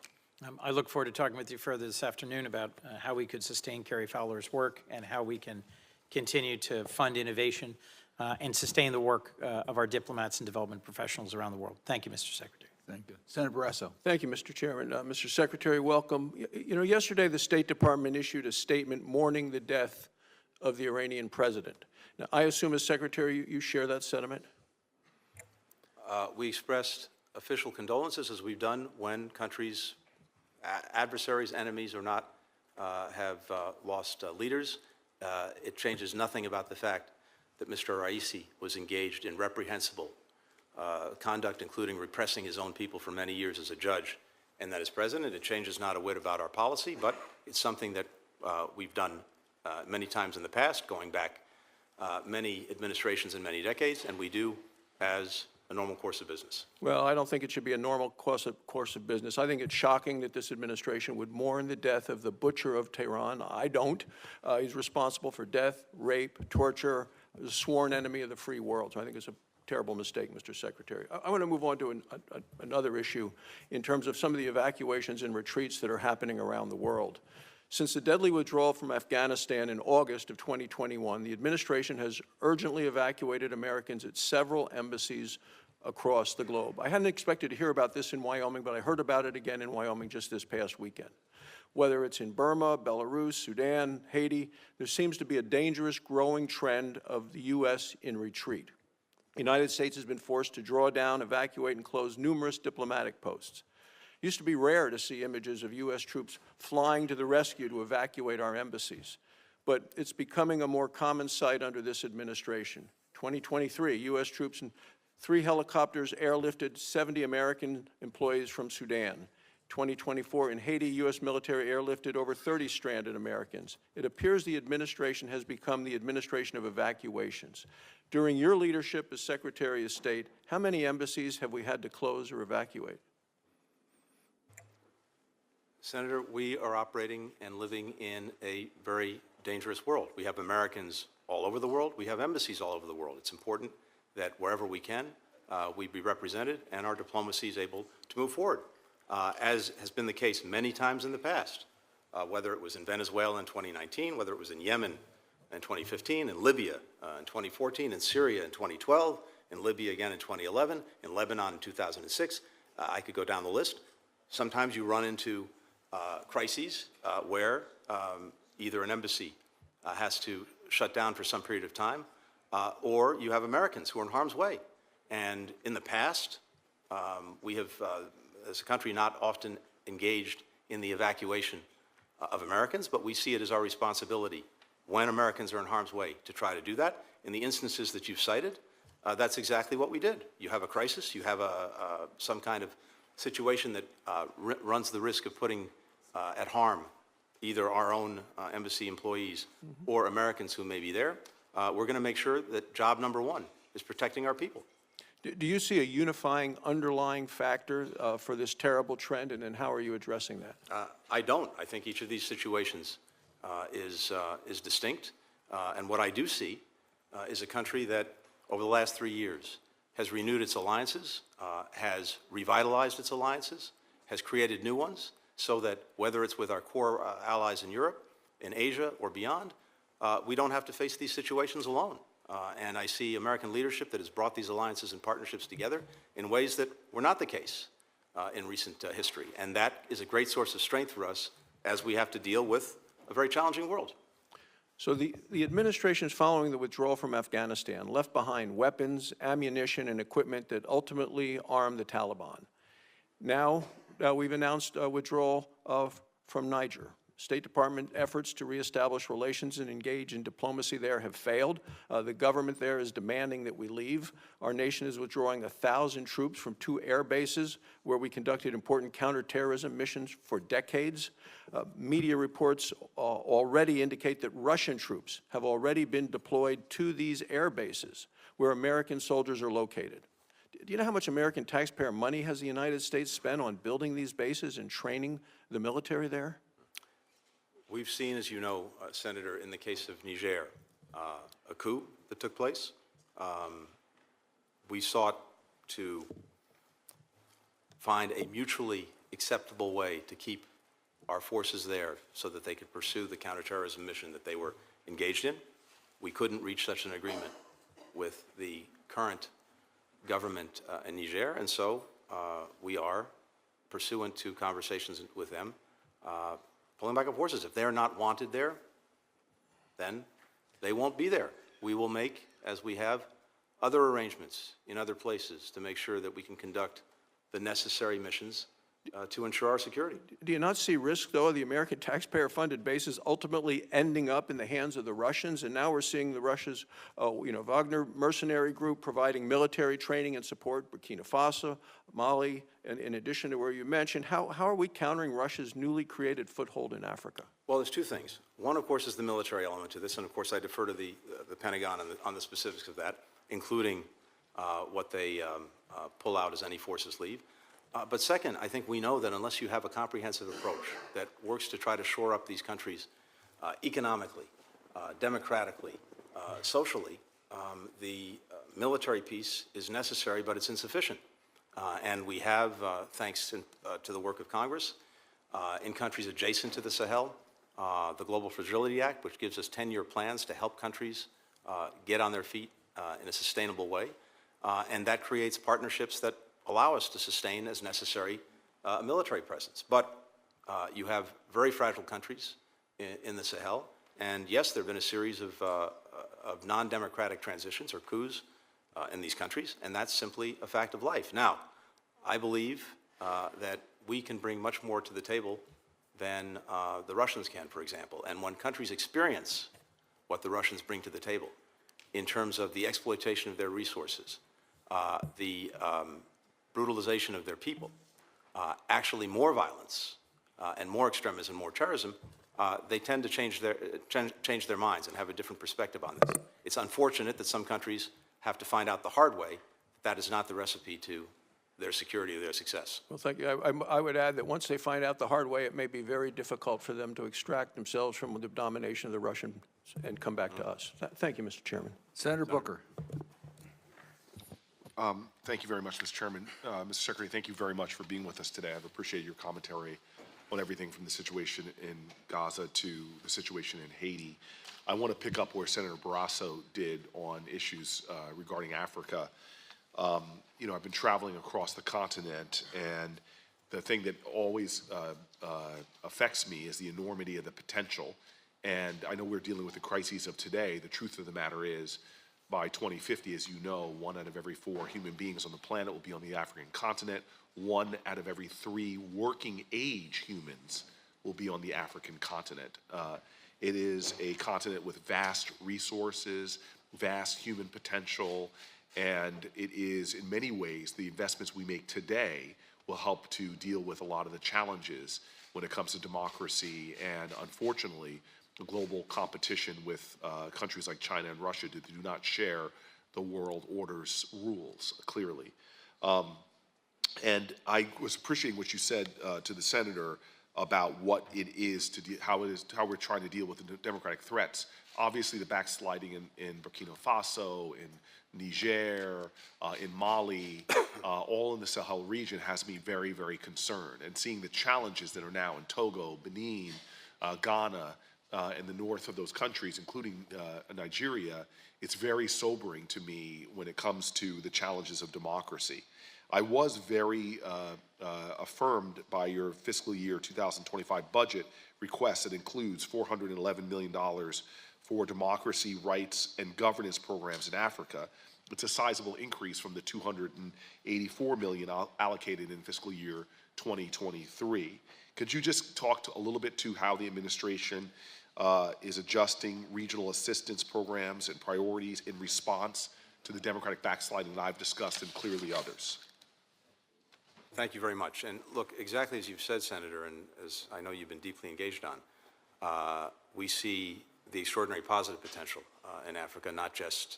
I look forward to talking with you further this afternoon about how we could sustain Carrie Fowler's work and how we can continue to fund innovation and sustain the work of our diplomats and development professionals around the world. Thank you, Mr. Secretary. Thank you. Senator Barrasso. Thank you, Mr. Chairman. Mr. Secretary, welcome. You know, yesterday the State Department issued a statement mourning the death of the Iranian president. Now, I assume as Secretary you share that sentiment? We expressed official condolences, as we've done when countries, adversaries, enemies or not, have lost leaders. It changes nothing about the fact that Mr. Raisi was engaged in reprehensible conduct, including repressing his own people for many years as a judge, and that as president. It changes not a whit about our policy, but it's something that we've done many times in the past, going back many administrations and many decades, and we do as a normal course of business. Well, I don't think it should be a normal course of business. I think it's shocking that this administration would mourn the death of the butcher of Tehran. I don't. He's responsible for death, rape, torture, a sworn enemy of the free world. So I think it's a terrible mistake, Mr. Secretary. I want to move on to another issue in terms of some of the evacuations and retreats that are happening around the world. Since the deadly withdrawal from Afghanistan in August of 2021, the administration has urgently evacuated Americans at several embassies across the globe. I hadn't expected to hear about this in Wyoming, but I heard about it again in Wyoming just this past weekend. Whether it's in Burma, Belarus, Sudan, Haiti, there seems to be a dangerous growing trend of the U.S. in retreat. The United States has been forced to draw down, evacuate, and close numerous diplomatic posts. It used to be rare to see images of U.S. troops flying to the rescue to evacuate our embassies, but it's becoming a more common sight under this administration. 2023, U.S. troops in 3 helicopters airlifted 70 American employees from Sudan. 2024, in Haiti, U.S. military airlifted over 30 stranded Americans. It appears the administration has become the administration of evacuations. During your leadership as Secretary of State, how many embassies have we had to close or evacuate? Senator, we are operating and living in a very dangerous world. We have Americans all over the world. We have embassies all over the world. It's important that wherever we can, we be represented and our diplomacy is able to move forward, as has been the case many times in the past, whether it was in Venezuela in 2019, whether it was in Yemen in 2015, in Libya in 2014, in Syria in 2012, in Libya again in 2011, in Lebanon in 2006. I could go down the list. Sometimes you run into crises where either an embassy has to shut down for some period of time, or you have Americans who are in harm's way. And in the past, we have, as a country, not often engaged in the evacuation of Americans, but we see it as our responsibility when Americans are in harm's way to try to do that. In the instances that you've cited, that's exactly what we did. You have a crisis, you have some kind of situation that runs the risk of putting at harm either our own embassy employees or Americans who may be there. We're going to make sure that job number one is protecting our people. Do you see a unifying underlying factor for this terrible trend, and how are you addressing that? I don't. I think each of these situations is distinct. And what I do see is a country that over the last 3 years has renewed its alliances, has revitalized its alliances, has created new ones, so that whether it's with our core allies in Europe, in Asia, or beyond, we don't have to face these situations alone. And I see American leadership that has brought these alliances and partnerships together in ways that were not the case in recent history. And that is a great source of strength for us as we have to deal with a very challenging world. So the administration is following the withdrawal from Afghanistan, left behind weapons, ammunition, and equipment that ultimately armed the Taliban. Now we've announced a withdrawal from Niger. State Department efforts to reestablish relations and engage in diplomacy there have failed. The government there is demanding that we leave. Our nation is withdrawing 1,000 troops from 2 air bases where we conducted important counterterrorism missions for decades. Media reports already indicate that Russian troops have already been deployed to these air bases where American soldiers are located. Do you know how much American taxpayer money has the United States spent on building these bases and training the military there? We've seen, as you know, Senator, in the case of Niger, a coup that took place. We sought to find a mutually acceptable way to keep our forces there so that they could pursue the counterterrorism mission that they were engaged in. We couldn't reach such an agreement with the current government in Niger, and so we are, pursuant to conversations with them, pulling back our forces. If they're not wanted there, then they won't be there. We will make, as we have, other arrangements in other places to make sure that we can conduct the necessary missions to ensure our security. Do you not see risk, though, of the American taxpayer-funded bases ultimately ending up in the hands of the Russians? And now we're seeing the Russia's, Wagner mercenary group providing military training and support, Burkina Faso, Mali, and in addition to where you mentioned. How are we countering Russia's newly created foothold in Africa? Well, there's 2 things. One, of course, is the military element to this, and of course I defer to the Pentagon on the specifics of that, including what they pull out as any forces leave. But second, I think we know that unless you have a comprehensive approach that works to try to shore up these countries economically, democratically, socially, the military piece is necessary, but it's insufficient. And we have, thanks to the work of Congress, in countries adjacent to the Sahel, the Global Fragility Act, which gives us 10-year plans to help countries get on their feet in a sustainable way. And that creates partnerships that allow us to sustain, as necessary, a military presence. But you have very fragile countries in the Sahel, and yes, there have been a series of non-democratic transitions or coups in these countries, and that's simply a fact of life. Now, I believe that we can bring much more to the table than the Russians can, for example. And when countries experience what the Russians bring to the table in terms of the exploitation of their resources, the brutalization of their people, actually more violence and more extremism, more terrorism, they tend to change their minds and have a different perspective on this. It's unfortunate that some countries have to find out the hard way that is not the recipe to their security or their success. Well, thank you. I would add that once they find out the hard way, it may be very difficult for them to extract themselves from the domination of the Russians and come back to us. Thank you, Mr. Chairman. Senator Booker. Thank you very much, Mr. Chairman. Mr. Secretary, thank you very much for being with us today. I've appreciated your commentary on everything from the situation in Gaza to the situation in Haiti. I want to pick up where Senator Barrasso did on issues regarding Africa. You know, I've been traveling across the continent, and the thing that always affects me is the enormity of the potential. And I know we're dealing with the crises of today. The truth of the matter is, by 2050, as you know, 1 out of every 4 human beings on the planet will be on the African continent. 1 out of every 3 working age humans will be on the African continent. It is a continent with vast resources, vast human potential, and it is, in many ways, the investments we make today will help to deal with a lot of the challenges when it comes to democracy and, unfortunately, the global competition with countries like China and Russia that do not share the world order's rules, clearly. And I was appreciating what you said to the senator about what it is to how we're trying to deal with the democratic threats. Obviously, the backsliding in Burkina Faso, in Niger, in Mali, all in the Sahel region has me very, very concerned. And seeing the challenges that are now in Togo, Benin, Ghana, in the north of those countries, including Nigeria, it's very sobering to me when it comes to the challenges of democracy. I was very affirmed by your fiscal year 2025 budget request that includes $411 million for democracy, rights, and governance programs in Africa. It's a sizable increase from the $284 million allocated in fiscal year 2023. Could you just talk a little bit to how the administration is adjusting regional assistance programs and priorities in response to the democratic backsliding that I've discussed and clearly others? Thank you very much. And look, exactly as you've said, Senator, and as I know you've been deeply engaged on, we see the extraordinary positive potential in Africa, not just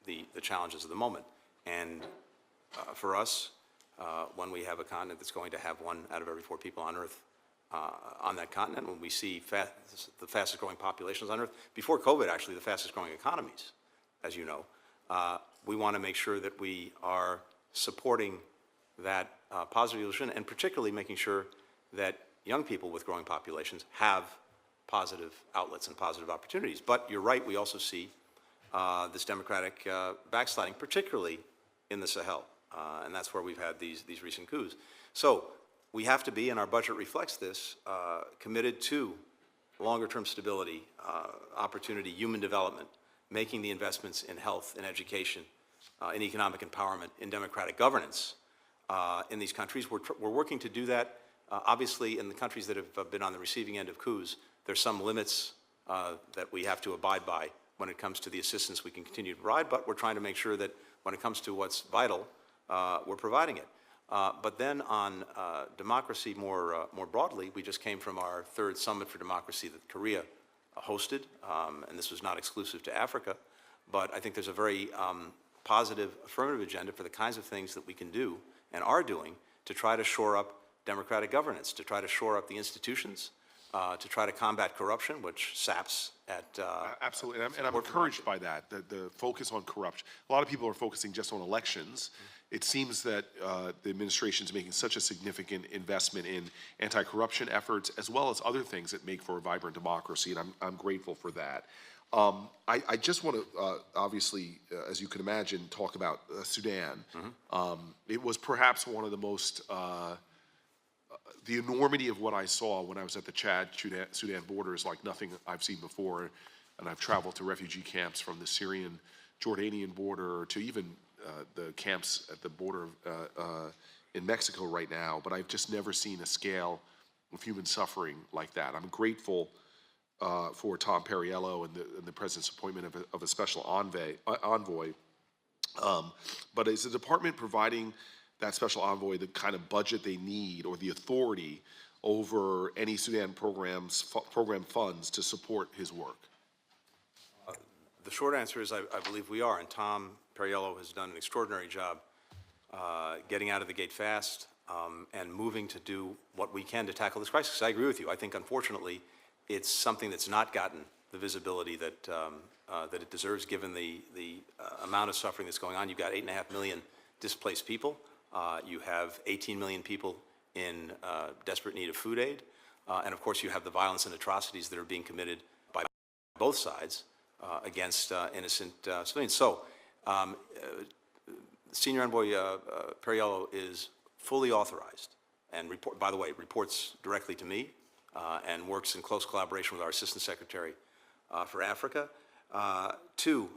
the challenges of the moment. And for us, when we have a continent that's going to have 1 out of every 4 people on Earth on that continent, when we see the fastest growing populations on Earth, before COVID, actually, the fastest growing economies, as you know, we want to make sure that we are supporting that positive evolution, and particularly making sure that young people with growing populations have positive outlets and positive opportunities. But you're right, we also see this democratic backsliding, particularly in the Sahel, and that's where we've had these recent coups. So we have to be, and our budget reflects this, committed to longer-term stability, opportunity, human development, making the investments in health, in education, in economic empowerment, in democratic governance in these countries. We're working to do that. Obviously, in the countries that have been on the receiving end of coups, there's some limits that we have to abide by when it comes to the assistance we can continue to provide, but we're trying to make sure that when it comes to what's vital, we're providing it. But then on democracy more broadly, we just came from our 3rd Summit for Democracy that Korea hosted, and this was not exclusive to Africa, but I think there's a very positive, affirmative agenda for the kinds of things that we can do and are doing to try to shore up democratic governance, to try to shore up the institutions, to try to combat corruption, which saps at... Absolutely, and I'm encouraged by that, the focus on corruption. A lot of people are focusing just on elections. It seems that the administration is making such a significant investment in anti-corruption efforts, as well as other things that make for a vibrant democracy, and I'm grateful for that. I just want to, obviously, as you can imagine, talk about Sudan. It was perhaps one of the most, the enormity of what I saw when I was at the Chad-Sudan border is like nothing I've seen before. And I've traveled to refugee camps from the Syrian-Jordanian border to even the camps at the border in Mexico right now. But I've just never seen a scale of human suffering like that. I'm grateful for Tom Perriello and the President's appointment of a special envoy. But is the department providing that special envoy the kind of budget they need or the authority over any Sudan program funds to support his work? The short answer is I believe we are, and Tom Perriello has done an extraordinary job getting out of the gate fast and moving to do what we can to tackle this crisis. I agree with you. I think, unfortunately, it's something that's not gotten the visibility that that it deserves, given the amount of suffering that's going on. You've got 8.5 million displaced people. You have 18 million people in desperate need of food aid. And of course, you have the violence and atrocities that are being committed by both sides against innocent civilians. So, Senior Envoy Perriello is fully authorized and, by the way, reports directly to me and works in close collaboration with our Assistant Secretary for Africa to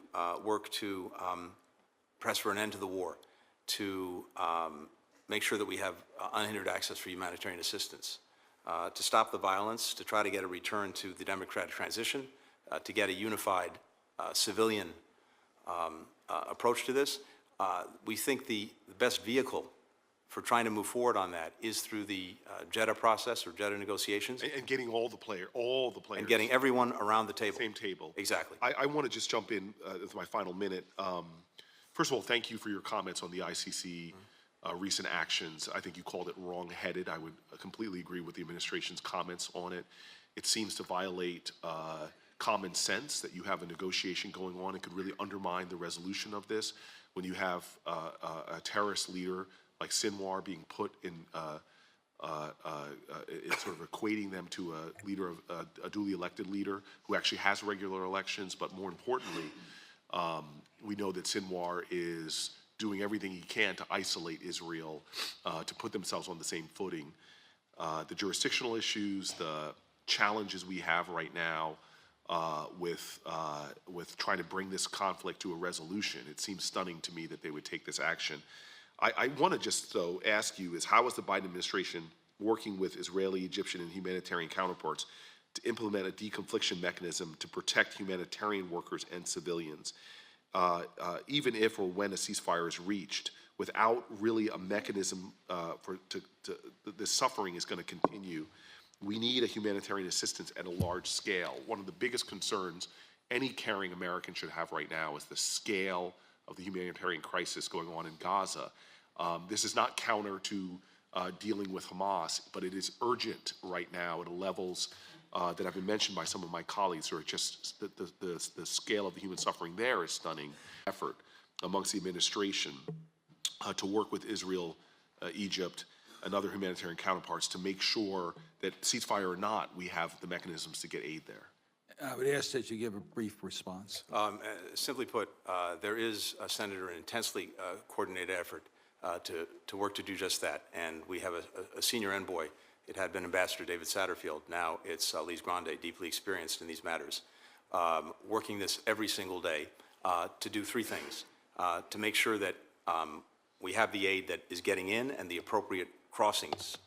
work to press for an end to the war, to make sure that we have unhindered access for humanitarian assistance, to stop the violence, to try to get a return to the democratic transition, to get a unified civilian approach to this. We think the best vehicle for trying to move forward on that is through the Jeddah process or Jeddah negotiations. And getting all the players. And getting everyone around the table. Same table. Exactly. I want to just jump in with my final minute. First of all, thank you for your comments on the ICC recent actions. I think you called it wrong-headed. I would completely agree with the administration's comments on it. It seems to violate common sense that you have a negotiation going on. It could really undermine the resolution of this when you have a terrorist leader like Sinwar being put in, it's sort of equating them to a leader of a duly elected leader who actually has regular elections. But more importantly, we know that Sinwar is doing everything he can to isolate Israel, to put themselves on the same footing. The jurisdictional issues, the challenges we have right now with trying to bring this conflict to a resolution, it seems stunning to me that they would take this action. I want to just, though, ask you is how is the Biden administration working with Israeli, Egyptian, and humanitarian counterparts to implement a deconfliction mechanism to protect humanitarian workers and civilians, even if or when a ceasefire is reached, without really a mechanism the suffering is going to continue. We need a humanitarian assistance at a large scale. One of the biggest concerns any caring American should have right now is the scale of the humanitarian crisis going on in Gaza. This is not counter to dealing with Hamas, but it is urgent right now at levels that have been mentioned by some of my colleagues, who are just the scale of the human suffering there is stunning. Effort amongst the administration to work with Israel, Egypt, and other humanitarian counterparts to make sure that, ceasefire or not, we have the mechanisms to get aid there. I would ask that you give a brief response. Simply put, there is, Senator, an intensely coordinated effort to work to do just that. And we have a senior envoy. It had been Ambassador David Satterfield. Now it's Lise Grande, deeply experienced in these matters, working this every single day to do three things. To make sure that we have the aid that is getting in and the appropriate crossings,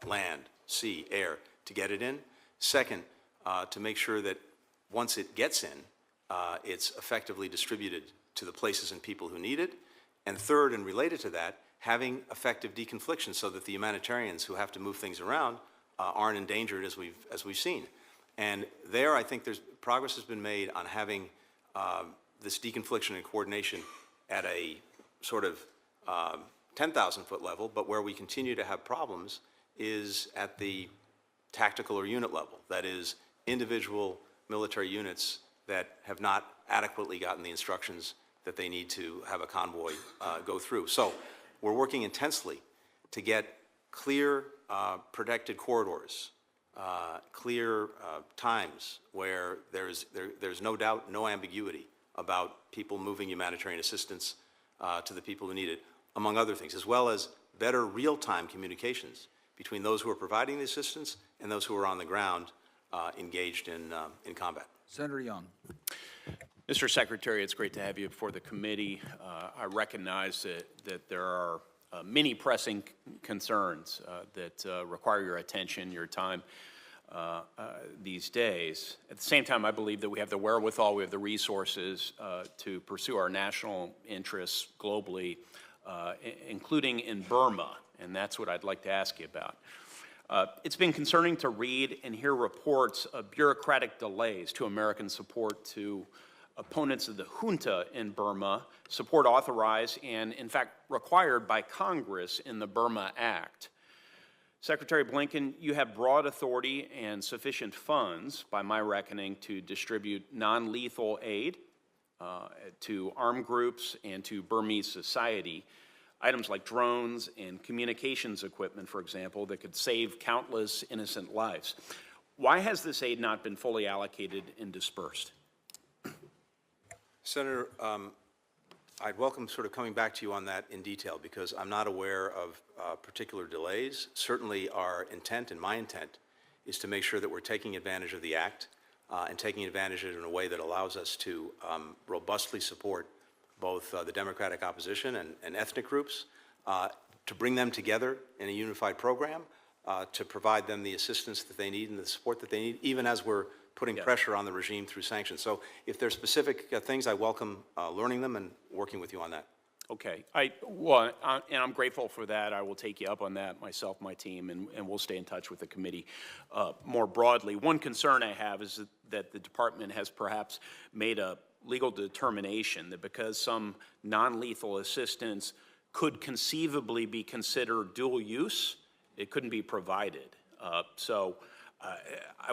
land, sea, air, to get it in. Second, to make sure that once it gets in, it's effectively distributed to the places and people who need it. And third, and related to that, having effective deconfliction so that the humanitarians who have to move things around aren't endangered, as we've seen. And there, I think progress has been made on having this deconfliction and coordination at a sort of 10,000-foot level, but where we continue to have problems is at the tactical or unit level. That is, individual military units that have not adequately gotten the instructions that they need to have a convoy go through. So we're working intensely to get clear protected corridors, clear times where there's no doubt, no ambiguity about people moving humanitarian assistance to the people who need it, among other things, as well as better real-time communications between those who are providing the assistance and those who are on the ground engaged in combat. Senator Young. Mr. Secretary, it's great to have you before the committee. I recognize that there are many pressing concerns that require your attention, your time. these days. At the same time, I believe that we have the wherewithal, we have the resources to pursue our national interests globally, including in Burma, and that's what I'd like to ask you about. It's been concerning to read and hear reports of bureaucratic delays to American support to opponents of the junta in Burma, support authorized and, in fact, required by Congress in the Burma Act. Secretary Blinken, you have broad authority and sufficient funds, by my reckoning, to distribute non-lethal aid to armed groups and to Burmese society. Items like drones and communications equipment, for example, that could save countless innocent lives. Why has this aid not been fully allocated and dispersed? Senator, I'd welcome sort of coming back to you on that in detail because I'm not aware of particular delays. Certainly our intent and my intent is to make sure that we're taking advantage of the Act and taking advantage of it in a way that allows us to robustly support both the Democratic opposition and ethnic groups, to bring them together in a unified program, to provide them the assistance that they need and the support that they need, even as we're putting pressure on the regime through sanctions. So if there's specific things, I welcome learning them and working with you on that. Okay. And I'm grateful for that. I will take you up on that, myself, my team, and we'll stay in touch with the committee more broadly. One concern I have is that the department has perhaps made a legal determination that because some non-lethal assistance could conceivably be considered dual use, it couldn't be provided. I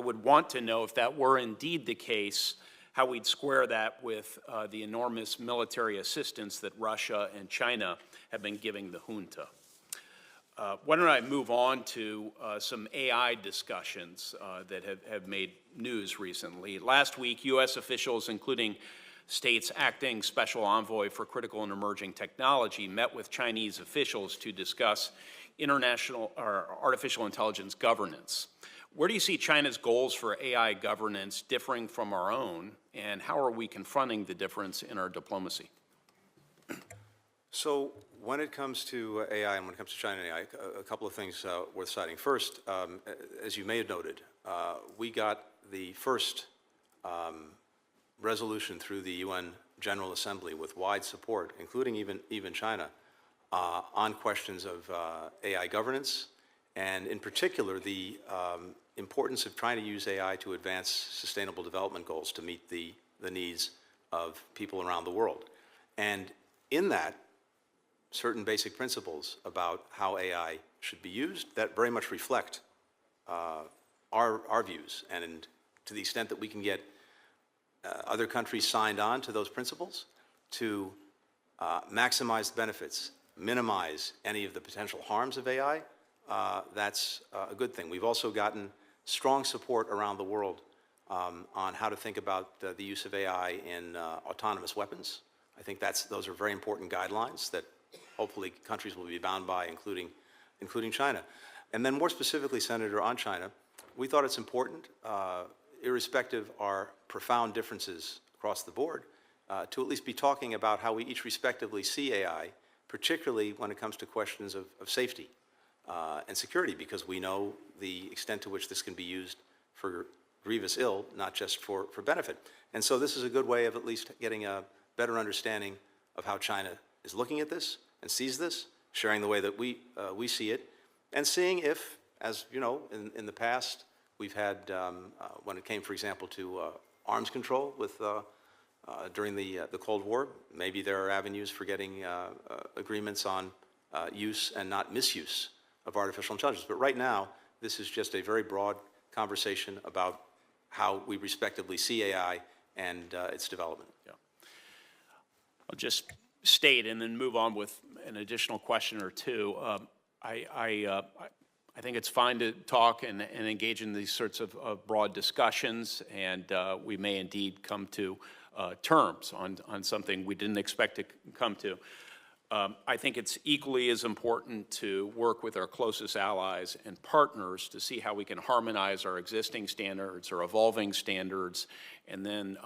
would want to know if that were indeed the case, how we'd square that with the enormous military assistance that Russia and China have been giving the junta. Why don't I move on to some AI discussions that have made news recently. Last week, U.S. officials, including States Acting Special Envoy for Critical and Emerging Technology, met with Chinese officials to discuss international or artificial intelligence governance. Where do you see China's goals for AI governance differing from our own, and how are we confronting the difference in our diplomacy? So when it comes to AI and when it comes to China and AI, a couple of things worth citing. First, as you may have noted, we got the first resolution through the UN General Assembly with wide support, including even China, on questions of AI governance, and in particular the importance of trying to use AI to advance sustainable development goals to meet the needs of people around the world. And in that, certain basic principles about how AI should be used that very much reflect our views. And to the extent that we can get other countries signed on to those principles to maximize the benefits, minimize any of the potential harms of AI, that's a good thing. We've also gotten strong support around the world on how to think about the use of AI in autonomous weapons. I think those are very important guidelines that hopefully countries will be bound by, including China. And then more specifically, Senator, on China, we thought it's important, irrespective of our profound differences across the board, to at least be talking about how we each respectively see AI, particularly when it comes to questions of safety and security, because we know the extent to which this can be used for grievous ill, not just for benefit. And so this is a good way of at least getting a better understanding of how China is looking at this and sees this, sharing the way that we see it, and seeing if, as you know, in the past, we've had, when it came, for example, to arms control during the Cold War, maybe there are avenues for getting agreements on use and not misuse of artificial intelligence. But right now, this is just a very broad conversation about how we respectively see AI and its development. Yeah. I'll just state and then move on with an additional question or two. I think it's fine to talk and engage in these sorts of broad discussions, and we may indeed come to terms on something we didn't expect to come to. I think it's equally as important to work with our closest allies and partners to see how we can harmonize our existing standards or evolving standards, and then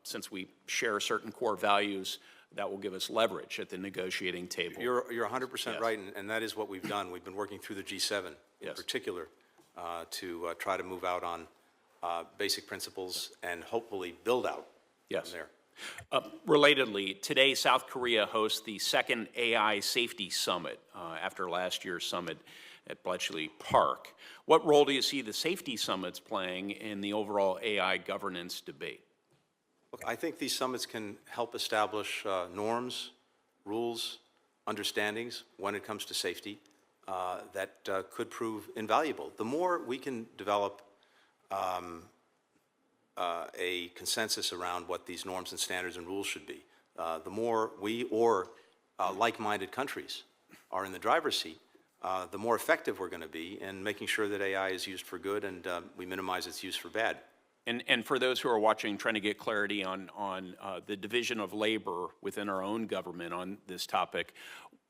since we share certain core values, that will give us leverage at the negotiating table. You're 100% right, and that is what we've done. We've been working through the G7 in particular to try to move out on basic principles and hopefully build out from there. Relatedly, today South Korea hosts the second AI Safety Summit after last year's summit at Bletchley Park. What role do you see the safety summits playing in the overall AI governance debate? Look, I think these summits can help establish norms, rules, understandings when it comes to safety that could prove invaluable. The more we can develop a consensus around what these norms and standards and rules should be, the more we or like-minded countries are in the driver's seat, the more effective we're going to be in making sure that AI is used for good and we minimize its use for bad. And for those who are watching, trying to get clarity on the division of labor within our own government on this topic,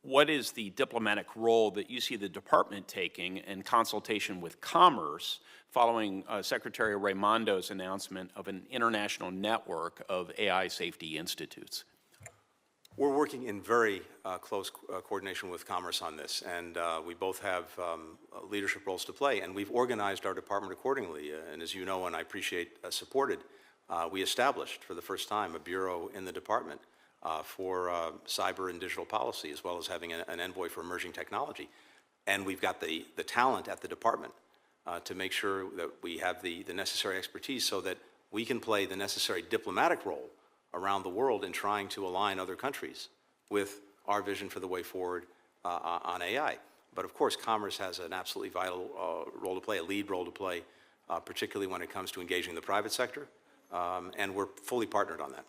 what is the diplomatic role that you see the department taking in consultation with Commerce following Secretary Raimondo's announcement of an international network of AI safety institutes? We're working in very close coordination with Commerce on this, and we both have leadership roles to play, and we've organized our department accordingly. And as you know, and I appreciate supported, we established for the first time a bureau in the department for cyber and digital policy, as well as having an envoy for emerging technology. And we've got the talent at the department to make sure that we have the necessary expertise so that we can play the necessary diplomatic role around the world in trying to align other countries with our vision for the way forward on AI. But of course, Commerce has an absolutely vital role to play, a lead role to play, particularly when it comes to engaging the private sector, and we're fully partnered on that.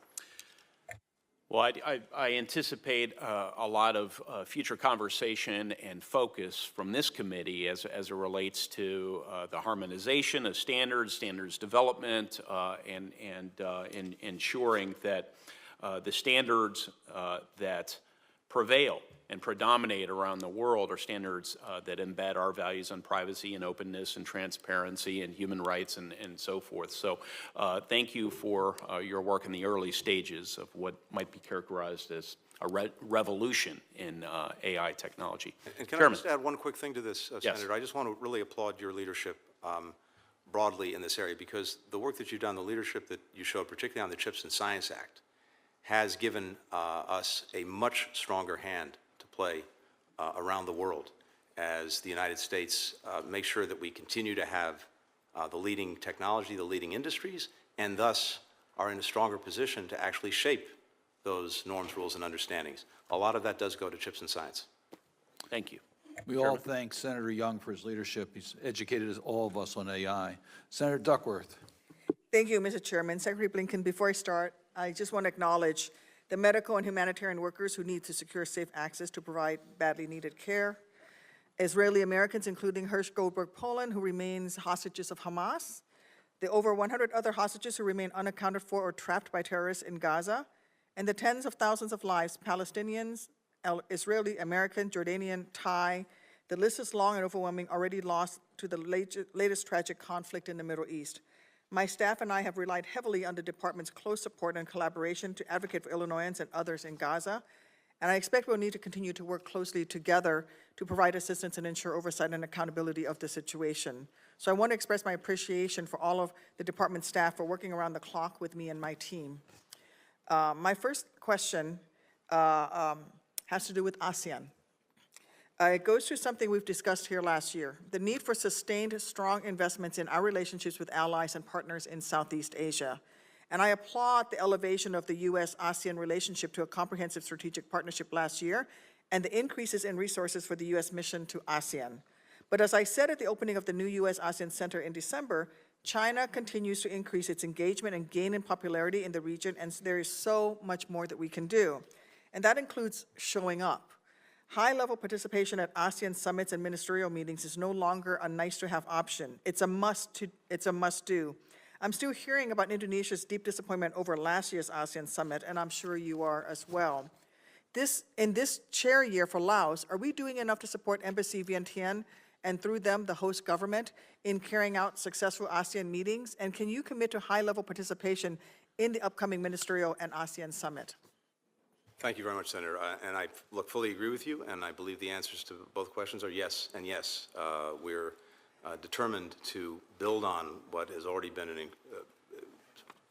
Well, I anticipate a lot of future conversation and focus from this committee as it relates to the harmonization of standards development, and ensuring that the standards that prevail and predominate around the world are standards that embed our values on privacy and openness and transparency and human rights and so forth. So thank you for your work in the early stages of what might be characterized as a revolution in AI technology. And can Chairman. I just add one quick thing to this, Yes. Senator? I just want to really applaud your leadership broadly in this area, because the work that you've done, the leadership that you showed, particularly on the CHIPS and Science Act, has given us a much stronger hand to play around the world as the United States makes sure that we continue to have the leading technology, the leading industries, and thus are in a stronger position to actually shape those norms, rules, and understandings. A lot of that does go to CHIPS and Science. Thank you. We all thank Senator Young for his leadership. He's educated all of us on AI. Senator Duckworth. Thank you, Mr. Chairman. Secretary Blinken, before I start, I just want to acknowledge the medical and humanitarian workers who need to secure safe access to provide badly needed care, Israeli Americans, including Hirsch Goldberg Poland, who remains hostages of Hamas, the over 100 other hostages who remain unaccounted for or trapped by terrorists in Gaza, and the tens of thousands of lives, Palestinians, Israeli, American, Jordanian, Thai, the list is long and overwhelming, already lost to the latest tragic conflict in the Middle East. My staff and I have relied heavily on the department's close support and collaboration to advocate for Illinoisans and others in Gaza, and I expect we'll need to continue to work closely together to provide assistance and ensure oversight and accountability of the situation. So I want to express my appreciation for all of the department staff for working around the clock with me and my team. My first question has to do with ASEAN. It goes to something we've discussed here last year, the need for sustained, strong investments in our relationships with allies and partners in Southeast Asia. And I applaud the elevation of the U.S.-ASEAN relationship to a comprehensive strategic partnership last year and the increases in resources for the U.S. mission to ASEAN. But as I said at the opening of the new U.S.-ASEAN Center in December, China continues to increase its engagement and gain in popularity in the region, and there is so much more that we can do. And that includes showing up. High-level participation at ASEAN summits and ministerial meetings is no longer a nice-to-have option. It's a must-do. I'm still hearing about Indonesia's deep disappointment over last year's ASEAN summit, and I'm sure you are as well. In this chair year for Laos, are we doing enough to support Embassy Vientiane and through them the host government in carrying out successful ASEAN meetings? And can you commit to high-level participation in the upcoming ministerial and ASEAN summit? Thank you very much, Senator. And I fully agree with you, and I believe the answers to both questions are yes and yes. We're determined to build on what has already been a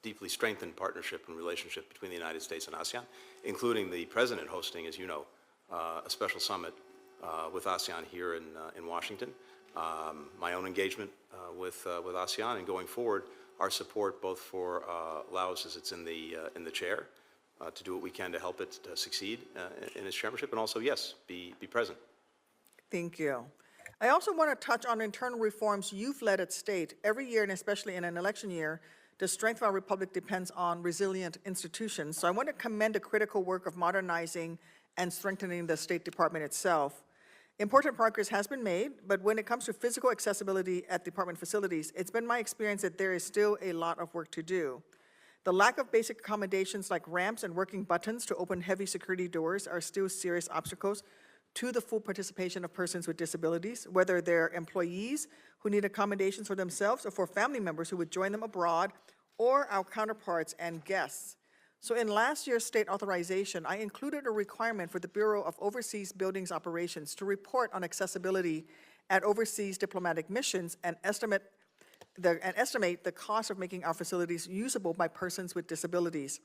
deeply strengthened partnership and relationship between the United States and ASEAN, including the President hosting, as you know, a special summit with ASEAN here in Washington. My own engagement with ASEAN, and going forward, our support both for Laos as it's in the chair, to do what we can to help it succeed in its chairmanship, and also, yes, be present. Thank you. I also want to touch on internal reforms you've led at state. Every year, and especially in an election year, the strength of our republic depends on resilient institutions. So I want to commend the critical work of modernizing and strengthening the State Department itself. Important progress has been made, but when it comes to physical accessibility at department facilities, it's been my experience that there is still a lot of work to do. The lack of basic accommodations like ramps and working buttons to open heavy security doors are still serious obstacles to the full participation of persons with disabilities, whether they're employees who need accommodations for themselves or for family members who would join them abroad, or our counterparts and guests. So in last year's state authorization, I included a requirement for the Bureau of Overseas Buildings Operations to report on accessibility at overseas diplomatic missions and estimate the cost of making our facilities usable by persons with disabilities.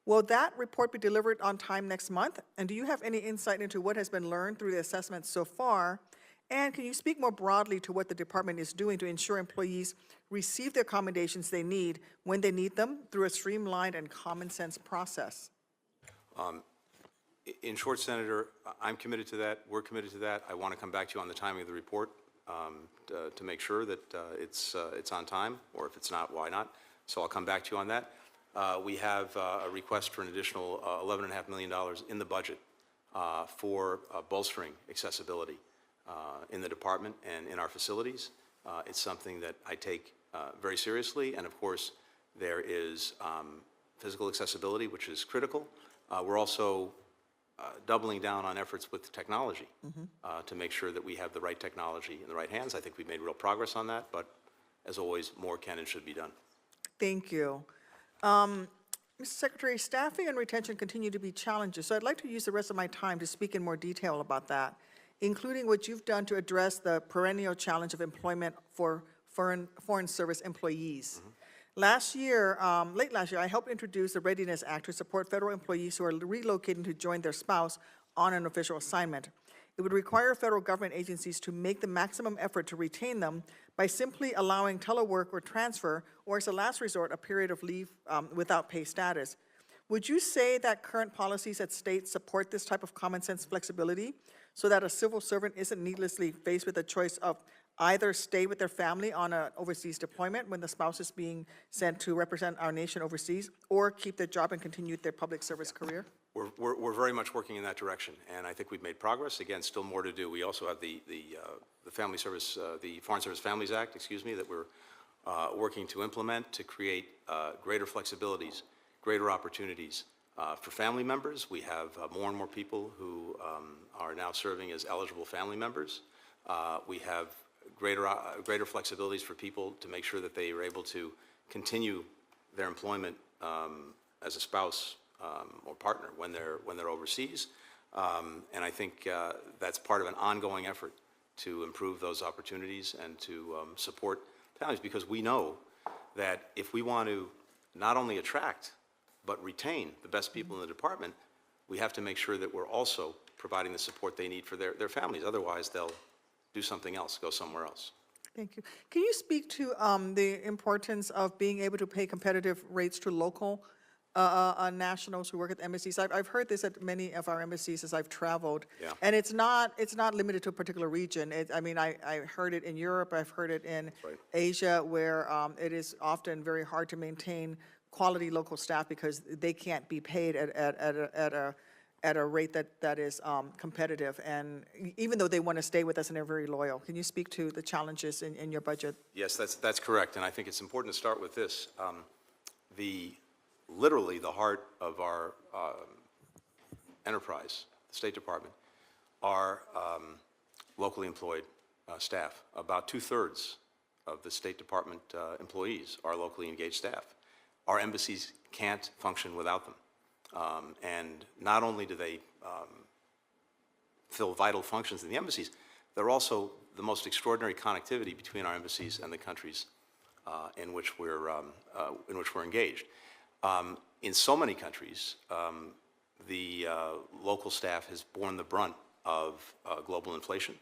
Will that report be delivered on time next month? And do you have any insight into what has been learned through the assessment so far? And can you speak more broadly to what the department is doing to ensure employees receive the accommodations they need when they need them through a streamlined and common sense process? In short, Senator, I'm committed to that. We're committed to that. I want to come back to you on the timing of the report to make sure that it's on time, or if it's not, why not? So I'll come back to you on that. We have a request for an additional $11.5 million in the budget for bolstering accessibility in the department and in our facilities. It's something that I take very seriously, and of course, there is physical accessibility, which is critical. We're also doubling down on efforts with technology to make sure that we have the right technology in the right hands. I think we've made real progress on that, but as always, more can and should be done. Thank you. Mr. Secretary, staffing and retention continue to be challenges, so I'd like to use the rest of my time to speak in more detail about that, including what you've done to address the perennial challenge of employment for foreign service employees. Last year, late last year, I helped introduce the Readiness Act to support federal employees who are relocating to join their spouse on an official assignment. It would require federal government agencies to make the maximum effort to retain them by simply allowing telework or transfer, or as a last resort, a period of leave without pay status. Would you say that current policies at state support this type of common sense flexibility so that a civil servant isn't needlessly faced with the choice of either stay with their family on an overseas deployment when the spouse is being sent to represent our nation overseas, or keep their job and continue their public service career? We're very much working in that direction, and I think we've made progress. Again, still more to do. We also have the Family Service, the Foreign Service Families Act, excuse me, that we're working to implement to create greater flexibilities, greater opportunities for family members. We have more and more people who are now serving as eligible family members. We have greater flexibilities for people to make sure that they are able to continue their employment as a spouse or partner when they're overseas, and I think that's part of an ongoing effort to improve those opportunities and to support families, because we know that if we want to not only attract but retain the best people in the department, we have to make sure that we're also providing the support they need for their families. Otherwise, they'll do something else, go somewhere else. Thank you. Can you speak to the importance of being able to pay competitive rates to local nationals who work at embassies? I've heard this at many of our embassies as I've traveled, and it's not limited to a particular region. I heard it in Europe, I've heard it in Asia, where it is often very hard to maintain quality local staff because they can't be paid at a rate that is competitive, and even though they want to stay with us and they're very loyal. Can you speak to the challenges in your budget? Yes, that's correct, and I think it's important to start with this. Literally the heart of our enterprise, the State Department, are locally employed staff. About 2/3 of the State Department employees are locally engaged staff. Our embassies can't function without them. And not only do they fill vital functions in the embassies, they're also the most extraordinary connectivity between our embassies and the countries in which we're engaged. In so many countries, the local staff has borne the brunt of global inflation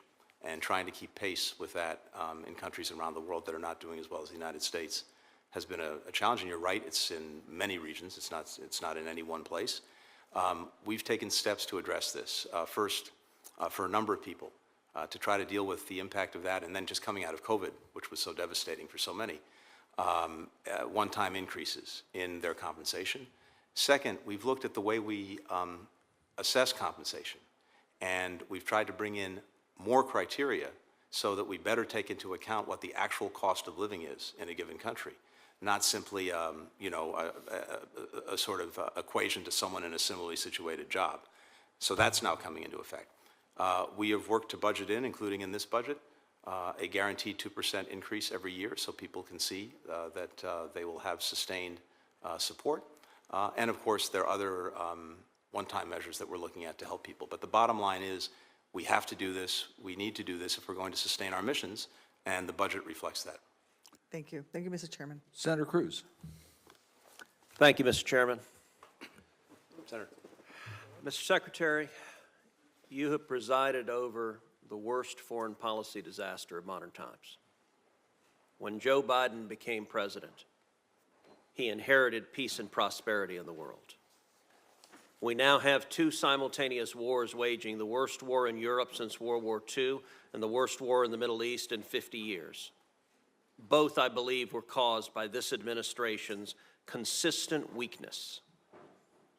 and trying to keep pace with that in countries around the world that are not doing as well as the United States has been a challenge. And you're right, it's in many regions. It's not in any one place. We've taken steps to address this. First, for a number of people, to try to deal with the impact of that, and then just coming out of COVID, which was so devastating for so many, one-time increases in their compensation. Second, we've looked at the way we assess compensation, and we've tried to bring in more criteria so that we better take into account what the actual cost of living is in a given country, not simply a sort of equation to someone in a similarly situated job. So that's now coming into effect. We have worked to budget in, including in this budget, a guaranteed 2% increase every year so people can see that they will have sustained support. And of course, there are other one-time measures that we're looking at to help people. But the bottom line is we have to do this. We need to do this if we're going to sustain our missions, and the budget reflects that. Thank you. Thank you, Mr. Chairman. Senator Cruz. Thank you, Mr. Chairman. Senator. Mr. Secretary, you have presided over the worst foreign policy disaster of modern times. When Joe Biden became president, he inherited peace and prosperity in the world. We now have two simultaneous wars waging, the worst war in Europe since World War II and the worst war in the Middle East in 50 years. Both, I believe, were caused by this administration's consistent weakness.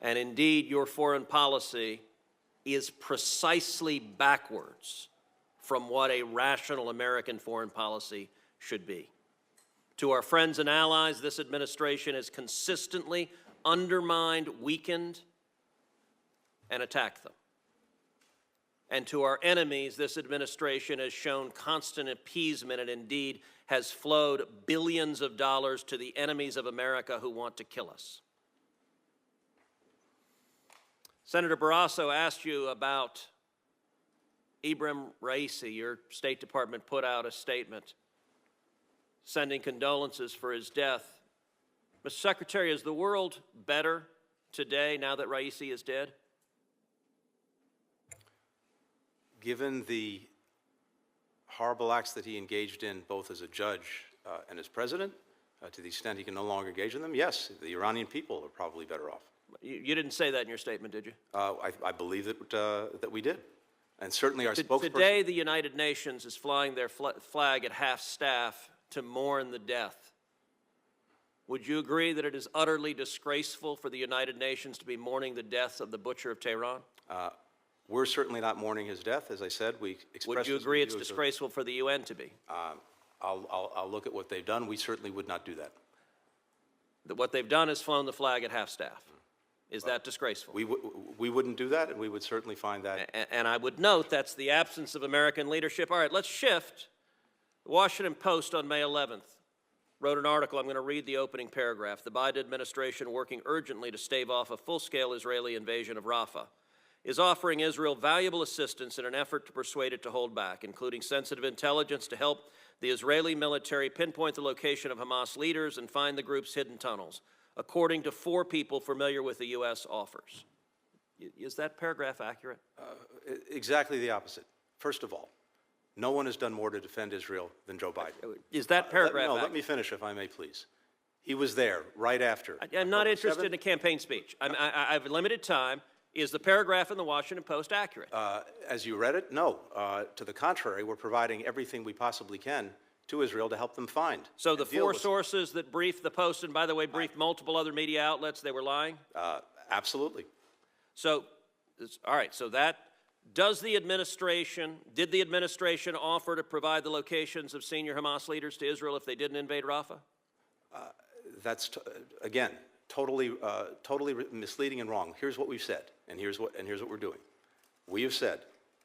And indeed, your foreign policy is precisely backwards from what a rational American foreign policy should be. To our friends and allies, this administration has consistently undermined, weakened, and attacked them. And to our enemies, this administration has shown constant appeasement and indeed has flowed billions of dollars to the enemies of America who want to kill us. Senator Barrasso asked you about Ibrahim Raisi. Your State Department put out a statement sending condolences for his death. Mr. Secretary, is the world better today now that Raisi is dead? Given the horrible acts that he engaged in, both as a judge and as president, to the extent he can no longer engage in them, yes, the Iranian people are probably better off. You didn't say that in your statement, did you? I believe that we did. And certainly our spokesperson... Today, the United Nations is flying their flag at half-staff to mourn the death. Would you agree that it is utterly disgraceful for the United Nations to be mourning the death of the butcher of Tehran? We're certainly not mourning his death. As I said, we expressed... Would you agree it's disgraceful for the UN to be? I'll look at what they've done. We certainly would not do that. What they've done is flown the flag at half-staff. Is that disgraceful? We wouldn't do that, and we would certainly find that... And I would note that's the absence of American leadership. All right, let's shift. The Washington Post on May 11th wrote an article. I'm going to read the opening paragraph. The Biden administration, working urgently to stave off a full-scale Israeli invasion of Rafah, is offering Israel valuable assistance in an effort to persuade it to hold back, including sensitive intelligence to help the Israeli military pinpoint the location of Hamas leaders and find the group's hidden tunnels, according to 4 people familiar with the U.S. offers. Is that paragraph accurate? Exactly the opposite. First of all, no one has done more to defend Israel than Joe Biden. Is that paragraph accurate? Let me finish, if I may, please. He was there right after. I'm not interested in a campaign speech. I have limited time. Is the paragraph in the Washington Post accurate? As you read it, no. To the contrary, we're providing everything we possibly can to Israel to help them find. So the 4 sources that briefed the Post, and by the way, briefed multiple other media outlets, they were lying? Absolutely. So, all right, so that, did the administration offer to provide the locations of senior Hamas leaders to Israel if they didn't invade Rafah? That's, again, totally misleading and wrong. Here's what we've said, and here's what we're doing. We have said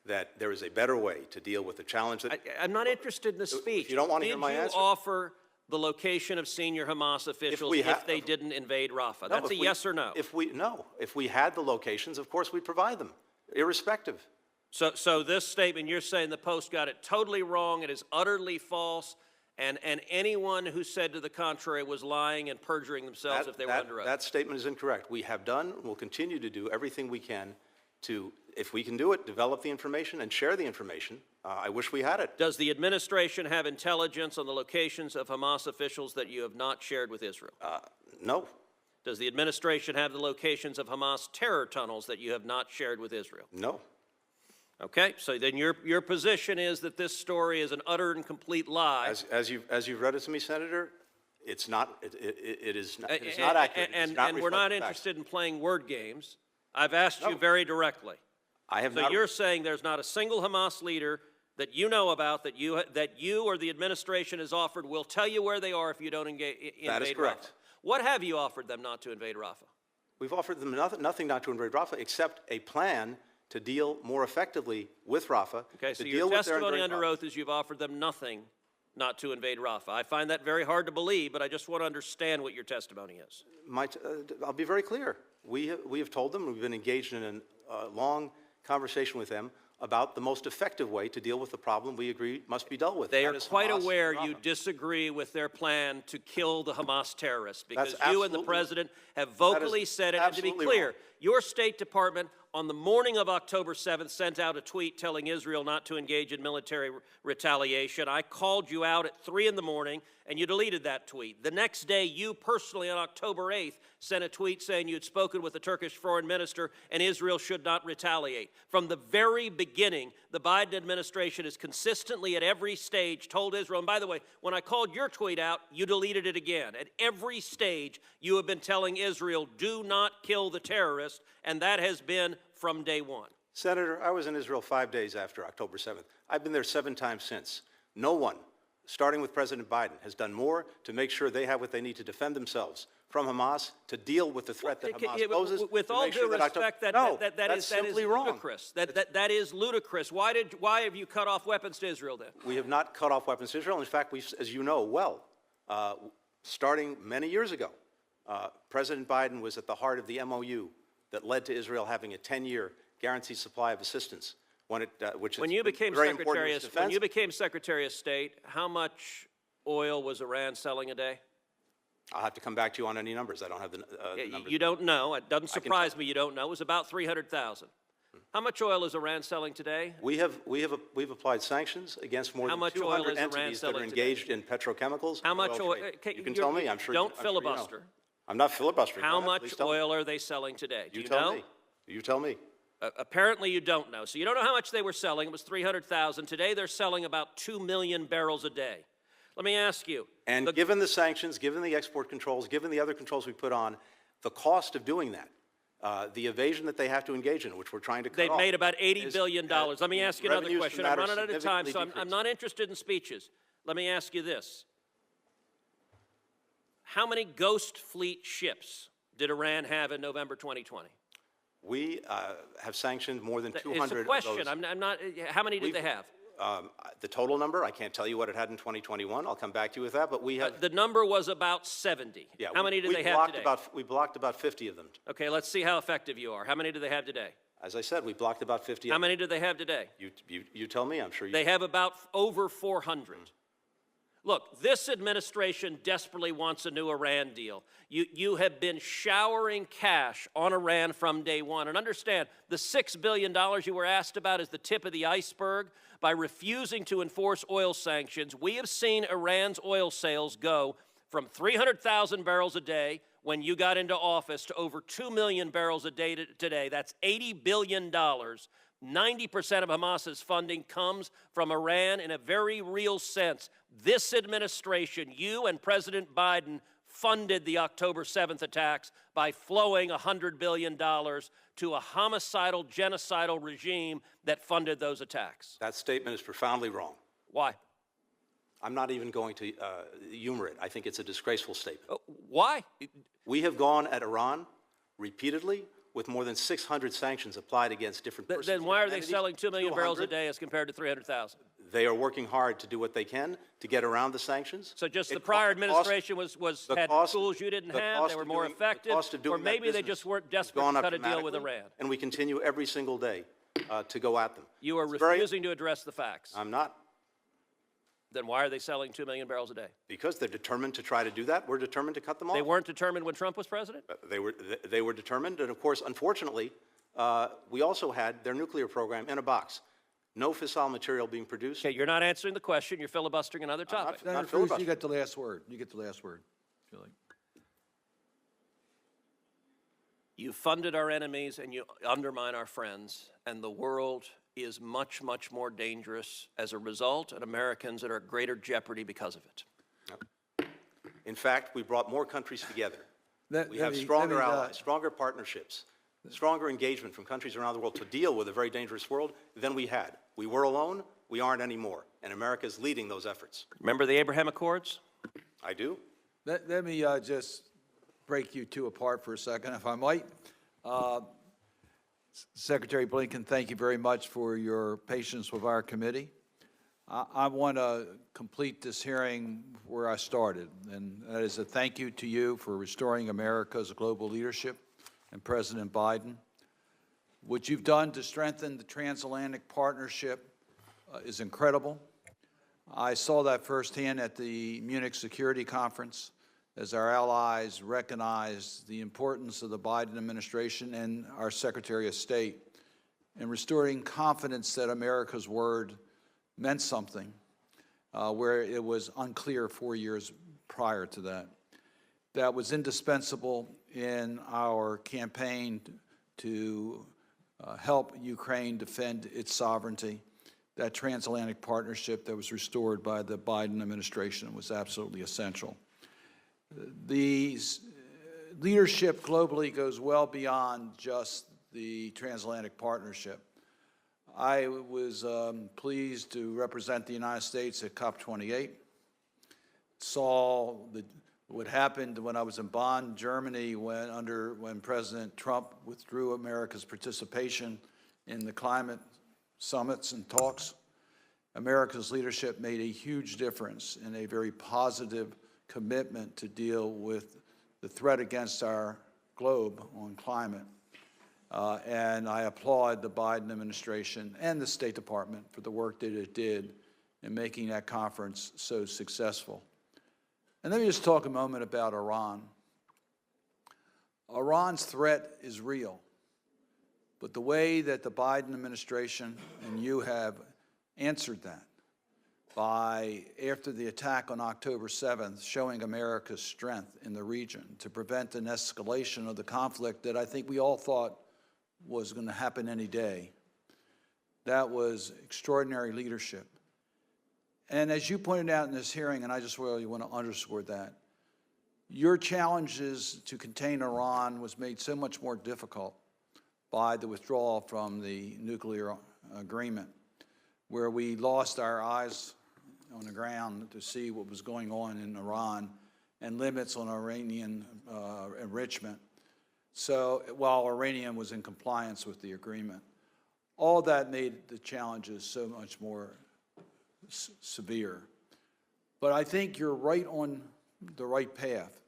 that there is a better way to deal with the challenge that... I'm not interested in the speech. If you don't want to hear my answer... Did you offer the location of senior Hamas officials if they didn't invade Rafah? That's a yes or no. If we had the locations, of course we'd provide them, irrespective. So this statement, you're saying the Post got it totally wrong, it is utterly false, and anyone who said to the contrary was lying and perjuring themselves if they were under oath? That statement is incorrect. We have done and will continue to do everything we can to, if we can do it, develop the information and share the information. I wish we had it. Does the administration have intelligence on the locations of Hamas officials that you have not shared with Israel? No. Does the administration have the locations of Hamas terror tunnels that you have not shared with Israel? No. Okay, so then your position is that this story is an utter and complete lie. As you've read it to me, Senator, it's not. It is not accurate. And we're not interested in playing word games. I've asked you very directly. I have so not. You're saying there's not a single Hamas leader that you know about that you or the administration has offered will tell you where they are if you don't invade Rafah. That is correct. What have you offered them not to invade Rafah? We've offered them nothing not to invade Rafah except a plan to deal more effectively with Rafah. Okay, so to your deal with their testimony enduring under oath is you've offered them nothing not to invade Rafah. I find that very hard to believe, but I just want to understand what your testimony is. I'll be very clear. We have told them, we've been engaged in a long conversation with them about the most effective way to deal with the problem we agree must be dealt with. They That are is quite Hamas aware and you Rafah. disagree with their plan to kill the Hamas terrorists because That's you and the absolutely- president have vocally said it. And to be absolutely clear, wrong. your State Department on the morning of October 7th sent out a tweet telling Israel not to engage in military retaliation. I called you out at 3 in the morning and you deleted that tweet. The next day, you personally on October 8th sent a tweet saying you had spoken with the Turkish foreign minister and Israel should not retaliate. From the very beginning, the Biden administration has consistently at every stage told Israel, and by the way, when I called your tweet out, you deleted it again. At every stage, you have been telling Israel, do not kill the terrorists, and that has been from day one. Senator, I was in Israel 5 days after October 7th. I've been there 7 times since. No one, starting with President Biden, has done more to make sure they have what they need to defend themselves from Hamas, to deal with the threat that Hamas poses. With all due respect, that is ludicrous. That is ludicrous. Why have you cut off weapons to Israel then? We have not cut off weapons to Israel. In fact, as you know well, starting many years ago, President Biden was at the heart of the MOU that led to Israel having a 10-year guaranteed supply of assistance. When you became Secretary of State, how much oil was Iran selling a day? I'll have to come back to you on any numbers. I don't have the numbers. You don't know. It doesn't surprise me you don't know. It was about 300,000. How much oil is Iran selling today? We've applied sanctions against more than 200 entities that are engaged in petrochemicals. How much oil? You can tell me. I'm sure. Don't filibuster. You know. I'm not filibustering. How much oil are they selling today? Do you know? You tell me. Apparently you don't know. So you don't know how much they were selling. It was 300,000. Today they're selling about 2 million barrels a day. Let me ask you. And given the sanctions, given the export controls, given the other controls we put on, the cost of doing that, the evasion that they have to engage in, which we're trying to cut They've off, made about $80 billion. Let me ask you another question. I'm running out of time, so I'm not interested in speeches. Let me ask you this. How many Ghost Fleet ships did Iran have in November 2020? We have sanctioned more than 200 It's a question. of those. I'm not. How many did they have? The total number, I can't tell you what it had in 2021. I'll come back to you with that, but we have. The number was about 70. Yeah, how many did they have today? We blocked about 50 of them. Okay, let's see how effective you are. How many do they have today? As I said, we blocked about 50 of them. How many do they have today? You tell me, I'm sure you. They have about over 400. Look, this administration desperately wants a new Iran deal. You have been showering cash on Iran from day one. And understand, the $6 billion you were asked about is the tip of the iceberg. By refusing to enforce oil sanctions, we have seen Iran's oil sales go from 300,000 barrels a day when you got into office to over 2 million barrels a day today. That's $80 billion. 90% of Hamas's funding comes from Iran in a very real sense. This administration, you and President Biden, funded the October 7th attacks by flowing $100 billion to a homicidal, genocidal regime that funded those attacks. That statement is profoundly wrong. Why? I'm not even going to humor it. I think it's a disgraceful statement. Why? We have gone at Iran repeatedly with more than 600 sanctions applied against different persons. Then why are they selling 2 million barrels a day as compared to 300,000? They are working hard to do what they can to get around the sanctions. So just the prior administration had tools you didn't have, they were more effective, or maybe they just weren't desperate to cut a deal with Iran. And we continue every single day to go at them. You are It's very- refusing to address the facts. I'm not. Then why are they selling 2 million barrels a day? Because they're determined to try to do that. We're determined to cut them off. They weren't determined when Trump was president? They were determined, and of course, unfortunately, we also had their nuclear program in a box. No fissile material being produced. Okay, you're not answering the question. You're filibustering another topic. Senator Cruz, you get the last word. You get the last word. Feel like- You funded our enemies and you undermine our friends, and the world is much, much more dangerous as a result, and Americans are at greater jeopardy because of it. In fact, we brought more countries together. Let- We let have me- stronger let me, allies, stronger partnerships, stronger engagement from countries around the world to deal with a very dangerous world than we had. We were alone, we aren't anymore, and America is leading those efforts. Remember the Abraham Accords? I do. Let me just break you two apart for a second, if I might. Secretary Blinken, thank you very much for your patience with our committee. I want to complete this hearing where I started, and that is a thank you to you for restoring America's global leadership and President Biden. What you've done to strengthen the transatlantic partnership is incredible. I saw that firsthand at the Munich Security Conference as our allies recognized the importance of the Biden administration and our Secretary of State in restoring confidence that America's word meant something, where it was unclear 4 years prior to that. That was indispensable in our campaign to help Ukraine defend its sovereignty. That transatlantic partnership that was restored by the Biden administration was absolutely essential. The leadership globally goes well beyond just the transatlantic partnership. I was pleased to represent the United States at COP28, saw what happened when I was in Bonn, Germany, when President Trump withdrew America's participation in the climate summits and talks. America's leadership made a huge difference in a very positive commitment to deal with the threat against our globe on climate. And I applaud the Biden administration and the State Department for the work that it did in making that conference so successful. And let me just talk a moment about Iran. Iran's threat is real, but the way that the Biden administration and you have answered that by, after the attack on October 7th, showing America's strength in the region to prevent an escalation of the conflict that I think we all thought was going to happen any day. That was extraordinary leadership. And as you pointed out in this hearing, and I just really want to underscore that, your challenges to contain Iran was made so much more difficult by the withdrawal from the nuclear agreement, where we lost our eyes on the ground to see what was going on in Iran and limits on Iranian enrichment. So while Iranian was in compliance with the agreement, all that made the challenges so much more severe. But I think you're right on the right path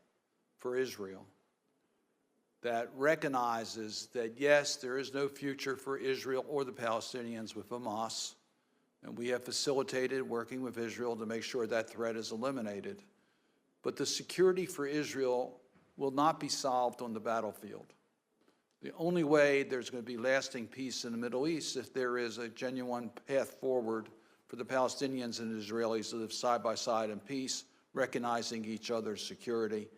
for Israel that recognizes that, yes, there is no future for Israel or the Palestinians with Hamas, and we have facilitated working with Israel to make sure that threat is eliminated. But the security for Israel will not be solved on the battlefield. The only way there's going to be lasting peace in the Middle East if there is a genuine path forward for the Palestinians and Israelis to live side by side in peace, recognizing each other's security.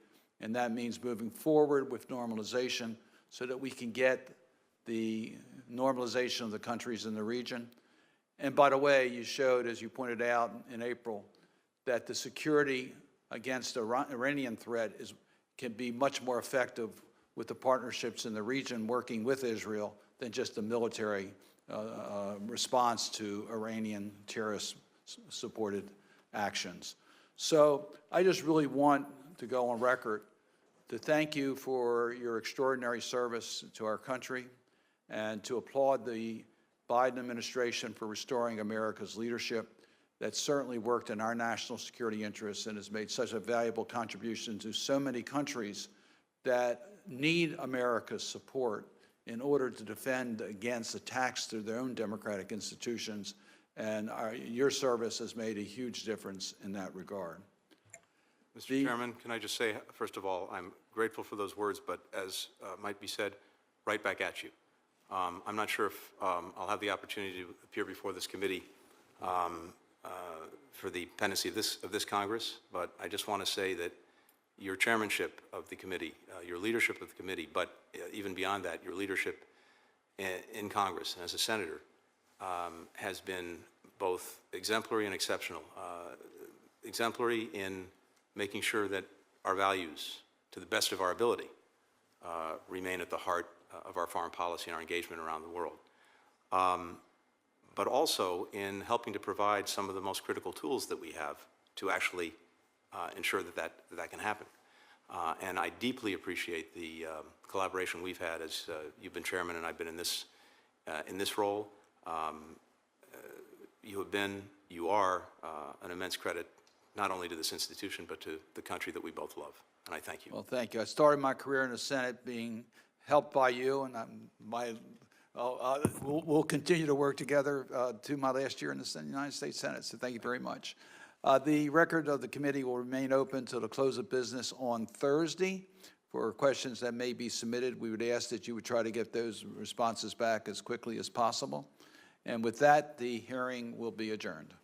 And that means moving forward with normalization so that we can get the normalization of the countries in the region. And by the way, you showed, as you pointed out in April, that the security against the Iranian threat can be much more effective with the partnerships in the region working with Israel than just the military response to Iranian terrorist-supported actions. So I just really want to go on record to thank you for your extraordinary service to our country and to applaud the Biden administration for restoring America's leadership. That certainly worked in our national security interests and has made such a valuable contribution to so many countries that need America's support in order to defend against attacks to their own democratic institutions, and your service has made a huge difference in that regard. Mr. Chairman, can I just say, first of all, I'm grateful for those words, but as might be said, right back at you. I'm not sure if I'll have the opportunity to appear before this committee for the pendency of this Congress, but I just want to say that your chairmanship of the committee, your leadership of the committee, but even beyond that, your leadership in Congress and as a senator has been both exemplary and exceptional. Exemplary in making sure that our values, to the best of our ability, remain at the heart of our foreign policy and our engagement around the world. But also in helping to provide some of the most critical tools that we have to actually ensure that can happen. And I deeply appreciate the collaboration we've had as you've been chairman and I've been in this role. You are an immense credit, not only to this institution, but to the country that we both love. And I thank you. Well, thank you. I started my career in the Senate being helped by you, and we'll continue to work together to my last year in the United States Senate, so thank you very much. The record of the committee will remain open till the close of business on Thursday. For questions that may be submitted, we would ask that you would try to get those responses back as quickly as possible. And with that, the hearing will be adjourned.